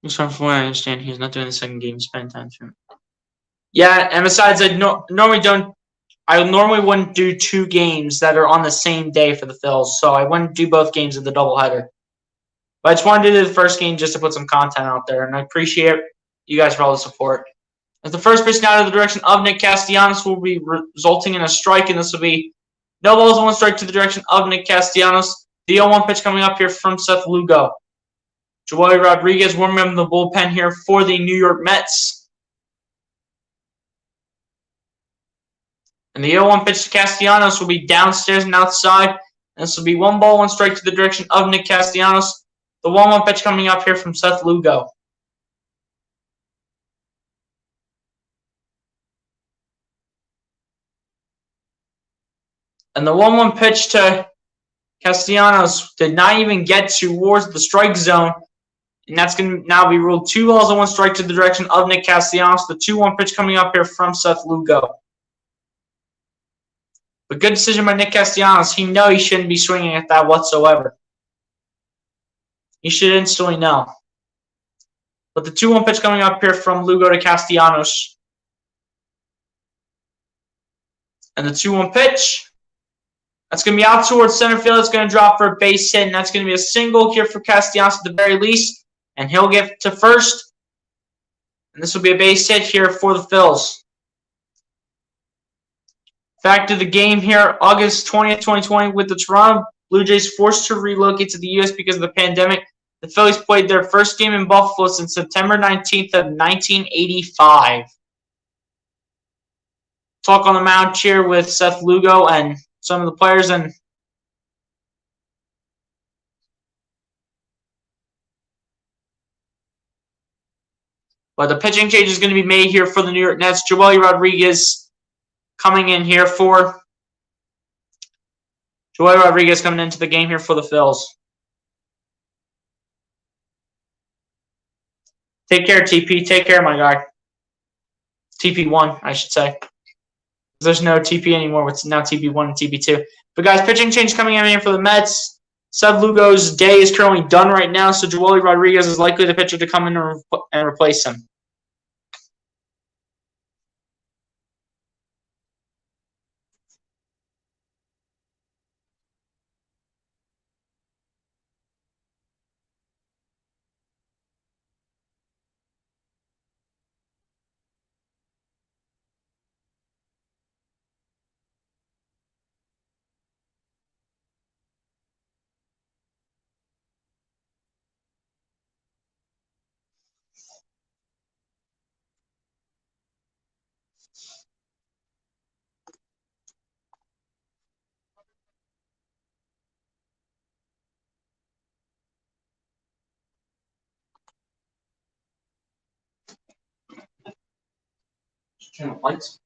Speaker 1: So from what I understand, he's not doing the second game. Spend time through. Yeah, and besides, I normally wouldn't do two games that are on the same day for the Phils, so I wouldn't do both games of the doubleheader. But I just wanted to do the first game just to put some content out there, and I appreciate you guys for all the support. As the first pitch now to the direction of Nick Castellanos will be resulting in a strike, and this will be no balls and one strike to the direction of Nick Castellanos. The 0-1 pitch coming up here from Seth Lugo. Joey Rodriguez warming up in the bullpen here for the New York Mets. And the 0-1 pitch to Castellanos will be downstairs and outside. And this will be 1 ball, 1 strike to the direction of Nick Castellanos. The 1-1 pitch coming up here from Seth Lugo. And the 1-1 pitch to Castellanos did not even get towards the strike zone. And that's going to now be ruled 2 balls and 1 strike to the direction of Nick Castellanos. The 2-1 pitch coming up here from Seth Lugo. But good decision by Nick Castellanos. He knows he shouldn't be swinging at that whatsoever. He should instantly know. But the 2-1 pitch coming up here from Lugo to Castellanos. And the 2-1 pitch. That's going to be out towards center field. It's going to drop for a base hit. And that's going to be a single here for Castellanos at the very least. And he'll get to first. And this will be a base hit here for the Phils. Back to the game here, August 20th, 2020, with the Toronto Blue Jays forced to relocate to the U.S. because of the pandemic. The Phillies played their first game in Buffalo since September 19th of 1985. Talk on the mound here with Seth Lugo and some of the players. But the pitching change is going to be made here for the New York Nets. Joey Rodriguez coming in here for Joey Rodriguez coming into the game here for the Phils. Take care, TP. Take care, my guy. TP1, I should say. There's no TP anymore. It's now TP1 and TP2. But, guys, pitching change coming in here for the Mets. Seth Lugo's day is currently done right now, so Joey Rodriguez is likely the pitcher to come in and replace him. Turn the lights.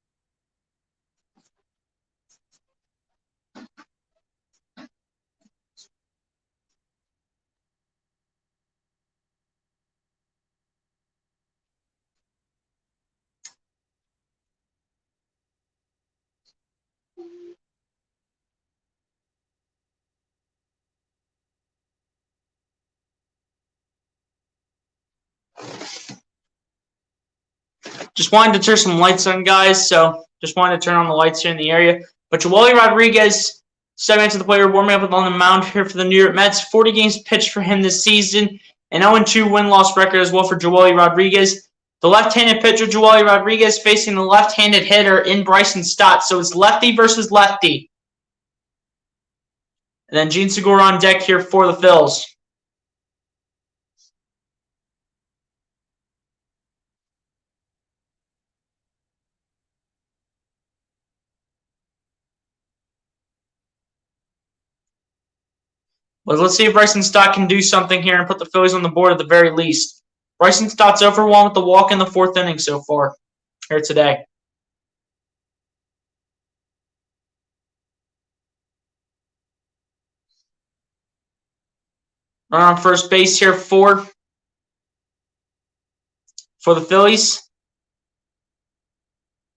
Speaker 1: Just wanted to turn some lights on, guys. So just wanted to turn on the lights here in the area. But Joey Rodriguez, stepping into the player, warming up on the mound here for the New York Mets. 40 games pitched for him this season. An 0-2 win-loss record as well for Joely Rodriguez. The left-handed pitcher, Joely Rodriguez, facing the left-handed hitter in Bryson Stott. So it's lefty versus lefty. And then Jean Segura on deck here for the Phils. But let's see if Bryson Stott can do something here and put the Phillies on the board at the very least. Bryson Stott's over 1 with the walk in the 4th inning so far here today. Run on first base here for the Phillies.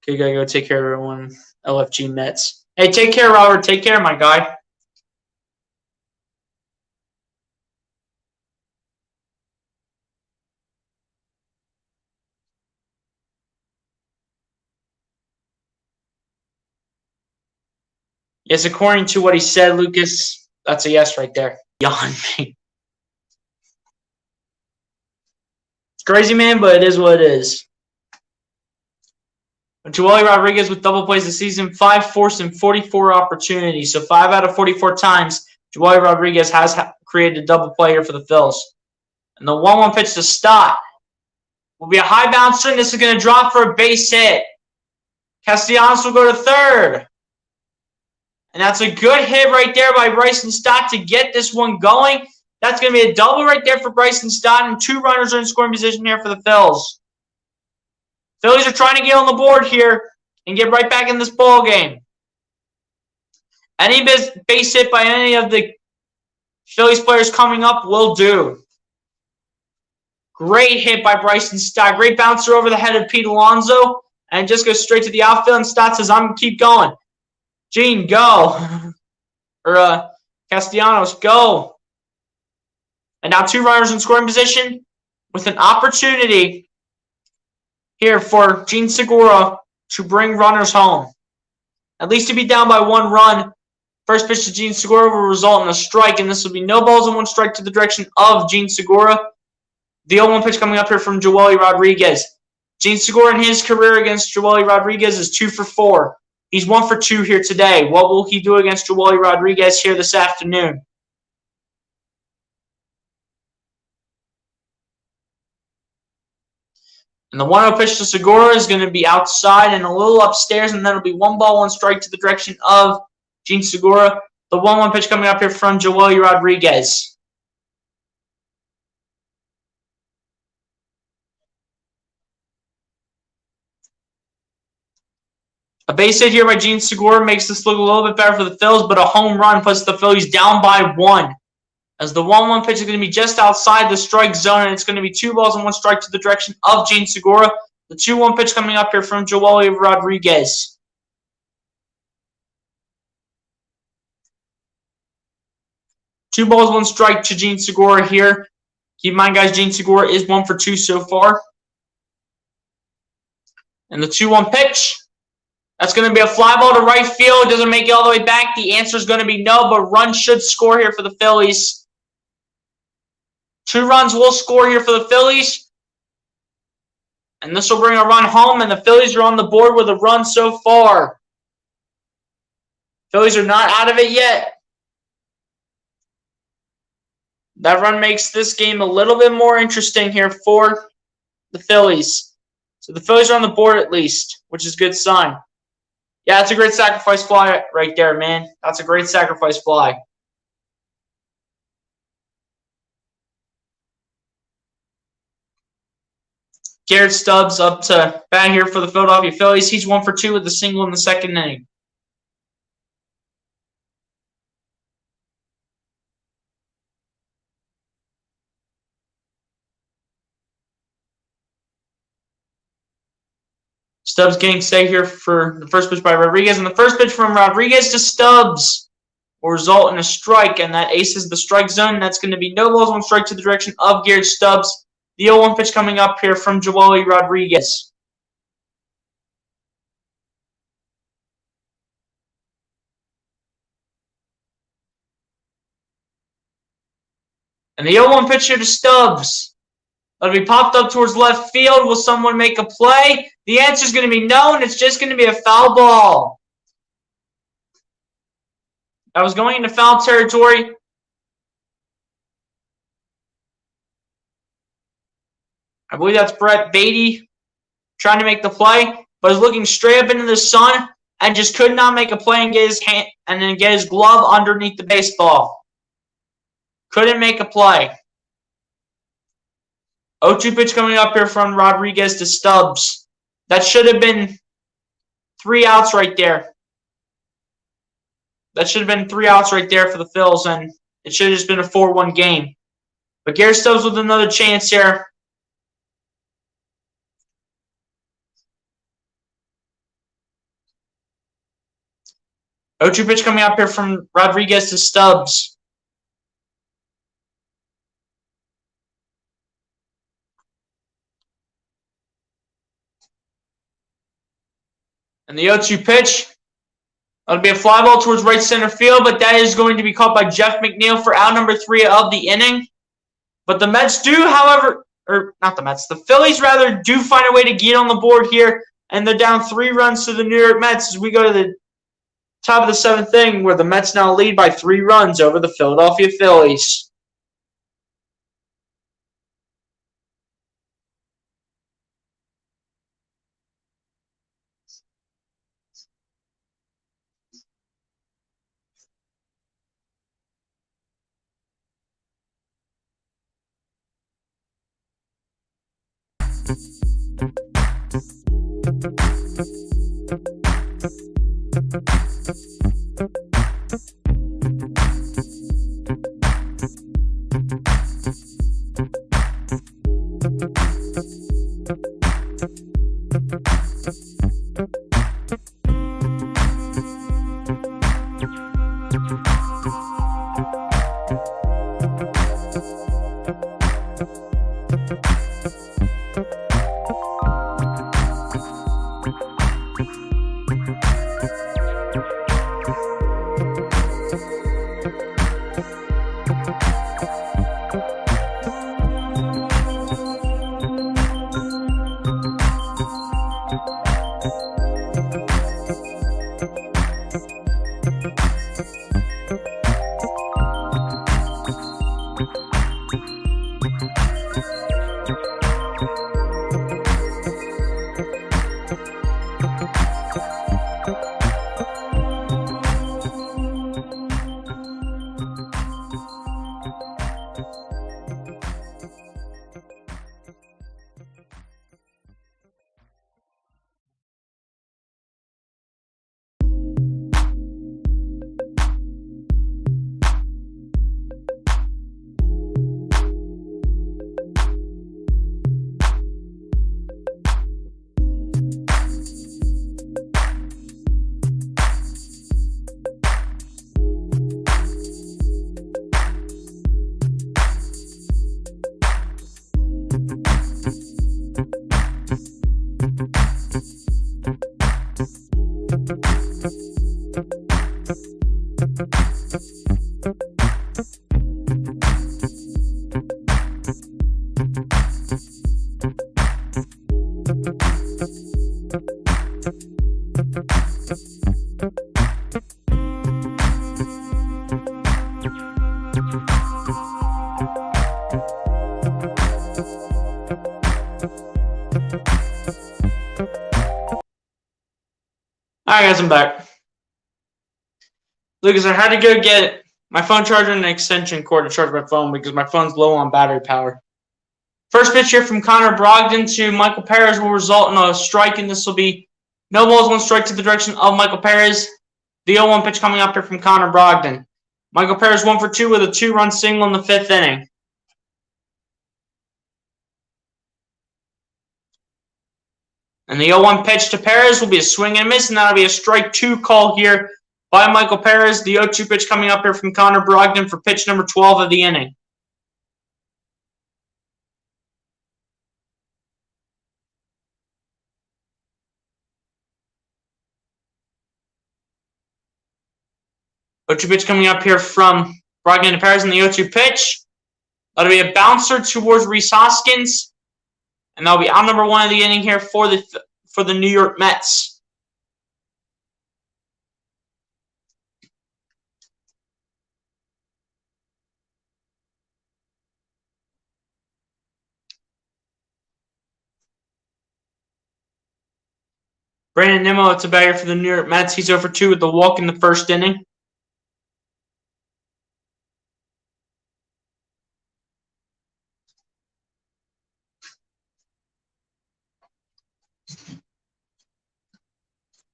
Speaker 1: Okay, gotta go take care of everyone. LFG Mets. Hey, take care, Robert. Take care, my guy. Yes, according to what he said, Lucas, that's a yes right there. Yawn me. It's crazy, man, but it is what it is. Joely Rodriguez with double plays this season, 5 forced and 44 opportunities. So 5 out of 44 times, Joely Rodriguez has created a double play here for the Phils. And the 1-1 pitch to Stott will be a high bouncer, and this is going to drop for a base hit. Castellanos will go to third. And that's a good hit right there by Bryson Stott to get this one going. That's going to be a double right there for Bryson Stott, and 2 runners are in scoring position here for the Phils. Phillies are trying to get on the board here and get right back in this ball game. Any base hit by any of the Phillies players coming up will do. Great hit by Bryson Stott. Great bouncer over the head of Pete Alonso. And just goes straight to the outfield. And Stott says, I'm going to keep going. Gene, go. Or Castellanos, go. And now 2 runners in scoring position with an opportunity here for Jean Segura to bring runners home. At least to be down by 1 run. First pitch to Jean Segura will result in a strike, and this will be no balls and 1 strike to the direction of Jean Segura. The 0-1 pitch coming up here from Joely Rodriguez. Jean Segura in his career against Joely Rodriguez is 2 for 4. He's 1 for 2 here today. What will he do against Joely Rodriguez here this afternoon? And the 1-0 pitch to Segura is going to be outside and a little upstairs, and then it'll be 1 ball, 1 strike to the direction of Jean Segura. The 1-1 pitch coming up here from Joely Rodriguez. A base hit here by Jean Segura makes this look a little bit better for the Phils, but a home run puts the Phillies down by 1. As the 1-1 pitch is going to be just outside the strike zone, and it's going to be 2 balls and 1 strike to the direction of Jean Segura. The 2-1 pitch coming up here from Joely Rodriguez. Two balls, 1 strike to Jean Segura here. Keep in mind, guys, Jean Segura is 1 for 2 so far. And the 2-1 pitch. That's going to be a fly ball to right field. It doesn't make it all the way back. The answer is going to be no, but runs should score here for the Phillies. 2 runs will score here for the Phillies. And this will bring a run home, and the Phillies are on the board with a run so far. Phillies are not out of it yet. That run makes this game a little bit more interesting here for the Phillies. So the Phillies are on the board at least, which is a good sign. Yeah, that's a great sacrifice fly right there, man. That's a great sacrifice fly. Garrett Stubbs up to bat here for the Philadelphia Phillies. He's 1 for 2 with a single in the 2nd inning. Stubbs getting set here for the first pitch by Rodriguez. And the first pitch from Rodriguez to Stubbs will result in a strike. And that aces the strike zone. And that's going to be no balls, 1 strike to the direction of Garrett Stubbs. The 0-1 pitch coming up here from Joely Rodriguez. And the 0-1 pitch here to Stubbs. It'll be popped up towards left field. Will someone make a play? The answer is going to be no, and it's just going to be a foul ball. That was going into foul territory. I believe that's Brett Beatty trying to make the play, but is looking straight up into the sun and just could not make a play and get his hand and then get his glove underneath the baseball. Couldn't make a play. 0-2 pitch coming up here from Rodriguez to Stubbs. That should have been 3 outs right there. That should have been 3 outs right there for the Phils, and it should have just been a 4-1 game. But Garrett Stubbs with another chance here. Oh, 2 pitch coming up here from Rodriguez to Stubbs. And the 0-2 pitch, that'll be a fly ball towards right center field, but that is going to be caught by Jeff McNeil for out number 3 of the inning. But the Mets do, however, or not the Mets, the Phillies rather do find a way to get on the board here, and they're down 3 runs to the New York Mets as we go to the top of the 7th inning, where the Mets now lead by 3 runs over the Philadelphia Phillies. Alright guys, I'm back. Lucas, I had to go get my phone charger and an extension cord to charge my phone because my phone's low on battery power. First pitch here from Connor Brogdon to Michael Perez will result in a strike, and this will be no balls, 1 strike to the direction of Michael Perez. The 0-1 pitch coming up here from Connor Brogdon. Michael Perez 1 for 2 with a 2-run single in the 5th inning. And the 0-1 pitch to Perez will be a swing and a miss, and that'll be a strike 2 call here by Michael Perez. The 0-2 pitch coming up here from Connor Brogdon for pitch number 12 of the inning. Pitch coming up here from Brogdon to Perez, and the 0-2 pitch. That'll be a bouncer towards Rhys Hoskins, and that'll be out number 1 of the inning here for the New York Mets. Brandon Nimmo, it's a batter for the New York Mets. He's 0 for 2 with the walk in the first inning.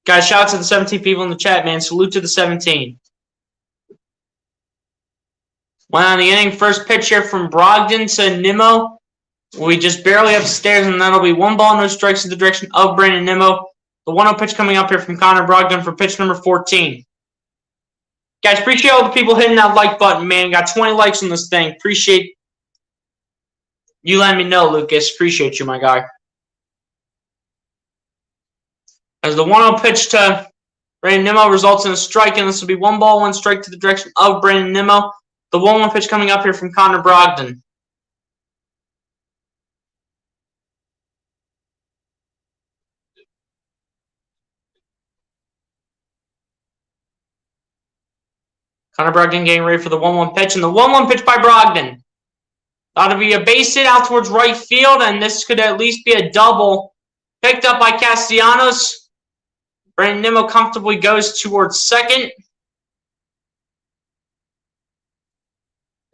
Speaker 1: Guys, shout out to the 17 people in the chat, man. Salute to the 17. One on the inning. First pitch here from Brogdon to Nimmo. We just barely upstairs, and that'll be 1 ball, no strikes in the direction of Brandon Nimmo. The 1-0 pitch coming up here from Connor Brogdon for pitch number 14. Guys, appreciate all the people hitting that like button, man. Got 20 likes on this thing. Appreciate you letting me know, Lucas. Appreciate you, my guy. As the 1-0 pitch to Brandon Nimmo results in a strike, and this will be 1 ball, 1 strike to the direction of Brandon Nimmo. The 1-1 pitch coming up here from Connor Brogdon. Connor Brogdon getting ready for the 1-1 pitch, and the 1-1 pitch by Brogdon. That'll be a base hit out towards right field, and this could at least be a double. Picked up by Castellanos. Brandon Nimmo comfortably goes towards second.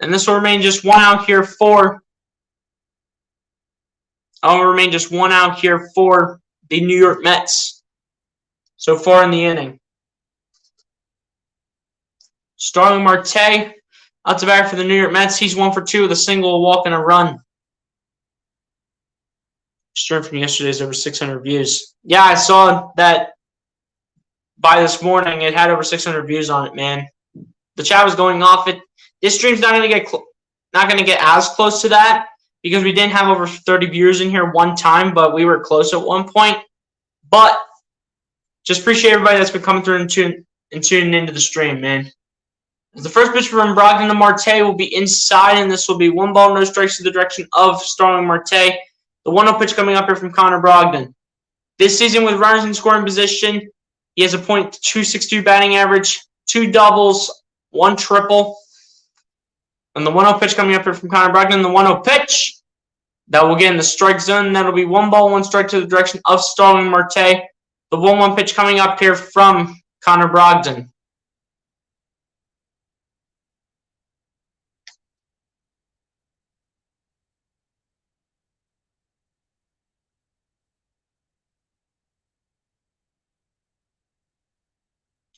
Speaker 1: And this will remain just 1 out here for the New York Mets so far in the inning. Starling Marte out to bat for the New York Mets. He's 1 for 2 with a single, a walk, and a run. Stream from yesterday's over 600 views. Yeah, I saw that by this morning. It had over 600 views on it, man. The chat was going off. This stream's not going to get as close to that because we didn't have over 30 viewers in here one time, but we were close at one point. But just appreciate everybody that's been coming through and tuning into the stream, man. The first pitch from Brogdon to Marte will be inside, and this will be 1 ball, no strikes to the direction of Starling Marte. The 1-0 pitch coming up here from Connor Brogdon. This season with runners in scoring position, he has a .262 batting average, 2 doubles, 1 triple. And the 1-0 pitch coming up here from Connor Brogdon. The 1-0 pitch that will get in the strike zone, and that'll be 1 ball, 1 strike to the direction of Starling Marte. The 1-1 pitch coming up here from Connor Brogdon.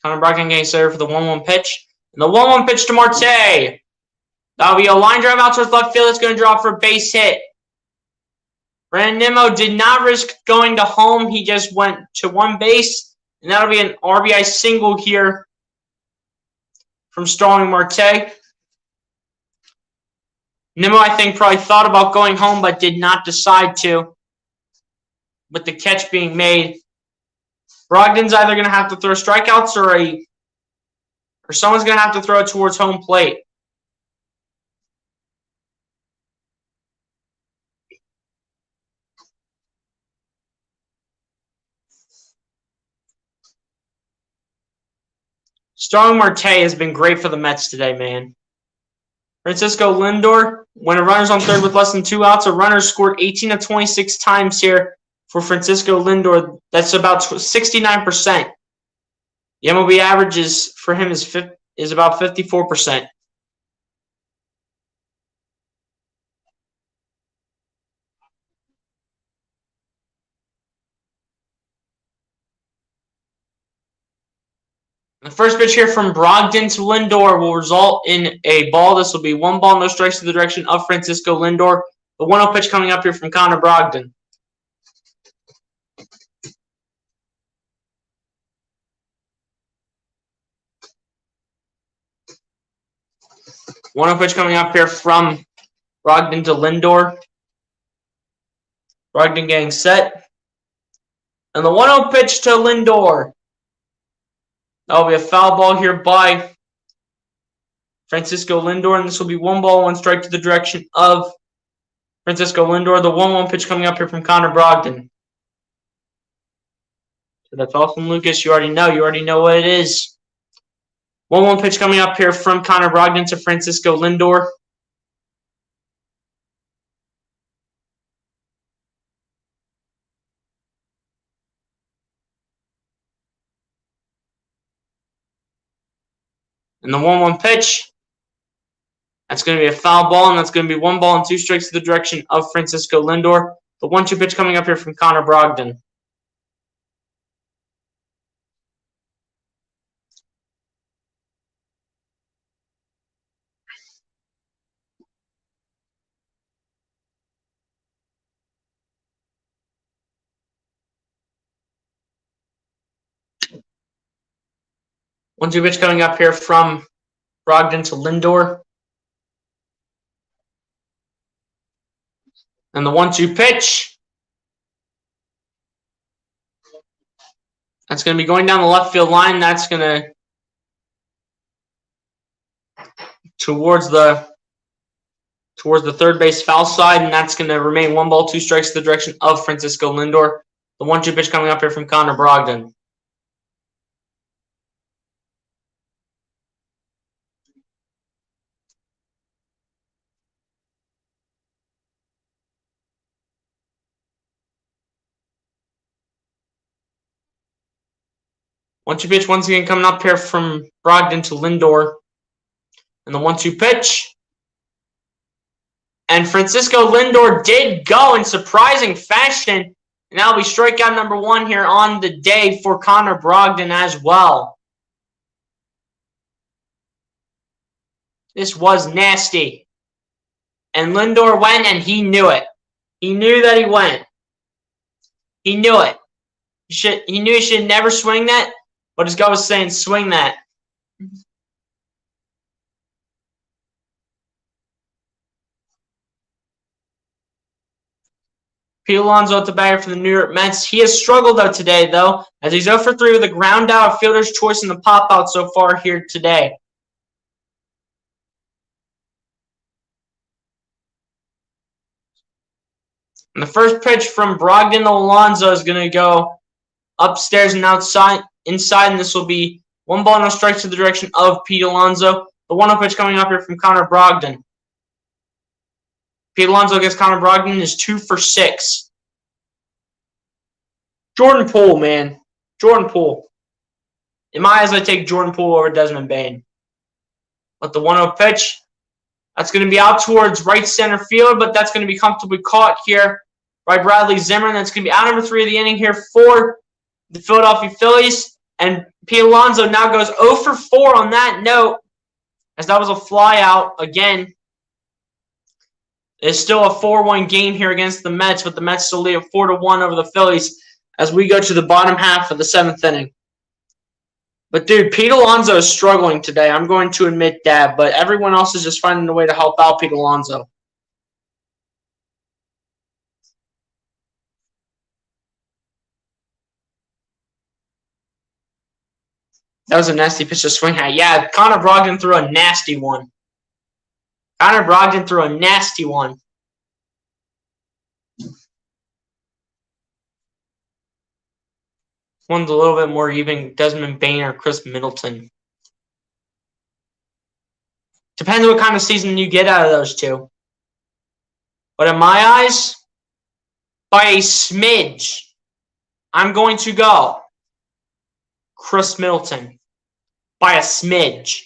Speaker 1: Connor Brogdon getting set for the 1-1 pitch. And the 1-1 pitch to Marte. That'll be a line drive out towards left field. It's going to drop for a base hit. Brandon Nimmo did not risk going to home. He just went to 1 base. And that'll be an RBI single here from Starling Marte. Nimmo, I think, probably thought about going home but did not decide to, with the catch being made. Brogdon's either going to have to throw strikeouts or someone's going to have to throw it towards home plate. Starling Marte has been great for the Mets today, man. Francisco Lindor, when a runner's on third with less than 2 outs, a runner scored 18 of 26 times here for Francisco Lindor. That's about 69%. The MLB average for him is about 54%. The first pitch here from Brogdon to Lindor will result in a ball. This will be 1 ball, no strikes to the direction of Francisco Lindor. The 1-0 pitch coming up here from Connor Brogdon. One-0 pitch coming up here from Brogdon to Lindor. Brogdon getting set. And the 1-0 pitch to Lindor. That'll be a foul ball here by Francisco Lindor, and this will be 1-1 strike to the direction of Francisco Lindor. The 1-1 pitch coming up here from Connor Brogdon. So that's Austin Lucas. You already know. You already know what it is. 1-1 pitch coming up here from Connor Brogdon to Francisco Lindor. And the 1-1 pitch, that's going to be a foul ball, and that's going to be 1-2 strikes to the direction of Francisco Lindor. The 1-2 pitch coming up here from Connor Brogdon. One-two pitch coming up here from Brogdon to Lindor. And the 1-2 pitch, that's going to be going down the left field line. That's going to towards the third base foul side, and that's going to remain 1-2 strikes to the direction of Francisco Lindor. The 1-2 pitch coming up here from Connor Brogdon. One-two pitch once again coming up here from Brogdon to Lindor. And the 1-2 pitch. And Francisco Lindor did go in surprising fashion. And that'll be strikeout number 1 here on the day for Connor Brogdon as well. This was nasty. And Lindor went, and he knew it. He knew that he went. He knew it. He knew he should never swing that, but his guy was saying, swing that. Pete Alonso at the batter for the New York Mets. He has struggled out today, though, as he's 0 for 3 with a ground out, fielder's choice, and the pop out so far here today. And the first pitch from Brogdon to Alonso is going to go upstairs and inside, and this will be 1-0 strike to the direction of Pete Alonso. The 1-0 pitch coming up here from Connor Brogdon. Pete Alonso against Connor Brogdon is 2 for 6. Jordan Poole, man. Jordan Poole. In my eyes, I take Jordan Poole over Desmond Bain. But the 1-0 pitch, that's going to be out towards right center field, but that's going to be comfortably caught here by Bradley Zimmerman. That's going to be out number 3 of the inning here for the Philadelphia Phillies. And Pete Alonso now goes 0 for 4 on that note, as that was a fly out again. It's still a 4-1 game here against the Mets, but the Mets still lead 4-1 over the Phillies as we go to the bottom half of the 7th inning. But, dude, Pete Alonso is struggling today. I'm going to admit that, but everyone else is just finding a way to help out Pete Alonso. That was a nasty pitch to swing at. Yeah, Connor Brogdon threw a nasty one. Connor Brogdon threw a nasty one. One's a little bit more even. Desmond Bain or Chris Middleton. Depends what kind of season you get out of those two. But in my eyes, by a smidge, I'm going to go Chris Middleton. By a smidge.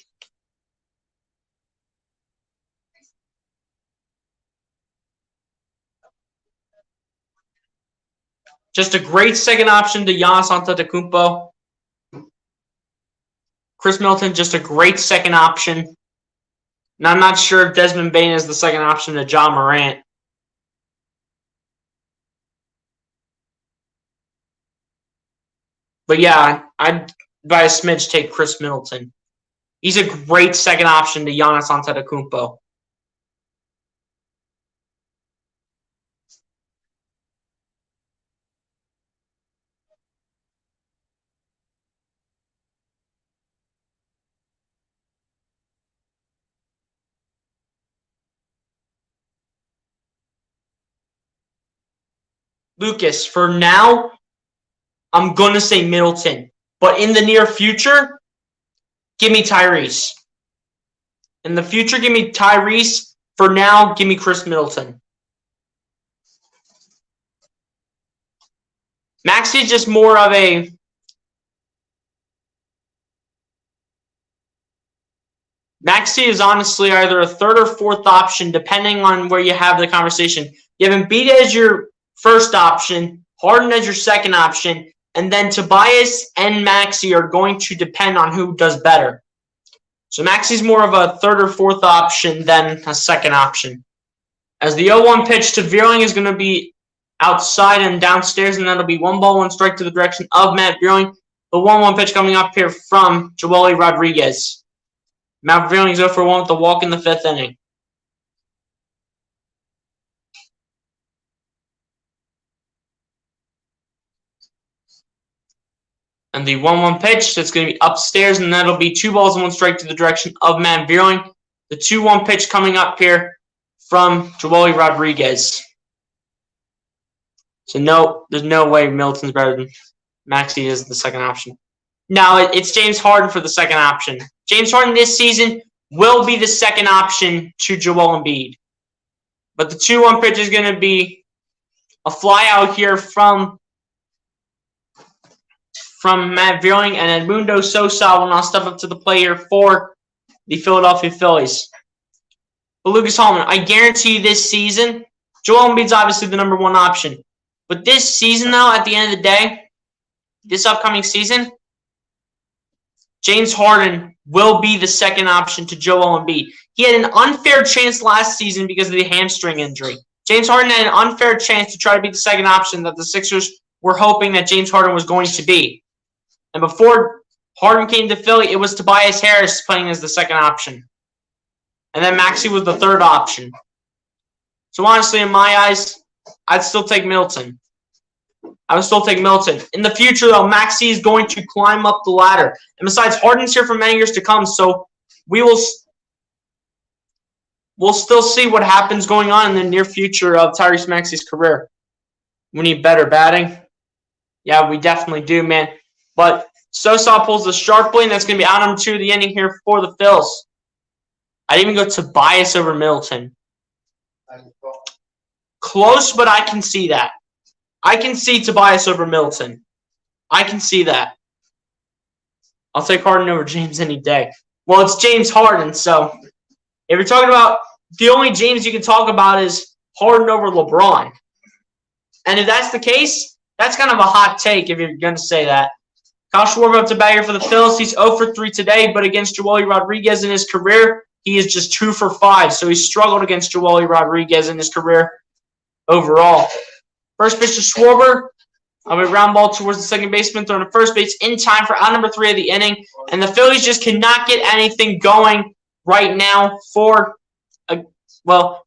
Speaker 1: Just a great second option to Giannis Antetokounmpo. Chris Middleton, just a great second option. And I'm not sure if Desmond Bain is the second option to John Morant. But yeah, I'd by a smidge take Chris Middleton. He's a great second option to Giannis Antetokounmpo. Lucas, for now, I'm going to say Middleton. But in the near future, give me Tyrese. In the future, give me Tyrese. For now, give me Chris Middleton. Maxey is just more of a... Maxey is honestly either a third or fourth option, depending on where you have the conversation. You have Embiid as your first option, Harden as your second option, and then Tobias and Maxey are going to depend on who does better. So Maxey's more of a third or fourth option than a second option. As the 0-1 pitch to Vierling is going to be outside and downstairs, and that'll be 1 ball, 1 strike to the direction of Matt Vierling. The 1-1 pitch coming up here from Joely Rodriguez. Matt Vierling's 0 for 1 with the walk in the 5th inning. And the 1-1 pitch, that's going to be upstairs, and that'll be 2 balls and 1 strike to the direction of Matt Vierling. The 2-1 pitch coming up here from Joely Rodriguez. So no, there's no way Middleton's better than Maxey is the second option. Now it's James Harden for the second option. James Harden this season will be the second option to Joel Embiid. But the 2-1 pitch is going to be a fly out here from Matt Vierling, and Edmundo Sosa will now step up to the plate here for the Philadelphia Phillies. But Lucas Hallman, I guarantee you this season, Joel Embiid's obviously the number 1 option. But this season, though, at the end of the day, this upcoming season, James Harden will be the second option to Joel Embiid. He had an unfair chance last season because of the hamstring injury. James Harden had an unfair chance to try to be the second option that the Sixers were hoping that James Harden was going to be. And before Harden came to Philly, it was Tobias Harris playing as the second option. And then Maxey was the third option. So honestly, in my eyes, I'd still take Middleton. I would still take Middleton. In the future, though, Maxey is going to climb up the ladder. And besides, Harden's here for many years to come, so we'll still see what happens going on in the near future of Tyrese Maxey's career. We need better batting. Yeah, we definitely do, man. But Sosa pulls the sharply, and that's going to be out number 2 of the inning here for the Phils. I'd even go Tobias over Middleton. Close, but I can see that. I can see Tobias over Middleton. I can see that. I'll take Harden over James any day. Well, it's James Harden, so if you're talking about the only James you can talk about is Harden over LeBron. And if that's the case, that's kind of a hot take if you're going to say that. Kyle Schwarber up to bat here for the Phils. He's 0 for 3 today, but against Joely Rodriguez in his career, he is just 2 for 5. So he's struggled against Joely Rodriguez in his career overall. First pitch to Schwarber. A ground ball towards the second baseman, thrown to first base in time for out number 3 of the inning. And the Phillies just cannot get anything going right now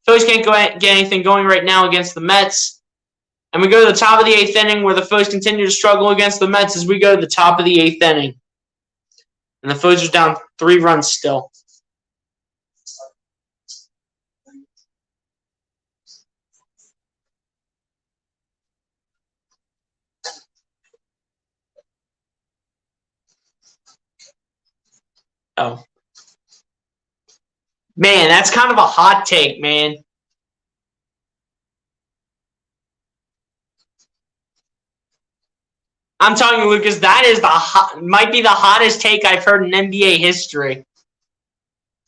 Speaker 1: Phillies can't get anything going right now against the Mets. And we go to the top of the 8th inning where the Phillies continue to struggle against the Mets as we go to the top of the 8th inning. And the Phillies are down 3 runs still. Oh. Man, that's kind of a hot take, man. I'm telling you, Lucas, that is might be the hottest take I've heard in NBA history.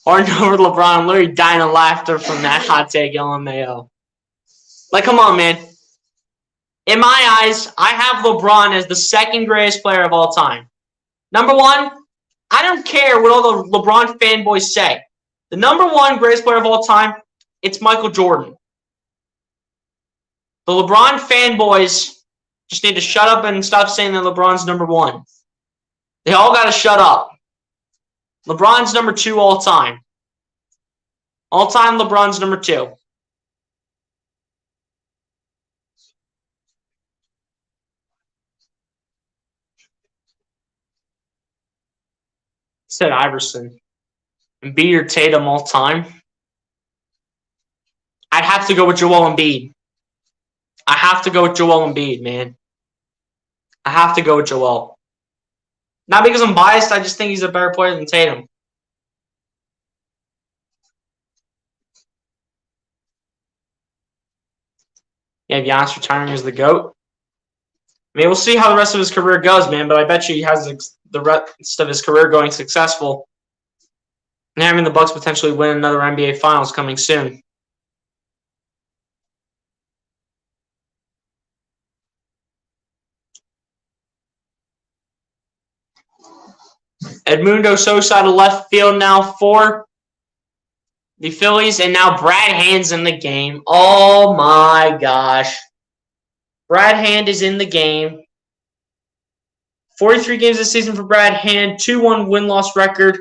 Speaker 1: Harden over LeBron. I'm literally dying of laughter from that hot take, LMAO. Like, come on, man. In my eyes, I have LeBron as the second greatest player of all time. Number 1, I don't care what all the LeBron fanboys say. The number 1 greatest player of all time, it's Michael Jordan. The LeBron fanboys just need to shut up and stop saying that LeBron's number 1. They all got to shut up. LeBron's number 2 all time. All time, LeBron's number 2. Said Iverson. Embiid or Tatum all time. I'd have to go with Joel Embiid. I have to go with Joel Embiid, man. I have to go with Joel. Not because I'm biased, I just think he's a better player than Tatum. Yeah, Giannis retiring as the GOAT. I mean, we'll see how the rest of his career goes, man, but I bet you he has the rest of his career going successful and having the Bucks potentially win another NBA Finals coming soon. Edmundo Sosa to left field now for the Phillies, and now Brad Hand's in the game. Oh my gosh. Brad Hand is in the game. 43 games this season for Brad Hand, 2-1 win-loss record.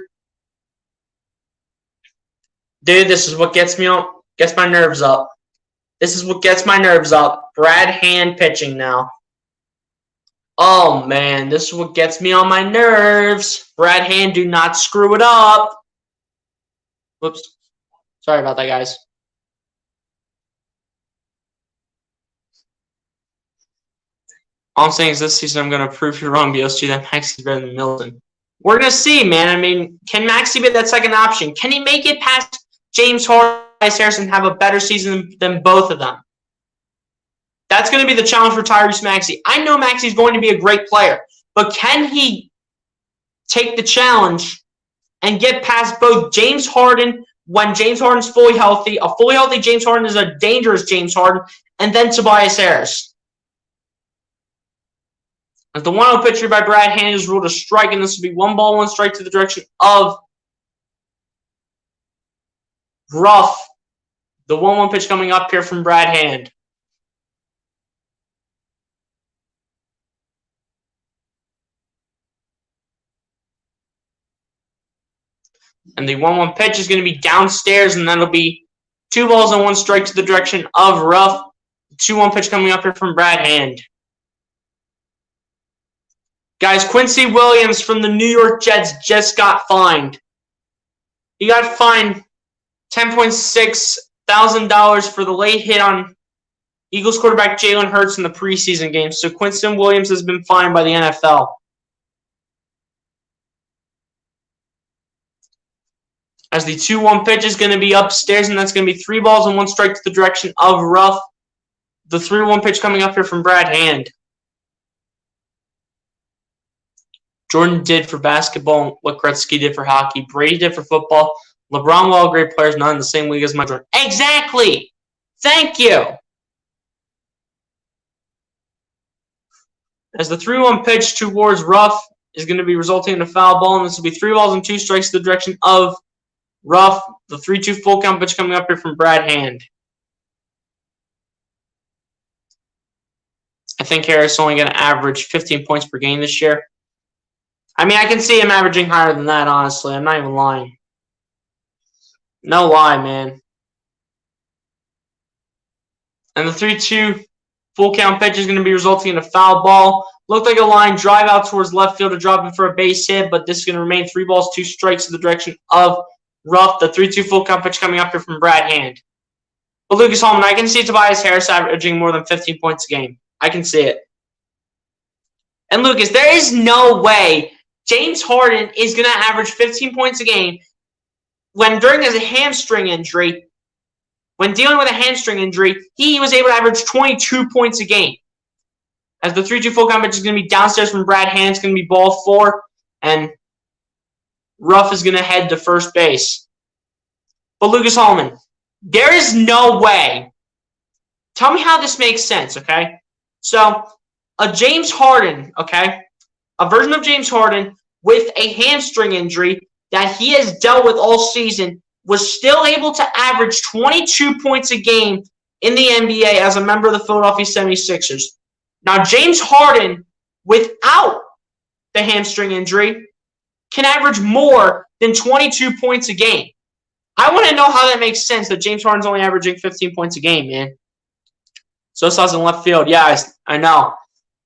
Speaker 1: Dude, this is what gets my nerves up. This is what gets my nerves up. Brad Hand pitching now. Oh, man, this is what gets me on my nerves. Brad Hand, do not screw it up. Whoops. Sorry about that, guys. All I'm saying is this season I'm going to prove you wrong, BSG, that Maxey's better than Milton. We're going to see, man. I mean, can Maxey be that second option? Can he make it past James Harden and Harrison have a better season than both of them? That's going to be the challenge for Tyrese Maxey. I know Maxey's going to be a great player, but can he take the challenge and get past both James Harden when James Harden's fully healthy? A fully healthy James Harden is a dangerous James Harden, and then Tobias Harris. As the 1-0 pitch by Brad Hand is ruled a strike, and this will be 1 ball, 1 strike to the direction of Ruff. The 1-1 pitch coming up here from Brad Hand. And the 1-1 pitch is going to be downstairs, and that'll be 2 balls and 1 strike to the direction of Ruff. 2-1 pitch coming up here from Brad Hand. Guys, Quincy Williams from the New York Jets just got fined. He got fined $10.6 thousand for the late hit on Eagles quarterback Jalen Hurts in the preseason game. So Quincy Williams has been fined by the NFL. As the 2-1 pitch is going to be upstairs, and that's going to be 3 balls and 1 strike to the direction of Ruff. The 3-1 pitch coming up here from Brad Hand. Jordan did for basketball what Gretzky did for hockey. Brady did for football. LeBron, while a great player, is not in the same league as my Jordan. Exactly! Thank you! As the 3-1 pitch towards Ruff is going to be resulting in a foul ball, and this will be 3 balls and 2 strikes to the direction of Ruff. The 3-2 full count pitch coming up here from Brad Hand. I think Harris is only going to average 15 points per game this year. I mean, I can see him averaging higher than that, honestly. I'm not even lying. No lie, man. And the 3-2 full count pitch is going to be resulting in a foul ball. Looked like a line drive out towards left field to drop it for a base hit, but this is going to remain 3 balls, 2 strikes to the direction of Ruff. The 3-2 full count pitch coming up here from Brad Hand. But Lucas Holman, I can see Tobias Harris averaging more than 15 points a game. I can see it. And Lucas, there is no way James Harden is going to average 15 points a game when during his hamstring injury, when dealing with a hamstring injury, he was able to average 22 points a game. As the 3-2 full count pitch is going to be downstairs from Brad Hand, it's going to be ball 4, and Ruff is going to head to first base. But Lucas Holman, there is no way. Tell me how this makes sense, okay? So, a James Harden, okay? A version of James Harden with a hamstring injury that he has dealt with all season was still able to average 22 points a game in the NBA as a member of the Philadelphia 76ers. Now, James Harden, without the hamstring injury, can average more than 22 points a game. I want to know how that makes sense that James Harden's only averaging 15 points a game, man. So this in left field. Yeah, I know.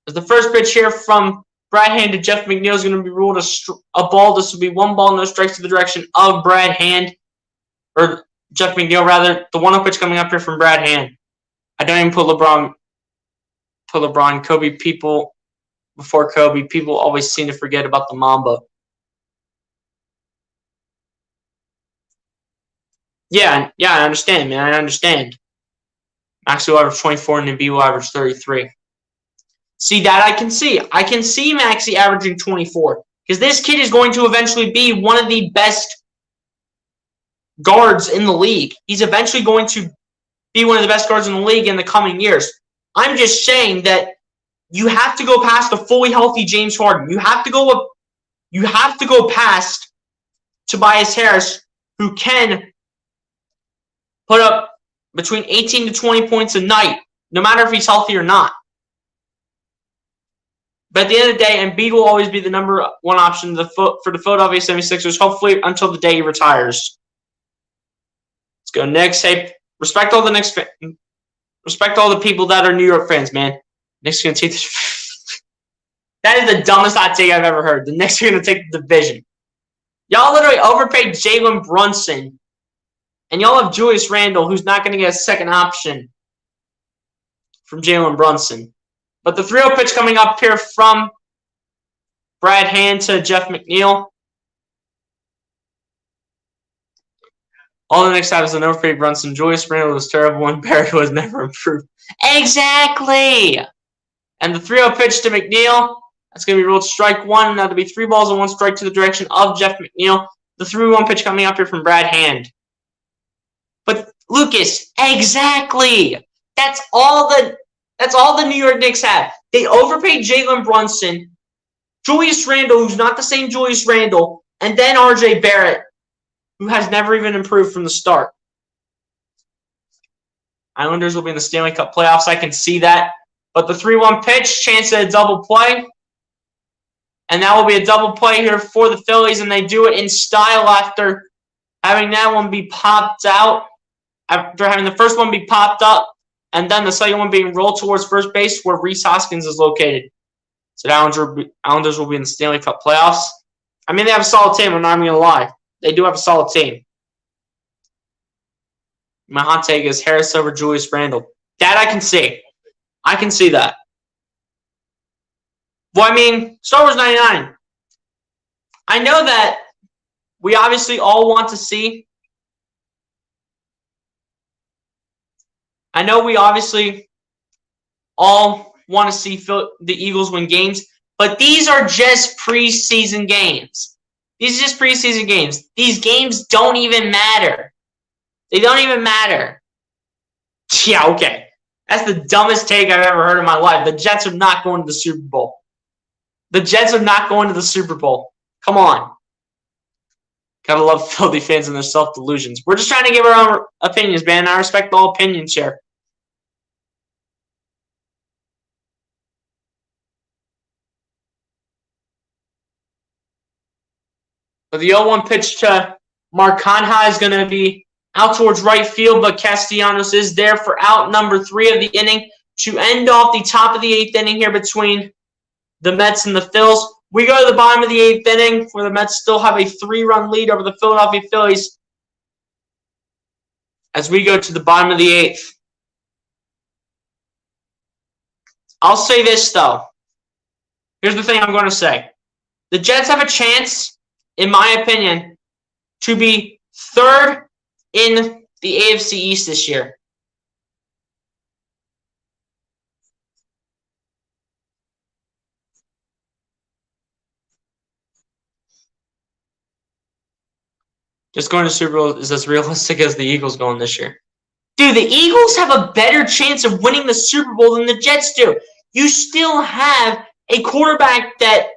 Speaker 1: As the first pitch here from Brad Hand to Jeff McNeil is going to be ruled a ball. This will be 1 ball, no strikes to the direction of Brad Hand. Or Jeff McNeil, rather. The 1-0 pitch coming up here from Brad Hand. I don't even put LeBron put LeBron, Kobe. People before Kobe, people always seem to forget about the Mamba. Yeah, I understand, man. I understand. Maxey will average 24 and Embiid will average 33. See, that I can see. I can see Maxey averaging 24 because this kid is going to eventually be one of the best guards in the league. He's eventually going to be one of the best guards in the league in the coming years. I'm just saying that you have to go past a fully healthy James Harden. You have to go past Tobias Harris, who can put up between 18 to 20 points a night, no matter if he's healthy or not. But at the end of the day, Embiid will always be the number one option for the Philadelphia 76ers, hopefully until the day he retires. Let's go Knicks. Hey, respect all the Knicks. Respect all the people that are New York fans, man. Knicks are going to take this. That is the dumbest hot take I've ever heard. The Knicks are going to take the division. Y'all literally overpaid Jalen Brunson. And y'all have Julius Randle, who's not going to get a second option from Jalen Brunson. But the 3-0 pitch coming up here from Brad Hand to Jeff McNeil. All the Knicks have is an overpaid Brunson. Julius Randle was terrible and Barrett was never improved. Exactly! And the 3-0 pitch to McNeil. That's going to be ruled strike one. Now to be 3 balls and 1 strike to the direction of Jeff McNeil. The 3-1 pitch coming up here from Brad Hand. But Lucas, exactly. That's all the New York Knicks have. They overpaid Jalen Brunson, Julius Randle, who's not the same Julius Randle, and then RJ Barrett, who has never even improved from the start. Islanders will be in the Stanley Cup playoffs. I can see that. But the 3-1 pitch, chance at a double play. And that will be a double play here for the Phillies, and they do it in style after having that one be popped out. After having the first one be popped up, and then the second one being rolled towards first base where Rhys Hoskins is located. So the Islanders will be in the Stanley Cup playoffs. I mean, they have a solid team. I'm not even going to lie. They do have a solid team. My hot take is Harris over Julius Randle. That I can see. I can see that. Well, I mean, Star Wars 99. I know that we obviously all want to see. I know we obviously all want to see the Eagles win games, but these are just preseason games. These are just preseason games. These games don't even matter. They don't even matter. Yeah, okay. That's the dumbest take I've ever heard in my life. The Jets are not going to the Super Bowl. The Jets are not going to the Super Bowl. Come on. Gotta love Philly fans and their self-delusions. We're just trying to give our own opinions, man. I respect all opinions here. But the 0-1 pitch to Mark Conha is going to be out towards right field, but Castellanos is there for out number 3 of the inning to end off the top of the 8th inning here between the Mets and the Phils. We go to the bottom of the 8th inning where the Mets still have a 3-run lead over the Philadelphia Phillies as we go to the bottom of the 8th. I'll say this, though. Here's the thing I'm going to say. The Jets have a chance, in my opinion, to be 3rd in the AFC East this year. Just going to Super Bowl is as realistic as the Eagles going this year. Dude, the Eagles have a better chance of winning the Super Bowl than the Jets do. You still have a quarterback that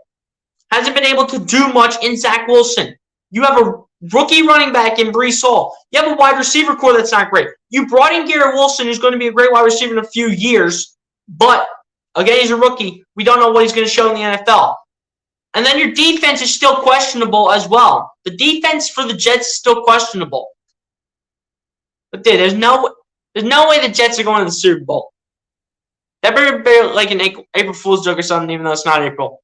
Speaker 1: hasn't been able to do much in Zach Wilson. You have a rookie running back in Breece Hall. You have a wide receiver core that's not great. You brought in Garrett Wilson, who's going to be a great wide receiver in a few years. But, again, he's a rookie. We don't know what he's going to show in the NFL. And then your defense is still questionable as well. The defense for the Jets is still questionable. But dude, there's no way the Jets are going to the Super Bowl. That better be like an April Fool's joke or something, even though it's not April.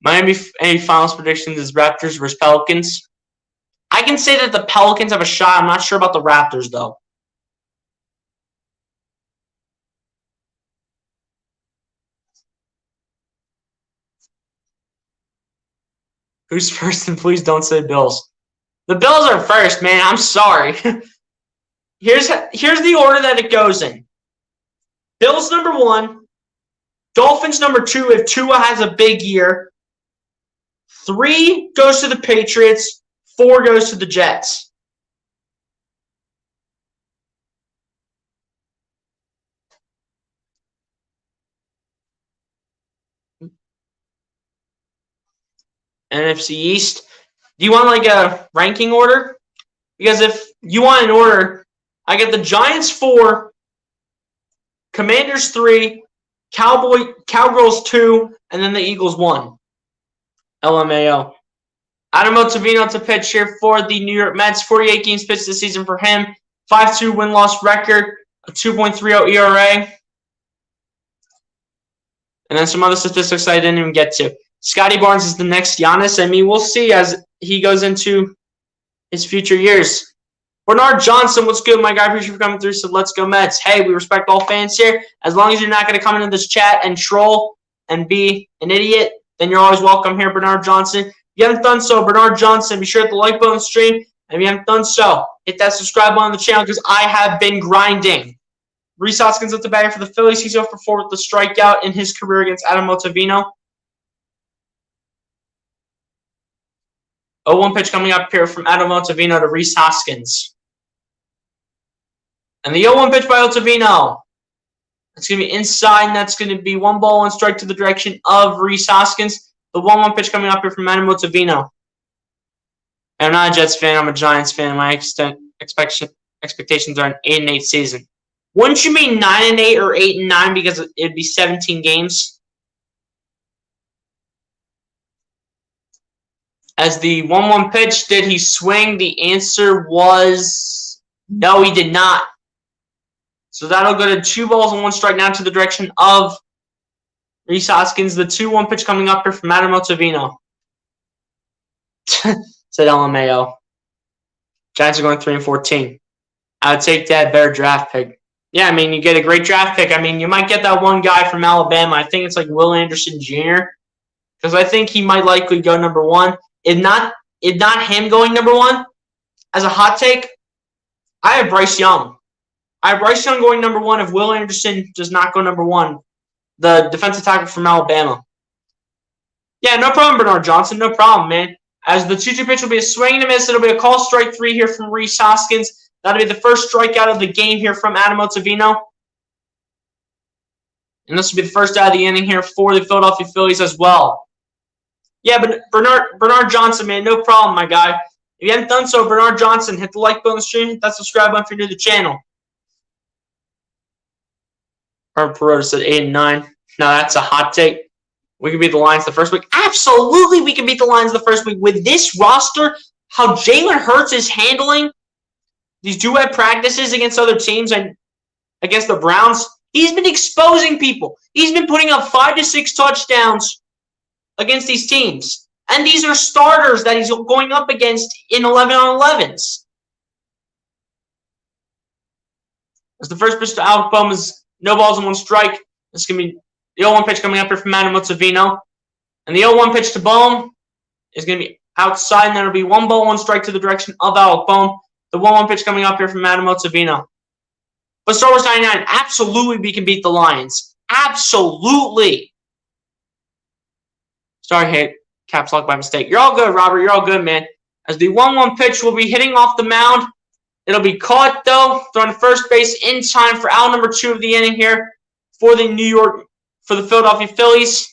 Speaker 1: Miami finals predictions is Raptors versus Pelicans. I can say that the Pelicans have a shot. I'm not sure about the Raptors, though. Who's first? And please don't say Bills. The Bills are first, man. I'm sorry. Here's the order that it goes in. Bills number 1. Dolphins number 2 if Tua has a big year. 3 goes to the Patriots. 4 goes to the Jets. NFC East. Do you want like a ranking order? Because if you want an order, I get the Giants 4, Commanders 3, Cowgirls 2, and then the Eagles 1. LMAO. Adam Ottavino to pitch here for the New York Mets. 48 games pitched this season for him. 5.2 win-loss record. A 2.30 ERA. And then some other statistics I didn't even get to. Scotty Barnes is the next Giannis. I mean, we'll see as he goes into his future years. Bernard Johnson, what's good, my guy? Appreciate you for coming through. So let's go Mets. Hey, we respect all fans here. As long as you're not going to come into this chat and troll and be an idiot, then you're always welcome here, Bernard Johnson. If you haven't done so, Bernard Johnson, be sure to hit the like button on the stream. And if you haven't done so, hit that subscribe button on the channel because I have been grinding. Rhys Hoskins at the batter for the Phillies. He's 0 for 4 with the strikeout in his career against Adam Ottavino. 0-1 pitch coming up here from Adam Ottavino to Rhys Hoskins. And the 0-1 pitch by Ottavino. That's going to be inside, and that's going to be 1 ball, 1 strike to the direction of Rhys Hoskins. The 1-1 pitch coming up here from Adam Ottavino. I'm not a Jets fan. I'm a Giants fan. My expectations are an 8-8 season. Wouldn't you mean 9-8 or 8-9 because it'd be 17 games? As the 1-1 pitch, did he swing? The answer was no, he did not. So that'll go to 2 balls and 1 strike now to the direction of Rhys Hoskins. The 2-1 pitch coming up here from Adam Ottavino. Said LMAO. Giants are going 3-14. I would take that better draft pick. Yeah, I mean, you get a great draft pick. I mean, you might get that one guy from Alabama. I think it's like Will Anderson Jr. Because I think he might likely go number 1. If not him going number 1, as a hot take, I have Bryce Young. I have Bryce Young going number 1 if Will Anderson does not go number 1. The defensive tackle from Alabama. Yeah, no problem, Bernard Johnson. No problem, man. As the 2-2 pitch will be a swing and a miss. It'll be a call strike 3 here from Rhys Hoskins. That'll be the first strikeout of the game here from Adam Ottavino. And this will be the first out of the inning here for the Philadelphia Phillies as well. Yeah, but Bernard Johnson, man, no problem, my guy. If you haven't done so, Bernard Johnson, hit the like button on the stream, hit that subscribe button if you're new to the channel. Robert Perota said 8-9. Now that's a hot take. We can beat the Lions the first week. Absolutely, we can beat the Lions the first week. With this roster, how Jalen Hurts is handling these duet practices against other teams and against the Browns, he's been exposing people. He's been putting up 5 to 6 touchdowns against these teams. And these are starters that he's going up against in 11-on-11s. As the first pitch to Alec Bohm is no balls and 1 strike. This is going to be the 0-1 pitch coming up here from Adam Ottavino. And the 0-1 pitch to Bohm is going to be outside, and that'll be 1 ball, 1 strike to the direction of Alec Bohm. The 1-1 pitch coming up here from Adam Ottavino. But Star Wars 99, absolutely we can beat the Lions. Absolutely. Sorry, hit caps lock by mistake. You're all good, Robert. You're all good, man. As the 1-1 pitch will be hitting off the mound. It'll be caught, though, thrown to first base in time for out number 2 of the inning here for the Philadelphia Phillies.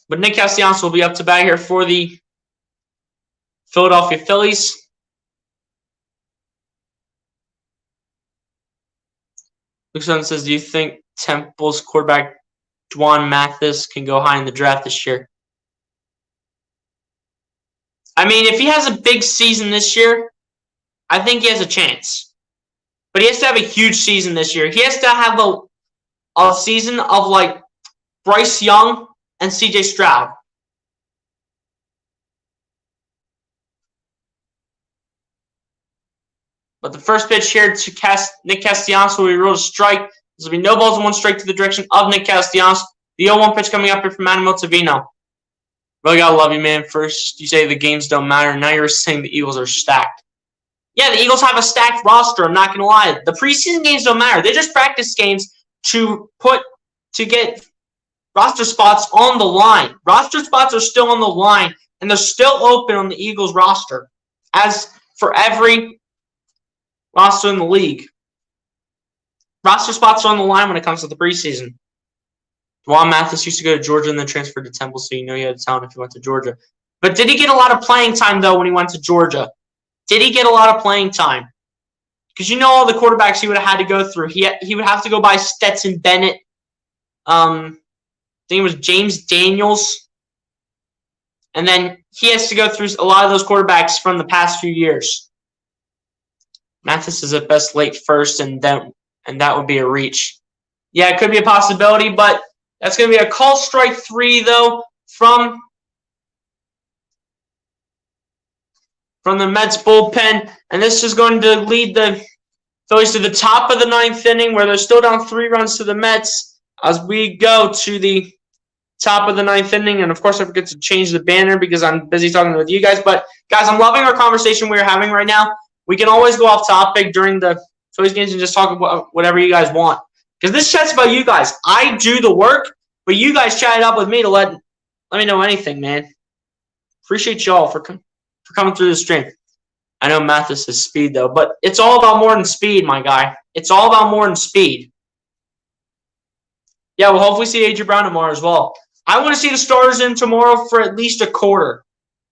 Speaker 1: But Nick Castellanos will be up to bat here for the Philadelphia Phillies. Luke Sutton says, do you think Temple's quarterback Dwan Mathis can go high in the draft this year? I mean, if he has a big season this year, I think he has a chance. But he has to have a huge season this year. He has to have a season of like Bryce Young and CJ Stroud. But the first pitch here to Nick Castellanos will be ruled a strike. This will be no balls and 1 strike to the direction of Nick Castellanos. The 0-1 pitch coming up here from Adam Ottavino. Really gotta love you, man. First, you say the games don't matter. Now you're saying the Eagles are stacked. Yeah, the Eagles have a stacked roster. I'm not gonna lie. The preseason games don't matter. They're just practice games to get roster spots on the line. Roster spots are still on the line, and they're still open on the Eagles roster, as for every roster in the league. Roster spots are on the line when it comes to the preseason. Juan Mathis used to go to Georgia and then transferred to Temple, so you know he had talent if he went to Georgia. But did he get a lot of playing time, though, when he went to Georgia? Did he get a lot of playing time? Because you know all the quarterbacks he would have had to go through. He would have to go by Stetson Bennett. I think it was James Daniels. And then he has to go through a lot of those quarterbacks from the past few years. Mathis is at best late first, and that would be a reach. Yeah, it could be a possibility, but that's going to be a call strike 3, though, from the Mets bullpen. And this is going to lead the Phillies to the top of the 9th inning, where they're still down 3 runs to the Mets as we go to the top of the 9th inning. And, of course, I forget to change the banner because I'm busy talking with you guys. But, guys, I'm loving our conversation we're having right now. We can always go off topic during the Phillies games and just talk about whatever you guys want. Because this chat's about you guys. I do the work, but you guys chat it up with me to let me know anything, man. Appreciate y'all for coming through the stream. I know Mathis is speed, though, but it's all about more than speed, my guy. It's all about more than speed. Yeah, we'll hopefully see A.J. Brown tomorrow as well. I want to see the starters in tomorrow for at least a quarter.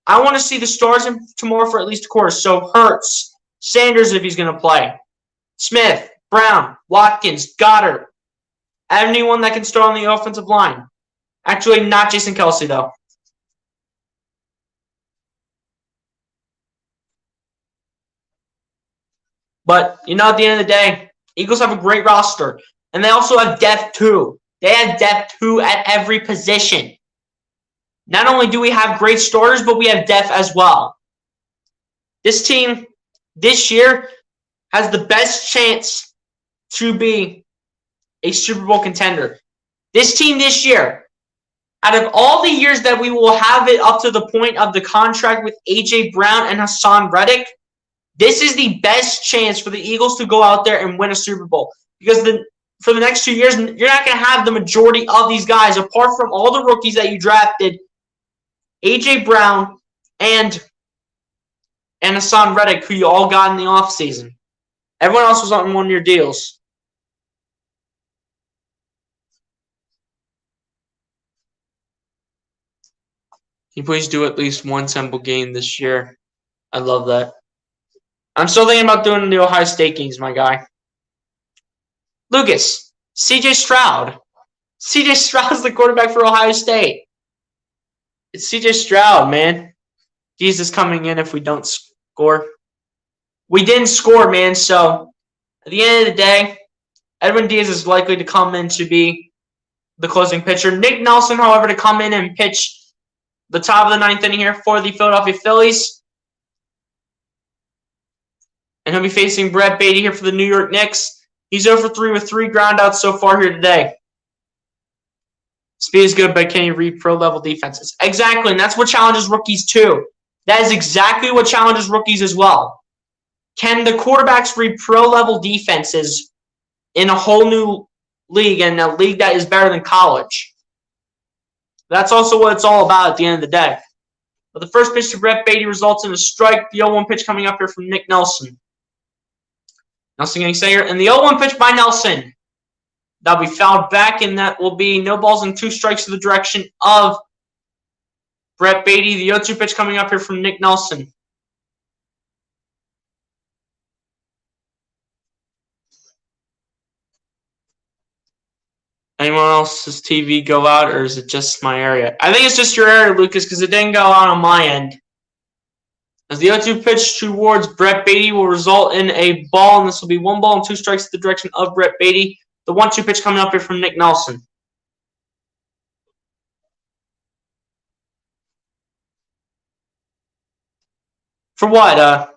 Speaker 1: I want to see the stars in tomorrow for at least a quarter. So Hurts, Sanders if he's going to play, Smith, Brown, Watkins, Goddard, anyone that can start on the offensive line. Actually, not Jason Kelce, though. But, at the end of the day, Eagles have a great roster. And they also have depth, too. They have depth, too, at every position. Not only do we have great starters, but we have depth as well. This team, this year, has the best chance to be a Super Bowl contender. This team this year, out of all the years that we will have it up to the point of the contract with A.J. Brown and Hassan Reddick, this is the best chance for the Eagles to go out there and win a Super Bowl. Because for the next 2 years, you're not going to have the majority of these guys, apart from all the rookies that you drafted, A.J. Brown and Hassan Reddick, who you all got in the offseason. Everyone else was on 1-year deals. Can you please do at least one Temple game this year? I love that. I'm still thinking about doing the Ohio State games, my guy. Lucas, C.J. Stroud. C.J. Stroud's the quarterback for Ohio State. It's C.J. Stroud, man. Jesus coming in if we don't score. We didn't score, man, so at the end of the day, Edwin Diaz is likely to come in to be the closing pitcher. Nick Nelson, however, to come in and pitch the top of the 9th inning here for the Philadelphia Phillies. And he'll be facing Brett Beatty here for the New York Knicks. He's 0 for 3 with 3 groundouts so far here today. Speed is good, but can you read pro-level defenses? Exactly, and that's what challenges rookies too. That is exactly what challenges rookies as well. Can the quarterbacks read pro-level defenses in a whole new league, and a league that is better than college? That's also what it's all about at the end of the day. But the first pitch to Brett Beatty results in a strike. The 0-1 pitch coming up here from Nick Nelson. Nelson getting set here, and the 0-1 pitch by Nelson. That'll be fouled back, and that will be no balls and 2 strikes to the direction of Brett Beatty. The 0-2 pitch coming up here from Nick Nelson. Anyone else's TV go out, or is it just my area? I think it's just your area, Lucas, because it didn't go out on my end. As the 0-2 pitch towards Brett Beatty will result in a ball, and this will be 1 ball and 2 strikes to the direction of Brett Beatty. The 1-2 pitch coming up here from Nick Nelson. For what?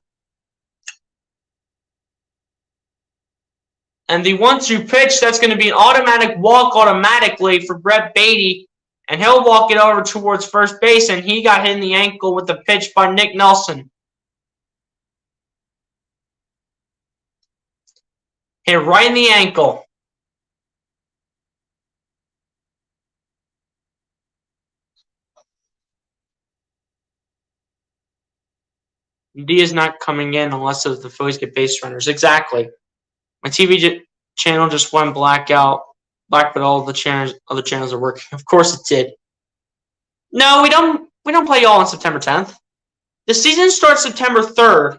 Speaker 1: And the 1-2 pitch, that's going to be an automatic walk automatically for Brett Beatty. And he'll walk it over towards first base, and he got hit in the ankle with the pitch by Nick Nelson. Hit right in the ankle. D is not coming in unless the Phillies get base runners. Exactly. My TV channel just went blackout. Black, but all the other channels are working. Of course it did. No, we don't play y'all on September 10th. The season starts September 3rd.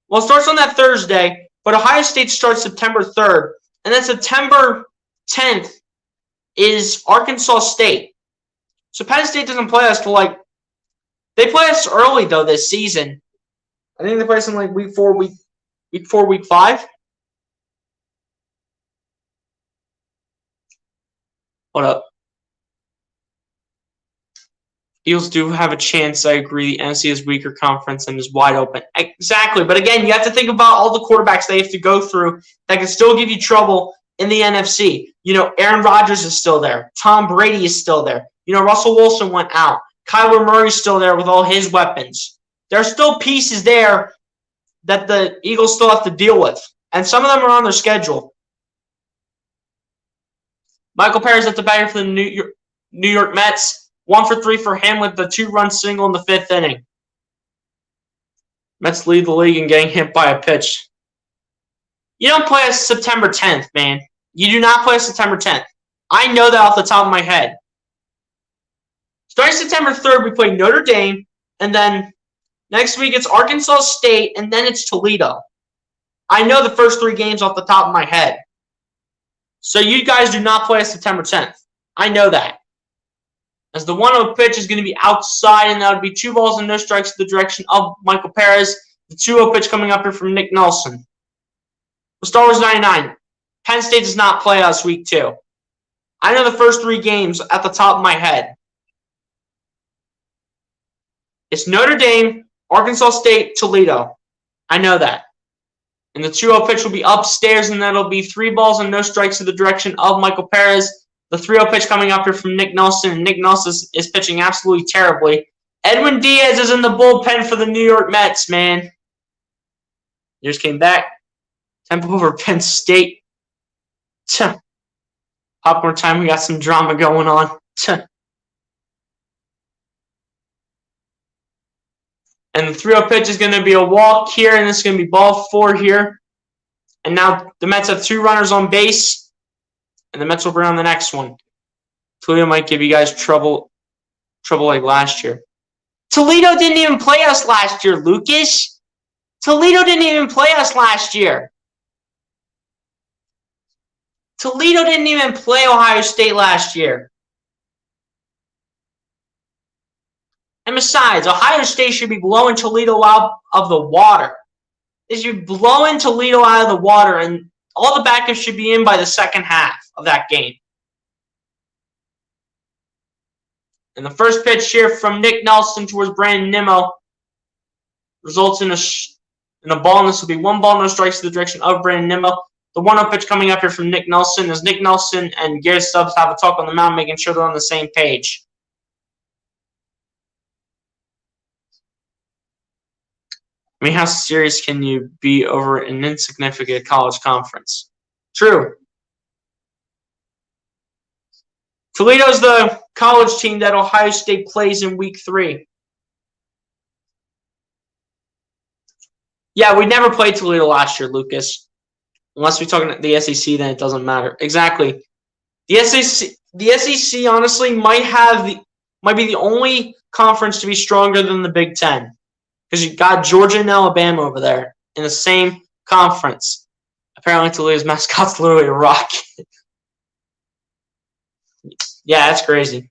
Speaker 1: Well, it starts on that Thursday, but Ohio State starts September 3rd. And then September 10th is Arkansas State. So Penn State doesn't play us till they play us early though this season. I think they play us in week 4, week 5. Hold up. Eagles do have a chance. I agree. The NFC is weaker conference and is wide open. Exactly. But again, you have to think about all the quarterbacks they have to go through that can still give you trouble in the NFC. Aaron Rodgers is still there. Tom Brady is still there. Russell Wilson went out. Kyler Murray's still there with all his weapons. There are still pieces there that the Eagles still have to deal with. And some of them are on their schedule. Michael Parrish at the batter for the New York Mets. 1 for 3 for him with the 2-run single in the 5th inning. Mets lead the league in getting hit by a pitch. You don't play us September 10th, man. You do not play us September 10th. I know that off the top of my head. Starting September 3rd, we play Notre Dame, and then next week it's Arkansas State, and then it's Toledo. I know the first 3 games off the top of my head. So you guys do not play us September 10th. I know that. As the 1-0 pitch is going to be outside, and that would be 2 balls and no strikes to the direction of Michael Parrish. The 2-0 pitch coming up here from Nick Nelson. Star Wars 99. Penn State does not play us week 2. I know the first 3 games at the top of my head. It's Notre Dame, Arkansas State, Toledo. I know that. And the 2-0 pitch will be upstairs, and that'll be 3 balls and no strikes to the direction of Michael Parrish. The 3-0 pitch coming up here from Nick Nelson, and Nick Nelson is pitching absolutely terribly. Edwin Diaz is in the bullpen for the New York Mets, man. He just came back. Tempo over Penn State. Popcorn time, we got some drama going on. And the 3-0 pitch is going to be a walk here, and it's going to be ball 4 here. And now the Mets have 2 runners on base, and the Mets will bring on the next one. Toledo might give you guys trouble like last year. Toledo didn't even play us last year, Lucas. Toledo didn't even play us last year. Toledo didn't even play Ohio State last year. And besides, Ohio State should be blowing Toledo out of the water. They should be blowing Toledo out of the water, and all the backups should be in by the second half of that game. And the first pitch here from Nick Nelson towards Brandon Nimmo results in a ball, and this will be 1 ball, no strikes to the direction of Brandon Nimmo. The 1-0 pitch coming up here from Nick Nelson as Nick Nelson and Garrett Stubbs have a talk on the mound, making sure they're on the same page. I mean, how serious can you be over an insignificant college conference? True. Toledo's the college team that Ohio State plays in week 3. Yeah, we never played Toledo last year, Lucas. Unless we're talking the SEC, then it doesn't matter. Exactly. The SEC honestly might be the only conference to be stronger than the Big Ten. Because you got Georgia and Alabama over there in the same conference. Apparently Toledo's mascot's literally a rocket. Yeah, that's crazy.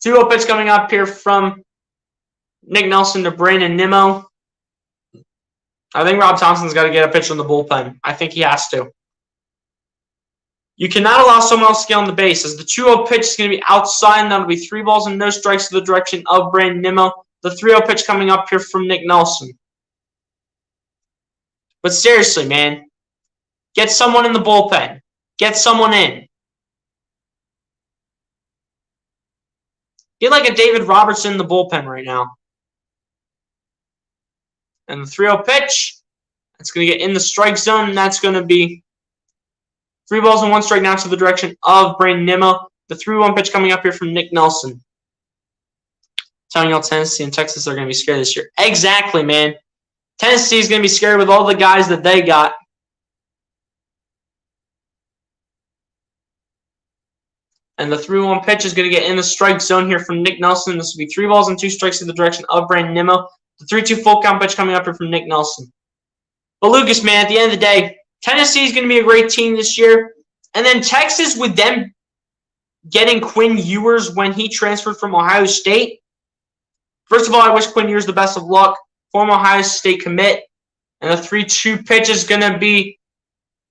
Speaker 1: 2-0 pitch coming up here from Nick Nelson to Brandon Nimmo. I think Rob Thompson's got to get a pitch from the bullpen. I think he has to. You cannot allow someone else to get on the base. As the 2-0 pitch is going to be outside, and that'll be 3 balls and no strikes to the direction of Brandon Nimmo. The 3-0 pitch coming up here from Nick Nelson. But seriously, man, Get someone in the bullpen. Get someone in. Get like a David Robertson in the bullpen right now. And the 3-0 pitch. That's going to get in the strike zone, and that's going to be 3 balls and 1 strike now to the direction of Brandon Nimmo. The 3-1 pitch coming up here from Nick Nelson. Telling y'all Tennessee and Texas are going to be scared this year. Exactly, man. Tennessee is going to be scared with all the guys that they got. And the 3-1 pitch is going to get in the strike zone here from Nick Nelson. This will be 3 balls and 2 strikes in the direction of Brandon Nimmo. The 3-2 full count pitch coming up here from Nick Nelson. But Lucas, man, at the end of the day, Tennessee is going to be a great team this year. And then Texas, with them getting Quinn Ewers when he transferred from Ohio State. First of all, I wish Quinn Ewers the best of luck. Former Ohio State commit. And the 3-2 pitch is going to be,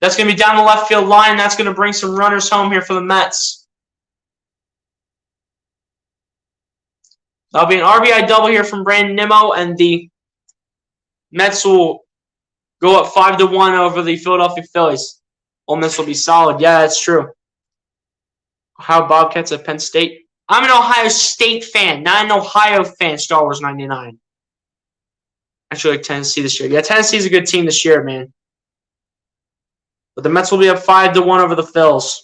Speaker 1: that's going to be down the left field line. That's going to bring some runners home here for the Mets. That'll be an RBI double here from Brandon Nimmo, and the Mets will go up 5-1 over the Philadelphia Phillies. Ole Miss will be solid. Yeah, that's true. Ohio Bobcats at Penn State. I'm an Ohio State fan, not an Ohio fan. Star Wars 99. Actually, like Tennessee this year. Yeah, Tennessee's a good team this year, man. But the Mets will be up 5-1 over the Phils.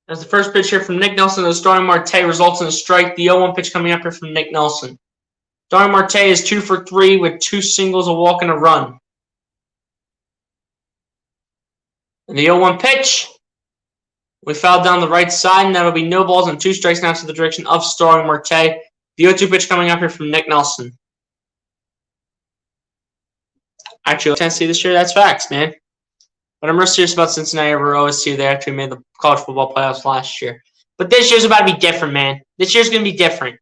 Speaker 1: As the first pitch here from Nick Nelson, the Starling Marte results in a strike. The 0-1 pitch coming up here from Nick Nelson. Starling Marte is 2 for 3 with 2 singles, a walk, and a run. And the 0-1 pitch, we fouled down the right side, and that'll be no balls and 2 strikes now to the direction of Starling Marte. The 0-2 pitch coming up here from Nick Nelson. Actually, Tennessee this year, that's facts, man. But I'm real serious about Cincinnati over OSU. They actually made the college football playoffs last year. But this year's about to be different, man. This year's going to be different.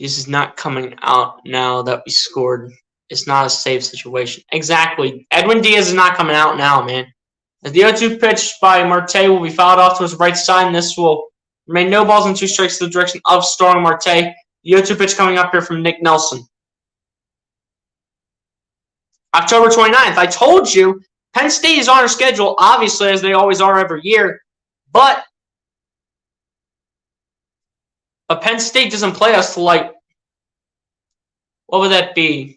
Speaker 1: This is not coming out now that we scored. It's not a safe situation. Exactly. Edwin Diaz is not coming out now, man. As the 0-2 pitch by Marte will be fouled off to his right side, and this will remain no balls and 2 strikes to the direction of Starling Marte. The 0-2 pitch coming up here from Nick Nelson. October 29th. I told you, Penn State is on our schedule, obviously, as they always are every year. But Penn State doesn't play us till, like, what would that be?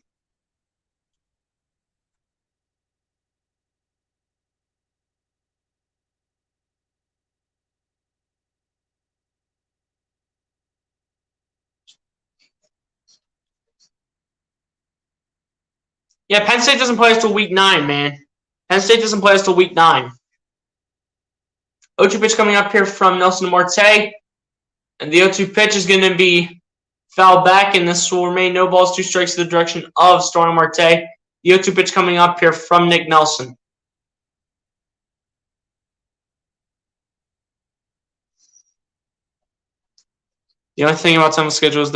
Speaker 1: Yeah, Penn State doesn't play us till week 9, man. Penn State doesn't play us till week 9. 0-2 pitch coming up here from Nelson Marte. And the 0-2 pitch is going to be fouled back, and this will remain no balls, 2 strikes to the direction of Starling Marte. The 0-2 pitch coming up here from Nick Nelson. The only thing about time of schedule is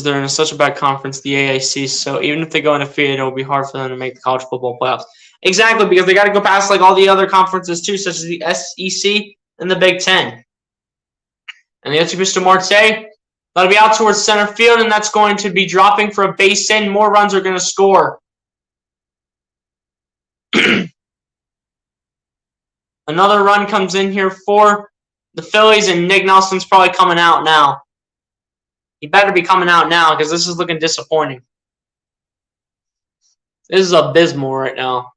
Speaker 1: they're in such a bad conference, the AAC, so even if they go undefeated, it will be hard for them to make the college football playoffs. Exactly, because they got to go past like all the other conferences too, such as the SEC and the Big Ten. And the 0-2 pitch to Marte, that'll be out towards center field, and that's going to be dropping for a base hit. More runs are going to score. Another run comes in here for the Phillies, and Nick Nelson's probably coming out now. He better be coming out now because this is looking disappointing. This is abysmal right now.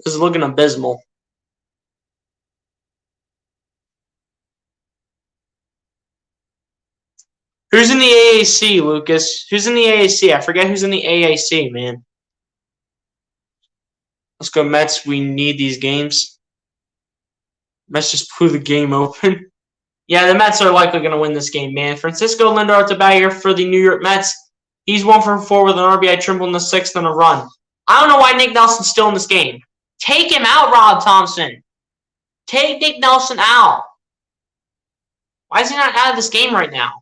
Speaker 1: This is looking abysmal. Who's in the AAC, Lucas? Who's in the AAC? I forget who's in the AAC, man. Let's go Mets. We need these games. Mets just blew the game open. Yeah, the Mets are likely going to win this game, man. Francisco Lindor at the bat here for the New York Mets. He's 1 for 4 with an RBI triple in the 6th and a run. I don't know why Nick Nelson's still in this game. Take him out, Rob Thompson. Take Nick Nelson out. Why is he not out of this game right now?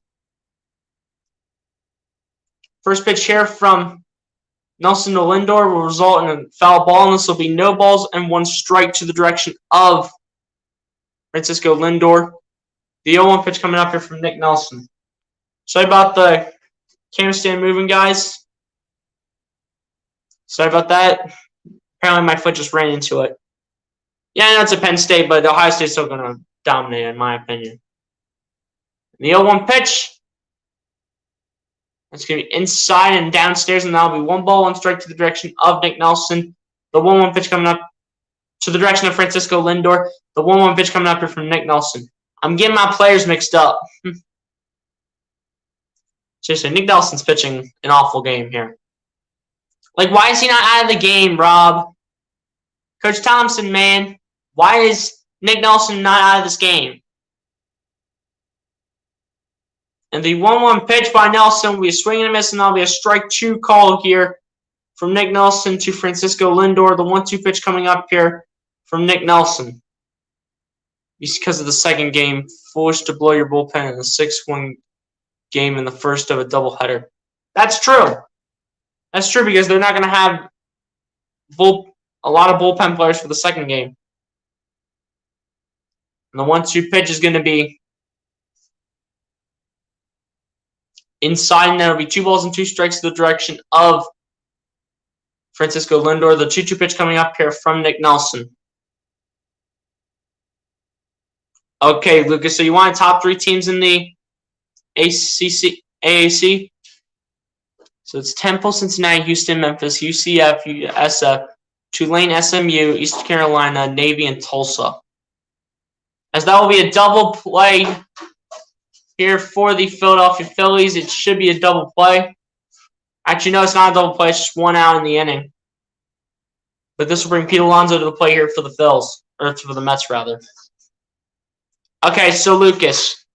Speaker 1: First pitch here from Nelson to Lindor will result in a foul ball, and this will be no balls and 1 strike to the direction of Francisco Lindor. The 0-1 pitch coming up here from Nick Nelson. Sorry about the camera stand moving, guys. Sorry about that. Apparently my foot just ran into it. Yeah, I know it's a Penn State, but Ohio State's still going to dominate, in my opinion. The 0-1 pitch. It's going to be inside and downstairs, and that'll be 1 ball, 1 strike to the direction of Nick Nelson. The 1-1 pitch coming up to the direction of Francisco Lindor. The 1-1 pitch coming up here from Nick Nelson. I'm getting my players mixed up. Seriously, Nick Nelson's pitching an awful game here. Like, why is he not out of the game, Rob? Coach Thompson, man. Why is Nick Nelson not out of this game? And the 1-1 pitch by Nelson will be a swing and a miss, and that'll be a strike 2 call here from Nick Nelson to Francisco Lindor. The 1-2 pitch coming up here from Nick Nelson. Because of the second game, foolish to blow your bullpen in the 6-1 game in the first of a doubleheader. That's true. That's true because they're not going to have a lot of bullpen players for the second game. And the 1-2 pitch is going to be inside, and that'll be 2 balls and 2 strikes to the direction of Francisco Lindor. The 2-2 pitch coming up here from Nick Nelson. Okay, Lucas, so you want top 3 teams in the AAC? So it's Temple, Cincinnati, Houston, Memphis, UCF, USF, Tulane, SMU, East Carolina, Navy, and Tulsa. As that will be a double play here for the Philadelphia Phillies. It should be a double play. Actually, no, it's not a double play. It's just 1 out in the inning. But this will bring Pete Alonso to the play here for the Phils. Or for the Mets, rather. Okay, so Lucas.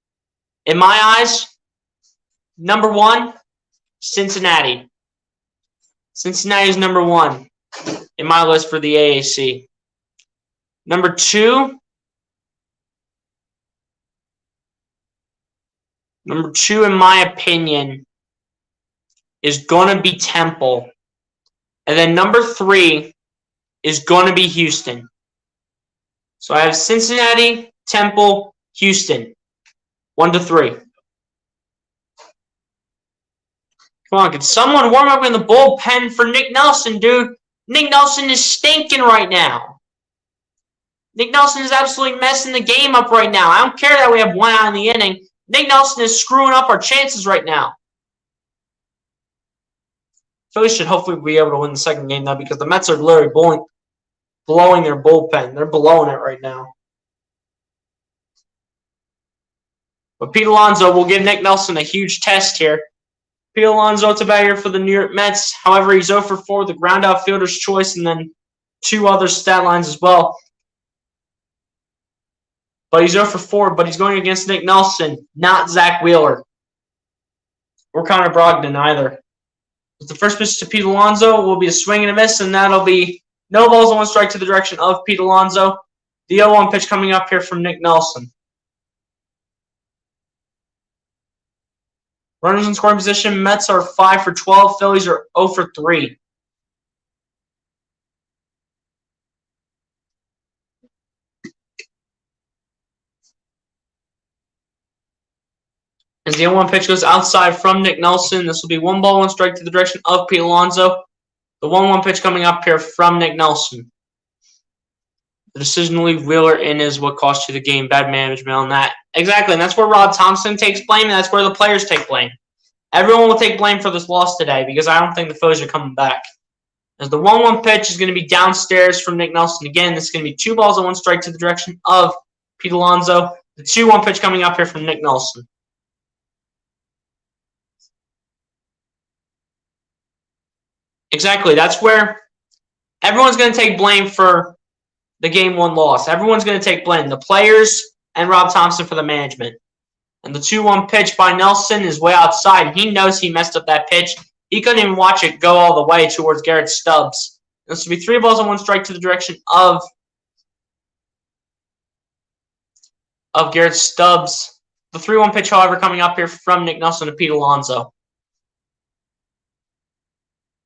Speaker 1: In my eyes, number 1, Cincinnati. Cincinnati is number 1 in my list for the AAC. Number 2, in my opinion, is going to be Temple. And then number 3 is going to be Houston. So I have Cincinnati, Temple, Houston. 1 to 3. Come on, can someone warm up in the bullpen for Nick Nelson, dude? Nick Nelson is stinking right now. Nick Nelson is absolutely messing the game up right now. I don't care that we have 1 out in the inning. Nick Nelson is screwing up our chances right now. Phillies should hopefully be able to win the second game, though, because the Mets are literally blowing their bullpen. They're blowing it right now. But Pete Alonso will give Nick Nelson a huge test here. Pete Alonso to bat here for the New York Mets. However, he's 0 for 4 with the ground out fielder's choice and then 2 other stat lines as well. But he's 0 for 4, but he's going against Nick Nelson, not Zach Wheeler. Or Connor Brogdon either. The first pitch to Pete Alonso will be a swing and a miss, and that'll be no balls and 1 strike to the direction of Pete Alonso. The 0-1 pitch coming up here from Nick Nelson. Runners in scoring position, Mets are 5 for 12. Phillies are 0 for 3. As the 0-1 pitch goes outside from Nick Nelson, this will be 1 ball, 1 strike to the direction of Pete Alonso. The 1-1 pitch coming up here from Nick Nelson. The decision to leave Wheeler in is what cost you the game. Bad management on that. Exactly, and that's where Rob Thompson takes blame, and that's where the players take blame. Everyone will take blame for this loss today because I don't think the Phillies are coming back. As the 1-1 pitch is going to be downstairs from Nick Nelson. Again, this is going to be 2 balls and 1 strike to the direction of Pete Alonso. The 2-1 pitch coming up here from Nick Nelson. Exactly, that's where everyone's going to take blame for the Game 1 loss. Everyone's going to take blame. The players and Rob Thompson for the management. And the 2-1 pitch by Nelson is way outside. He knows he messed up that pitch. He couldn't even watch it go all the way towards Garrett Stubbs. This will be 3 balls and 1 strike to the direction of Garrett Stubbs. The 3-1 pitch, however, coming up here from Nick Nelson to Pete Alonso.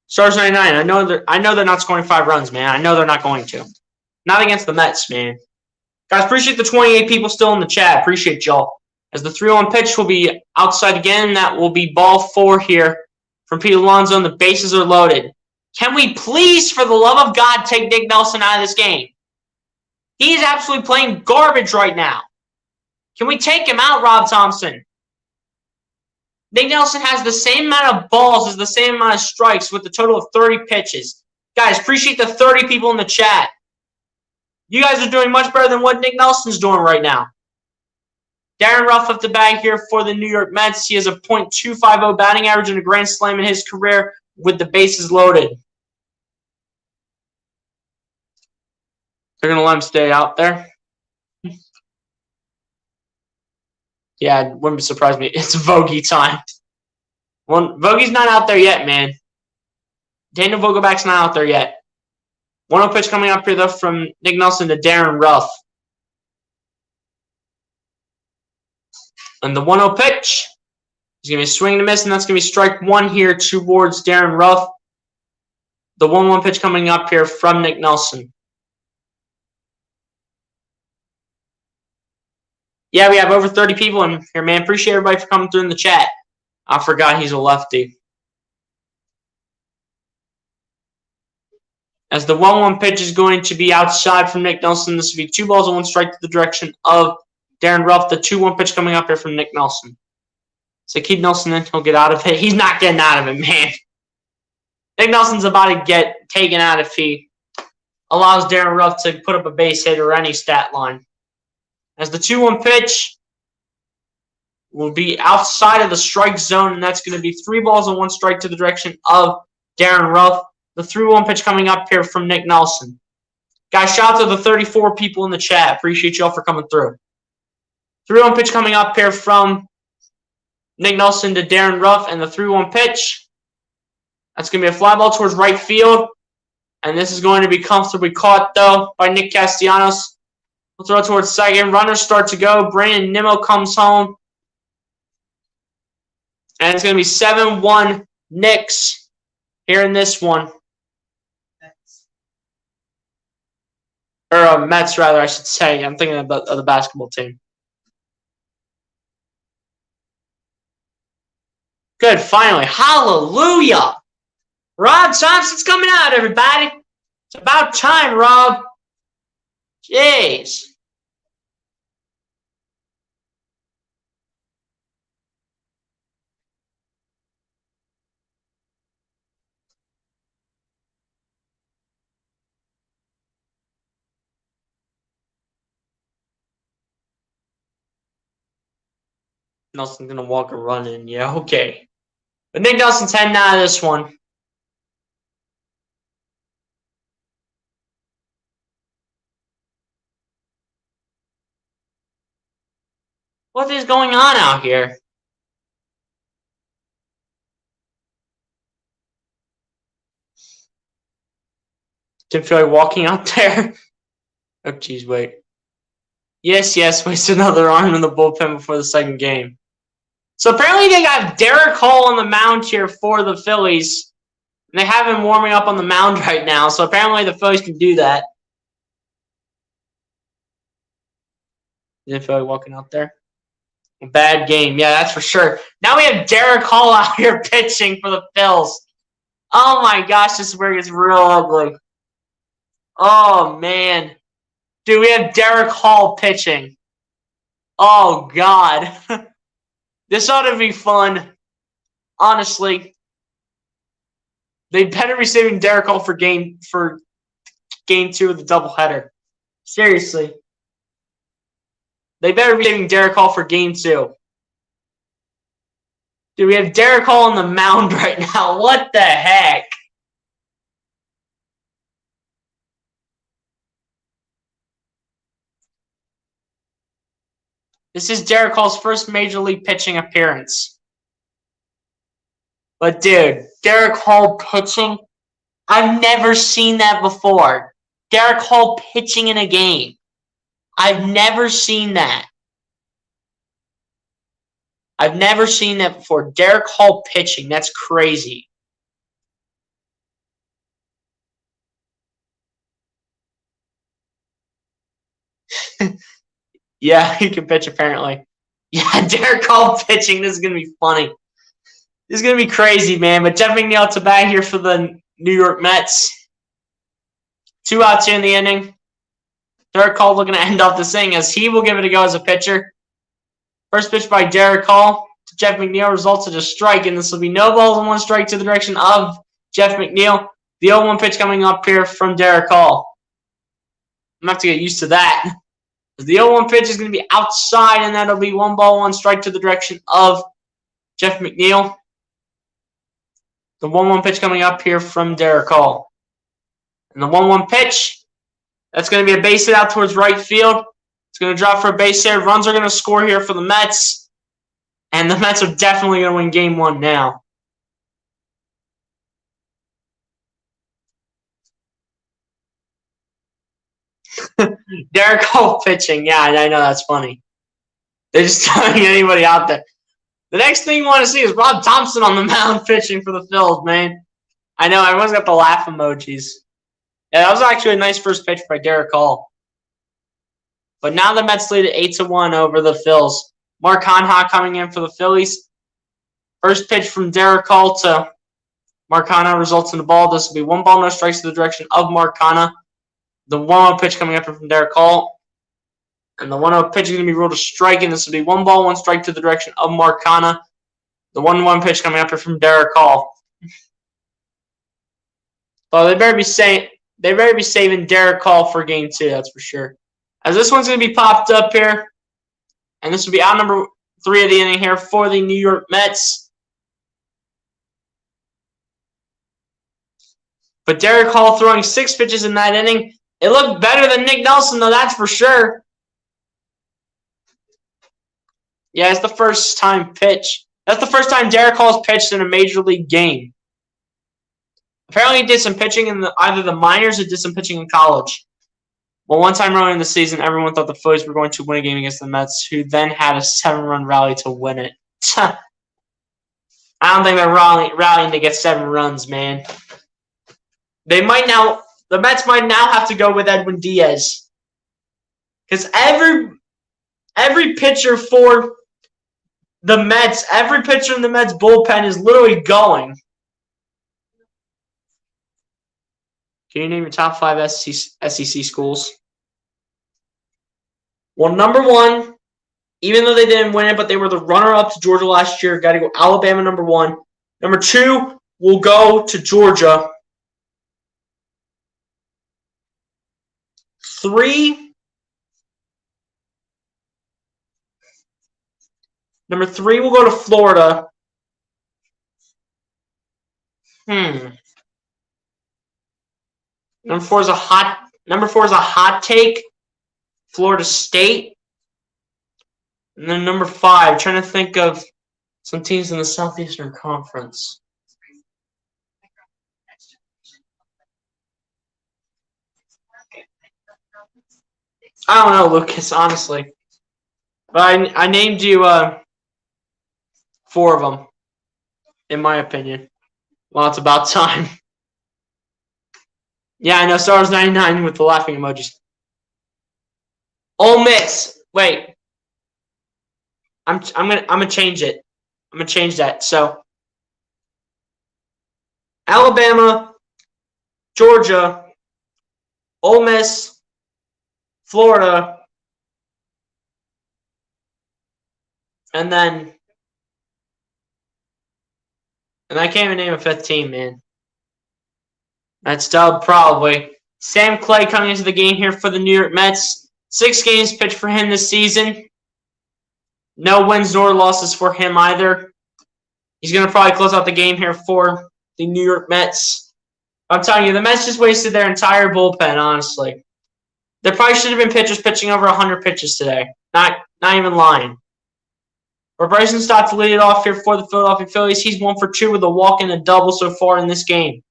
Speaker 1: Stars 99. I know they're not scoring 5 runs, man. I know they're not going to. Not against the Mets, man. Guys, appreciate the 28 people still in the chat. Appreciate y'all. As the 3-1 pitch will be outside again, that will be ball 4 here from Pete Alonso, and the bases are loaded. Can we please, for the love of God, take Nick Nelson out of this game? He is absolutely playing garbage right now. Can we take him out, Rob Thompson? Nick Nelson has the same amount of balls as the same amount of strikes with a total of 30 pitches. Guys, appreciate the 30 people in the chat. You guys are doing much better than what Nick Nelson's doing right now. Darren Ruff up the bag here for the New York Mets. He has a .250 batting average and a grand slam in his career with the bases loaded. They're going to let him stay out there. Yeah, it wouldn't surprise me. It's Vogie time. Well, Vogie's not out there yet, man. Daniel Vogelback's not out there yet. 1-0 pitch coming up here, though, from Nick Nelson to Darren Ruff. And the 1-0 pitch is going to be a swing and a miss, and that's going to be strike 1 here towards Darren Ruff. The 1-1 pitch coming up here from Nick Nelson. Yeah, we have over 30 people in here, man. Appreciate everybody for coming through in the chat. I forgot he's a lefty. As the 1-1 pitch is going to be outside from Nick Nelson. This will be 2 balls and 1 strike to the direction of Darren Ruff. The 2-1 pitch coming up here from Nick Nelson. So keep Nelson in. He'll get out of it. He's not getting out of it, man. Nick Nelson's about to get taken out if he allows Darren Ruff to put up a base hit or any stat line. As the 2-1 pitch will be outside of the strike zone, and that's going to be 3 balls and 1 strike to the direction of Darren Ruff. The 3-1 pitch coming up here from Nick Nelson. Guys, shout out to the 34 people in the chat. Appreciate y'all for coming through. 3-1 pitch coming up here from Nick Nelson to Darren Ruff, and the 3-1 pitch. That's going to be a fly ball towards right field, and this is going to be comfortably caught, though, by Nick Castellanos. We'll throw it towards second. Runners start to go. Brandon Nimmo comes home. And it's going to be 7-1 Knicks here in this one. Or Mets, rather, I should say. I'm thinking about the basketball team. Good, finally. Hallelujah! Rob Thompson's coming out, everybody. It's about time, Rob. Jeez. Nelson's going to walk a run in. Yeah, okay. But Nick Nelson's heading out of this one. What is going on out here? Tim Philly walking out there. Oh, geez, wait. Yes, waste another arm in the bullpen before the second game. So apparently they got Derek Hall on the mound here for the Phillies. And they have him warming up on the mound right now. So apparently the Phillies can do that. Tim Philly walking out there. Bad game. Yeah, that's for sure. Now we have Derek Hall out here pitching for the Phils. Oh my gosh, this is where it gets real ugly. Oh man. Dude, we have Derek Hall pitching. Oh God. This ought to be fun. Honestly. They better be saving Derek Hall for game 2 of the doubleheader. Seriously. They better be saving Derek Hall for game 2. Dude, we have Derek Hall on the mound right now. What the heck? This is Derek Hall's first major league pitching appearance. But dude, Derek Hall pitching, I've never seen that before. Derek Hall pitching in a game. I've never seen that. I've never seen that before. Derek Hall pitching. That's crazy. Yeah, he can pitch apparently. Yeah, Derek Hall pitching. This is going to be funny. This is going to be crazy, man. But Jeff McNeil to bat here for the New York Mets. 2 outs here in the inning. Derek Hall looking to end off this inning as he will give it a go as a pitcher. First pitch by Derek Hall to Jeff McNeil results in a strike, and this will be no balls and 1 strike to the direction of Jeff McNeil. The 0-1 pitch coming up here from Derek Hall. I'm going to have to get used to that. The 0-1 pitch is going to be outside, and that'll be 1 ball, 1 strike to the direction of Jeff McNeil. The 1-1 pitch coming up here from Derek Hall. And the 1-1 pitch, that's going to be a base hit out towards right field. It's going to drop for a base hit. Runs are going to score here for the Mets. And the Mets are definitely going to win Game 1 now. Derek Hall pitching. Yeah, I know that's funny. They're just throwing anybody out there. The next thing you want to see is Rob Thompson on the mound pitching for the Phillies, man. I know, everyone's got the laugh emojis. Yeah, that was actually a nice first pitch by Derek Hall. But now the Mets lead at 8-1 over the Phillies. Mark Hanha coming in for the Phillies. First pitch from Derek Hall to Mark Hanha results in the ball. This will be 1 ball, no strikes to the direction of Mark Hanha. The 1-0 pitch coming up from Derek Hall. And the 1-0 pitch is going to be ruled a strike, and this will be 1 ball, 1 strike to the direction of Mark Hanha. The 1-1 pitch coming up from Derek Hall. Well, they better be saving Derek Hall for Game 2, that's for sure. As this one's going to be popped up here. And this will be out number 3 of the inning here for the New York Mets. But Derek Hall throwing 6 pitches in that inning. It looked better than Nick Nelson, though, that's for sure. Yeah, it's the first time pitch. That's the first time Derek Hall's pitched in a major league game. Apparently he did some pitching in either the minors or did some pitching in college. Well, one time earlier in the season, everyone thought the Phillies were going to win a game against the Mets, who then had a 7-run rally to win it. I don't think they're rallying to get 7 runs, man. The Mets might now have to go with Edwin Diaz. Because every pitcher for the Mets, every pitcher in the Mets bullpen is literally going. Can you name your top 5 SEC schools? Well, number 1, even though they didn't win it, but they were the runner-up to Georgia last year, got to go Alabama number 1. Number 2 will go to Georgia. 3. Number 3 will go to Florida. Number 4 is a hot take. Florida State. And then number 5, trying to think of some teams in the Southeastern Conference. I don't know, Lucas, honestly. But I named you 4 of them, in my opinion. Well, it's about time. Yeah, I know, Star Wars 99 with the laughing emojis. Ole Miss. Wait. I'm gonna change it. I'm gonna change that. So Alabama, Georgia, Ole Miss, Florida, and I can't even name a 5th team, man. That's Dub, probably. Sam Clay coming into the game here for the New York Mets. 6 games pitched for him this season. No wins nor losses for him either. He's going to probably close out the game here for the New York Mets. I'm telling you, the Mets just wasted their entire bullpen, honestly. There probably should have been pitchers pitching over 100 pitches today. Not even lying. For Bryson Stott to lead it off here for the Philadelphia Phillies. He's 1 for 2 with a walk and a double so far in this game.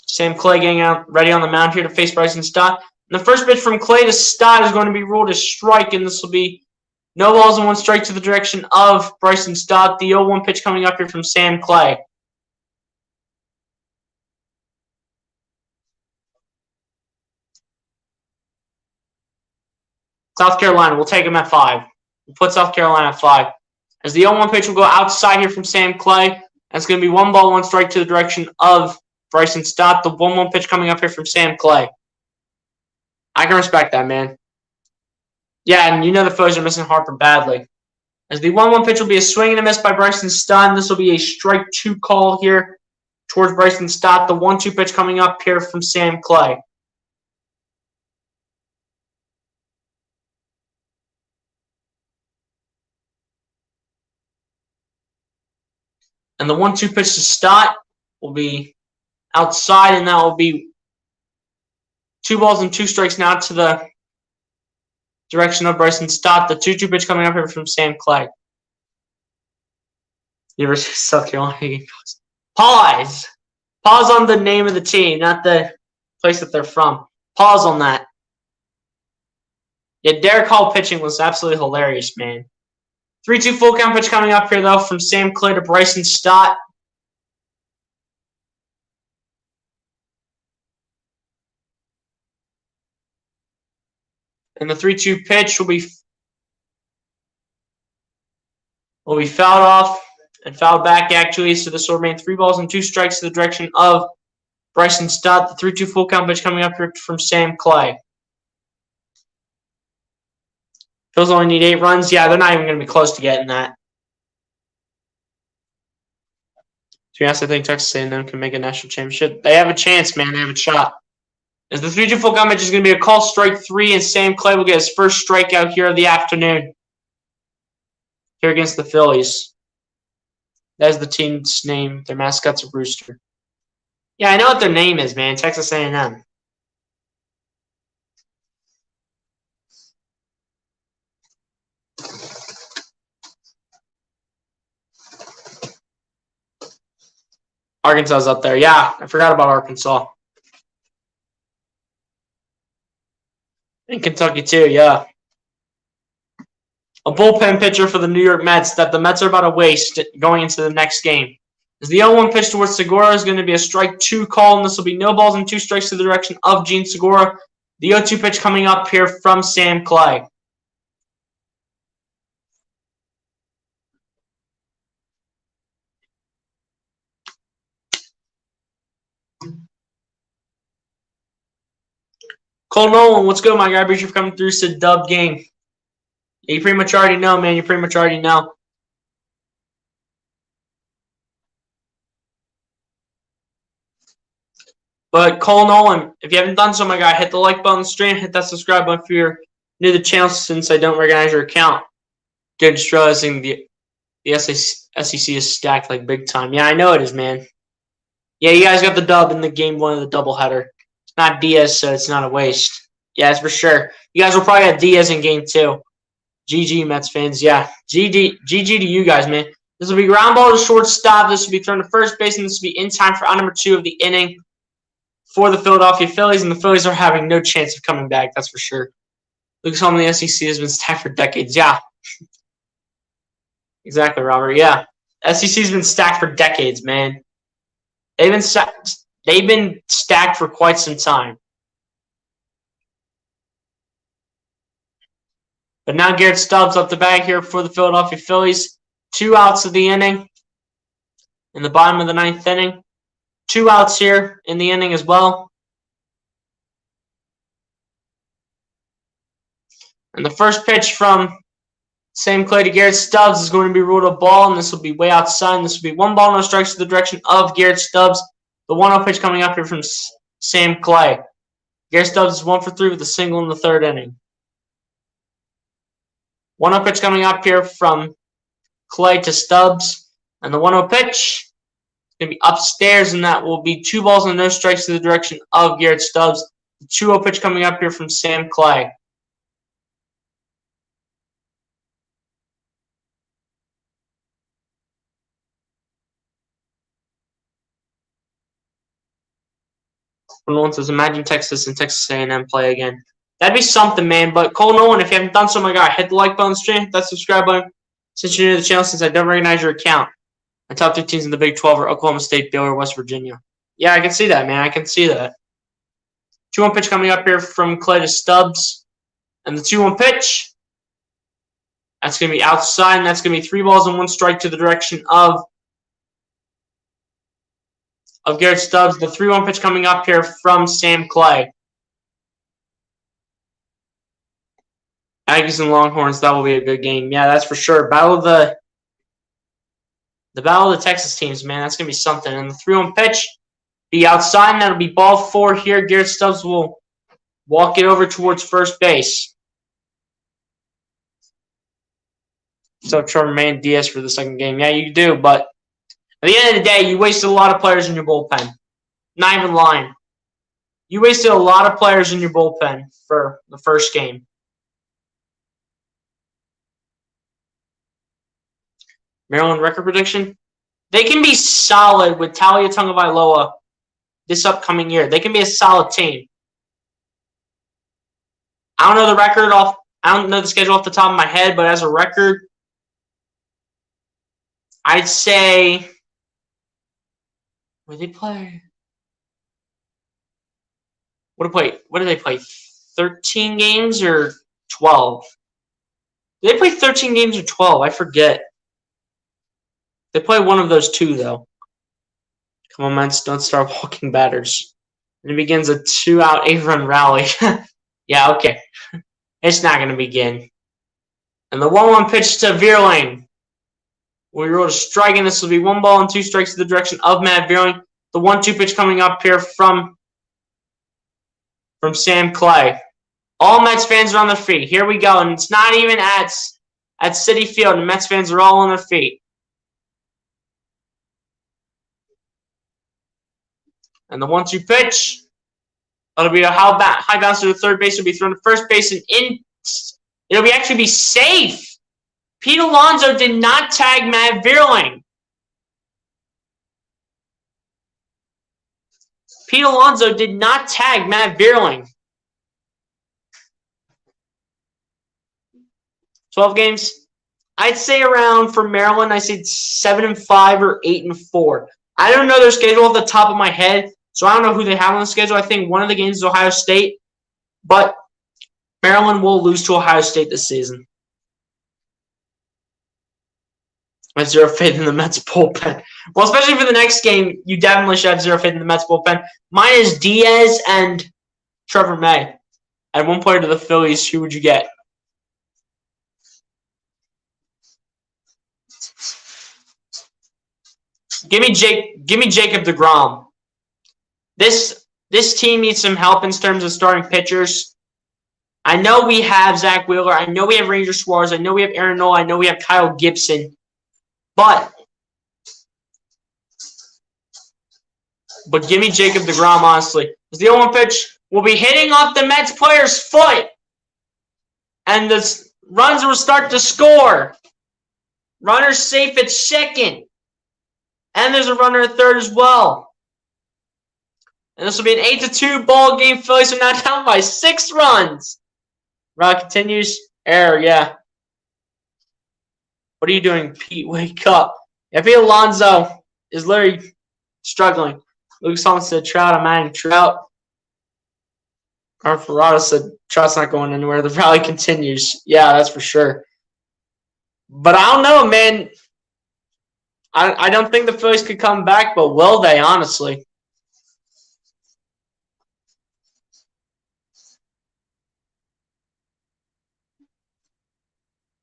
Speaker 1: Sam Clay getting out ready on the mound here to face Bryson Stott. And the first pitch from Clay to Stott is going to be ruled a strike, and this will be no balls and 1 strike to the direction of Bryson Stott. The 0-1 pitch coming up here from Sam Clay. South Carolina, we'll take him at 5. We'll put South Carolina at 5. As the 0-1 pitch will go outside here from Sam Clay. That's going to be 1 ball, 1 strike to the direction of Bryson Stott. The 1-1 pitch coming up here from Sam Clay. I can respect that, man. Yeah, and you know the Phillies are missing Harper badly. As the 1-1 pitch will be a swing and a miss by Bryson Stott. This will be a strike 2 call here towards Bryson Stott. The 1-2 pitch coming up here from Sam Clay. And the 1-2 pitch to Stott will be outside, and that will be 2 balls and 2 strikes now to the direction of Bryson Stott. The 2-2 pitch coming up here from Sam Clay. University of South Carolina. Pause. Pause on the name of the team, not the place that they're from. Pause on that. Yeah, Derek Hall pitching was absolutely hilarious, man. 3-2 full count pitch coming up here, though, from Sam Clay to Bryson Stott. And the 3-2 pitch will be fouled off and fouled back, actually. So this will remain 3 balls and 2 strikes to the direction of Bryson Stott. The 3-2 full count pitch coming up here from Sam Clay. Phillies only need 8 runs. Yeah, they're not even going to be close to getting that. To be honest, I think Texas A&M can make a national championship. They have a chance, man. They have a shot. As the 3-2 full count pitch is going to be a call strike 3, and Sam Clay will get his first strikeout here of the afternoon here against the Phillies. That is the team's name. Their mascot's a rooster. Yeah, I know what their name is, man. Texas A&M. Arkansas is up there. Yeah, I forgot about Arkansas. And Kentucky, too, yeah. A bullpen pitcher for the New York Mets that the Mets are about to waste going into the next game. As the 0-1 pitch towards Segura is going to be a strike 2 call, and this will be no balls and 2 strikes to the direction of Gene Segura. The 0-2 pitch coming up here from Sam Clay. Cole Nolan, what's good, my guy? Appreciate you for coming through. Said dub game. Yeah, you pretty much already know, man. You pretty much already know. But Cole Nolan, if you haven't done so, my guy, hit the like button on the stream, hit that subscribe button if you're new to the channel since I don't recognize your account. Good, just realizing the SEC is stacked like big time. Yeah, I know it is, man. Yeah, you guys got the dub in the game 1 of the doubleheader. It's not Diaz, so it's not a waste. Yeah, that's for sure. You guys will probably have Diaz in game 2. GG, Mets fans. Yeah, GG to you guys, man. This will be ground ball to shortstop. This will be thrown to first base, and this will be in time for out number 2 of the inning for the Philadelphia Phillies, and the Phillies are having no chance of coming back, that's for sure. Lucas Home in the SEC has been stacked for decades. Yeah. Exactly, Robert. Yeah. SEC has been stacked for decades, man. They've been stacked for quite some time. But now Garrett Stubbs up the bag here for the Philadelphia Phillies. 2 outs of the inning in the bottom of the 9th inning. 2 outs here in the inning as well. And the first pitch from Sam Clay to Garrett Stubbs is going to be ruled a ball, and this will be way outside. And this will be 1 ball, no strikes to the direction of Garrett Stubbs. The 1-0 pitch coming up here from Sam Clay. Garrett Stubbs is 1 for 3 with a single in the 3rd inning. 1-0 pitch coming up here from Clay to Stubbs. And the 1-0 pitch going to be upstairs, and that will be 2 balls and no strikes to the direction of Garrett Stubbs. The 2-0 pitch coming up here from Sam Clay. Nolan says, imagine Texas and Texas A&M play again. That'd be something, man. But Cole Nolan, if you haven't done so, my guy, hit the like button, stream, hit that subscribe button. Since you're new to the channel, since I don't recognize your account. My top 3 teams in the Big 12 are Oklahoma State, Baylor, West Virginia. Yeah, I can see that, man. I can see that. 2-1 pitch coming up here from Clay to Stubbs. And the 2-1 pitch, that's going to be outside, and that's going to be 3 balls and 1 strike to the direction of Garrett Stubbs. The 3-1 pitch coming up here from Sam Clay. Aggies and Longhorns, that will be a good game. Yeah, that's for sure. The battle of the Texas teams, man. That's going to be something. And the 3-1 pitch be outside, and that'll be ball 4 here. Garrett Stubbs will walk it over towards first base. So Trevor May Diaz for the second game. Yeah, you do, but at the end of the day, you wasted a lot of players in your bullpen. Not even lying. You wasted a lot of players in your bullpen for the first game. Maryland record prediction? They can be solid with Talia Tagovailoa this upcoming year. They can be a solid team. I don't know the record off. I don't know the schedule off the top of my head, but as a record, I'd say. Where they play? What do they play? 13 games or 12? Did they play 13 games or 12? I forget. They play one of those 2, though. Come on, Mets, don't start walking batters. And it begins a 2-out, 8-run rally. Yeah, okay. It's not going to begin. And the 1-1 pitch to Vierling. We rolled a strike, and this will be 1 ball and 2 strikes to the direction of Matt Vierling. The 1-2 pitch coming up here from Sam Clay. All Mets fans are on their feet. Here we go, and it's not even at Citi Field. The Mets fans are all on their feet. And the 1-2 pitch, that'll be a high bounce to the third base. It'll be thrown to first base, and it'll actually be safe. Pete Alonso did not tag Matt Vierling. Pete Alonso did not tag Matt Vierling. 12 games. I'd say around for Maryland, I said 7-5 or 8-4. I don't know their schedule off the top of my head, so I don't know who they have on the schedule. I think one of the games is Ohio State, but Maryland will lose to Ohio State this season. I have zero faith in the Mets bullpen. Well, especially for the next game, you definitely should have zero faith in the Mets bullpen. Mine is Diaz and Trevor May. Add 1 player to the Phillies. Who would you get? Give me Jacob deGrom. This team needs some help in terms of starting pitchers. I know we have Zach Wheeler. I know we have Ranger Suarez. I know we have Aaron Nola. I know we have Kyle Gibson. But give me Jacob deGrom, honestly. Because the 0-1 pitch will be hitting off the Mets player's foot. And the runs will start to score. Runner safe at second. And there's a runner at third as well. And this will be an 8-2 ball game. Phillies are now down by 6 runs. Rod continues. Error, yeah. What are you doing, Pete? Wake up. Yeah, Pete Alonso is literally struggling. Lucas Holland said Trout. I'm adding Trout. Our Ferraro said Trout's not going anywhere. The rally continues. Yeah, that's for sure. But I don't know, man. I don't think the Phillies could come back, but will they, honestly?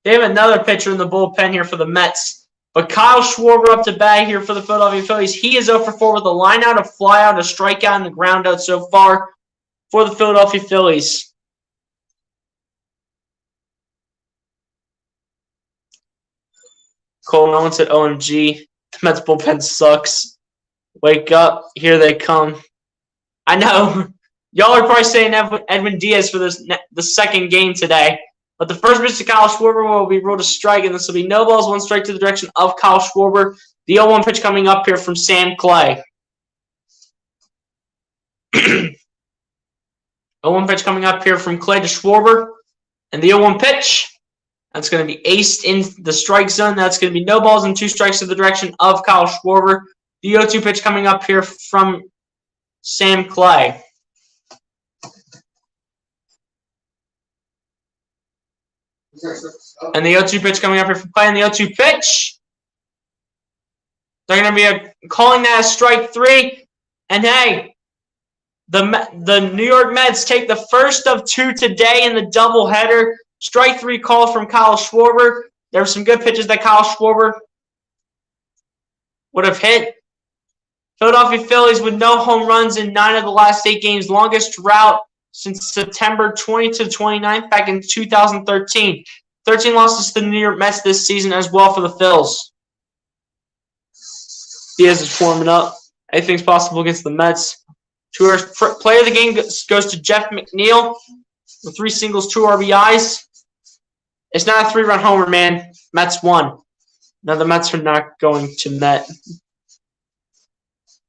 Speaker 1: They have another pitcher in the bullpen here for the Mets. But Kyle Schwarber up to bat here for the Philadelphia Phillies. He is 0 for 4 with a line out, a fly out, a strikeout, and a ground out so far for the Philadelphia Phillies. Cole Nolan said, OMG, the Mets bullpen sucks. Wake up. Here they come. I know. Y'all are probably saying Edwin Diaz for the second game today. But the first pitch to Kyle Schwarber will be ruled a strike, and this will be no balls, 1 strike to the direction of Kyle Schwarber. The 0-1 pitch coming up here from Sam Clay. 0-1 pitch coming up here from Clay to Schwarber. And the 0-1 pitch, that's going to be aced in the strike zone. That's going to be no balls and 2 strikes to the direction of Kyle Schwarber. The 0-2 pitch coming up here from Sam Clay. And the 0-2 pitch coming up here from Clay. And the 0-2 pitch, they're going to be calling that a strike 3. And hey, the New York Mets take the first of 2 today in the doubleheader. Strike 3 call from Kyle Schwarber. There were some good pitches that Kyle Schwarber would have hit. Philadelphia Phillies with no home runs in 9 of the last 8 games. Longest drought since September 20 to 29th back in 2013. 13 losses to the New York Mets this season as well for the Phils. Diaz is warming up. Anything's possible against the Mets. Player of the game goes to Jeff McNeil with 3 singles, 2 RBIs. It's not a 3-run homer, man. Mets won. Now the Mets are not going to net.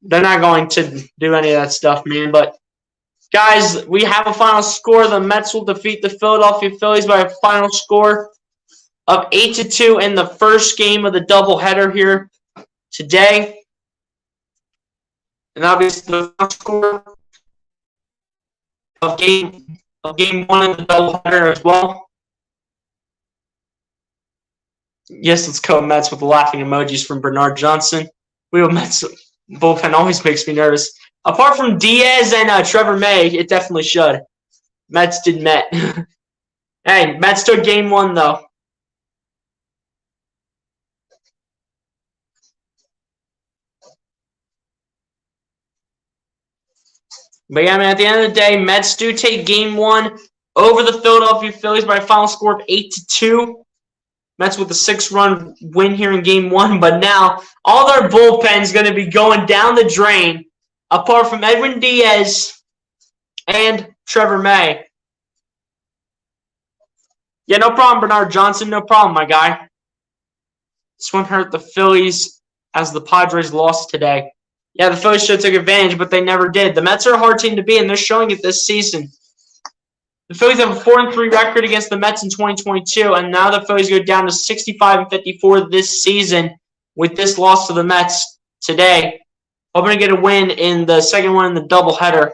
Speaker 1: They're not going to do any of that stuff, man. But, guys, we have a final score. The Mets will defeat the Philadelphia Phillies by a final score of 8-2 in the first game of the doubleheader here today. And obviously the final score of game 1 of the doubleheader as well. Yes, let's go Mets with the laughing emojis from Bernard Johnson. We have Mets bullpen always makes me nervous. Apart from Diaz and Trevor May, it definitely should. Mets did Met. Hey, Mets took game 1 though. But yeah, man, at the end of the day, Mets do take game 1 over the Philadelphia Phillies by a final score of 8-2. Mets with a 6-run win here in game 1. But now, all their bullpen's going to be going down the drain, apart from Edwin Diaz and Trevor May. Yeah, no problem, Bernard Johnson. No problem, my guy. This one hurt the Phillies as the Padres lost today. Yeah, the Phillies should have took advantage, but they never did. The Mets are a hard team to beat, and they're showing it this season. The Phillies have a 4-3 record against the Mets in 2022, and now the Phillies go down to 65-54 this season with this loss to the Mets today. Hoping to get a win in the second one in the doubleheader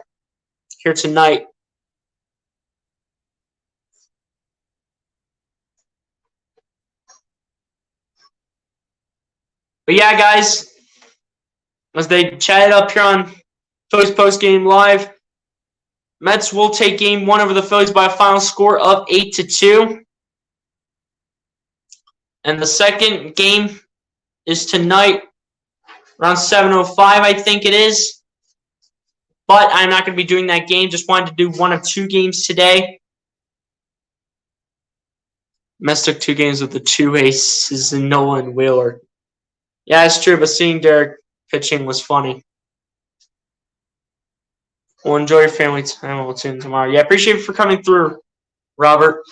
Speaker 1: here tonight. But yeah, guys, as they chatted up here on Phillies Post Game Live, Mets will take game 1 over the Phillies by a final score of 8-2. And the second game is tonight around 7:05, I think it is. But I'm not going to be doing that game. Just wanted to do 1 of 2 games today. Mets took 2 games with the 2 aces and Nolan Wheeler. Yeah, it's true, but seeing Derek pitching was funny. Well, enjoy your family time. We'll tune in tomorrow. Yeah, appreciate you for coming through, Robert.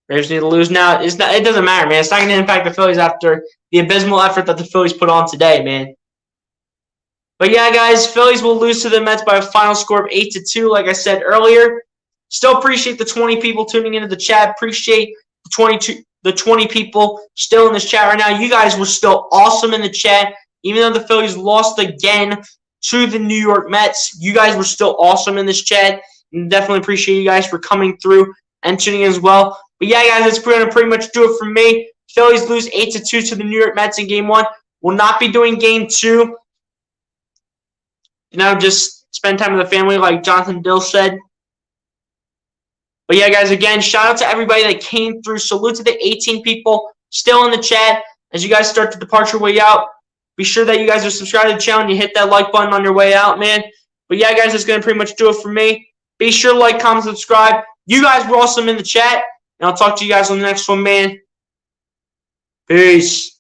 Speaker 1: Braves need to lose now. It doesn't matter, man. It's not going to impact the Phillies after the abysmal effort that the Phillies put on today, man. But yeah, guys, Phillies will lose to the Mets by a final score of 8-2, like I said earlier. Still appreciate the 20 people tuning into the chat. Appreciate the 20 people still in this chat right now. You guys were still awesome in the chat. Even though the Phillies lost again to the New York Mets, you guys were still awesome in this chat. And definitely appreciate you guys for coming through and tuning in as well. But yeah, guys, that's going to pretty much do it for me. Phillies lose 8-2 to the New York Mets in game 1. Will not be doing game 2. Just spend time with the family like Jonathan Dill said. But yeah, guys, again, shout out to everybody that came through. Salute to the 18 people still in the chat. As you guys start to depart your way out, be sure that you guys are subscribed to the channel and you hit that like button on your way out, man. But yeah, guys, that's going to pretty much do it for me. Be sure to like, comment, subscribe. You guys were awesome in the chat. And I'll talk to you guys on the next one, man. Peace.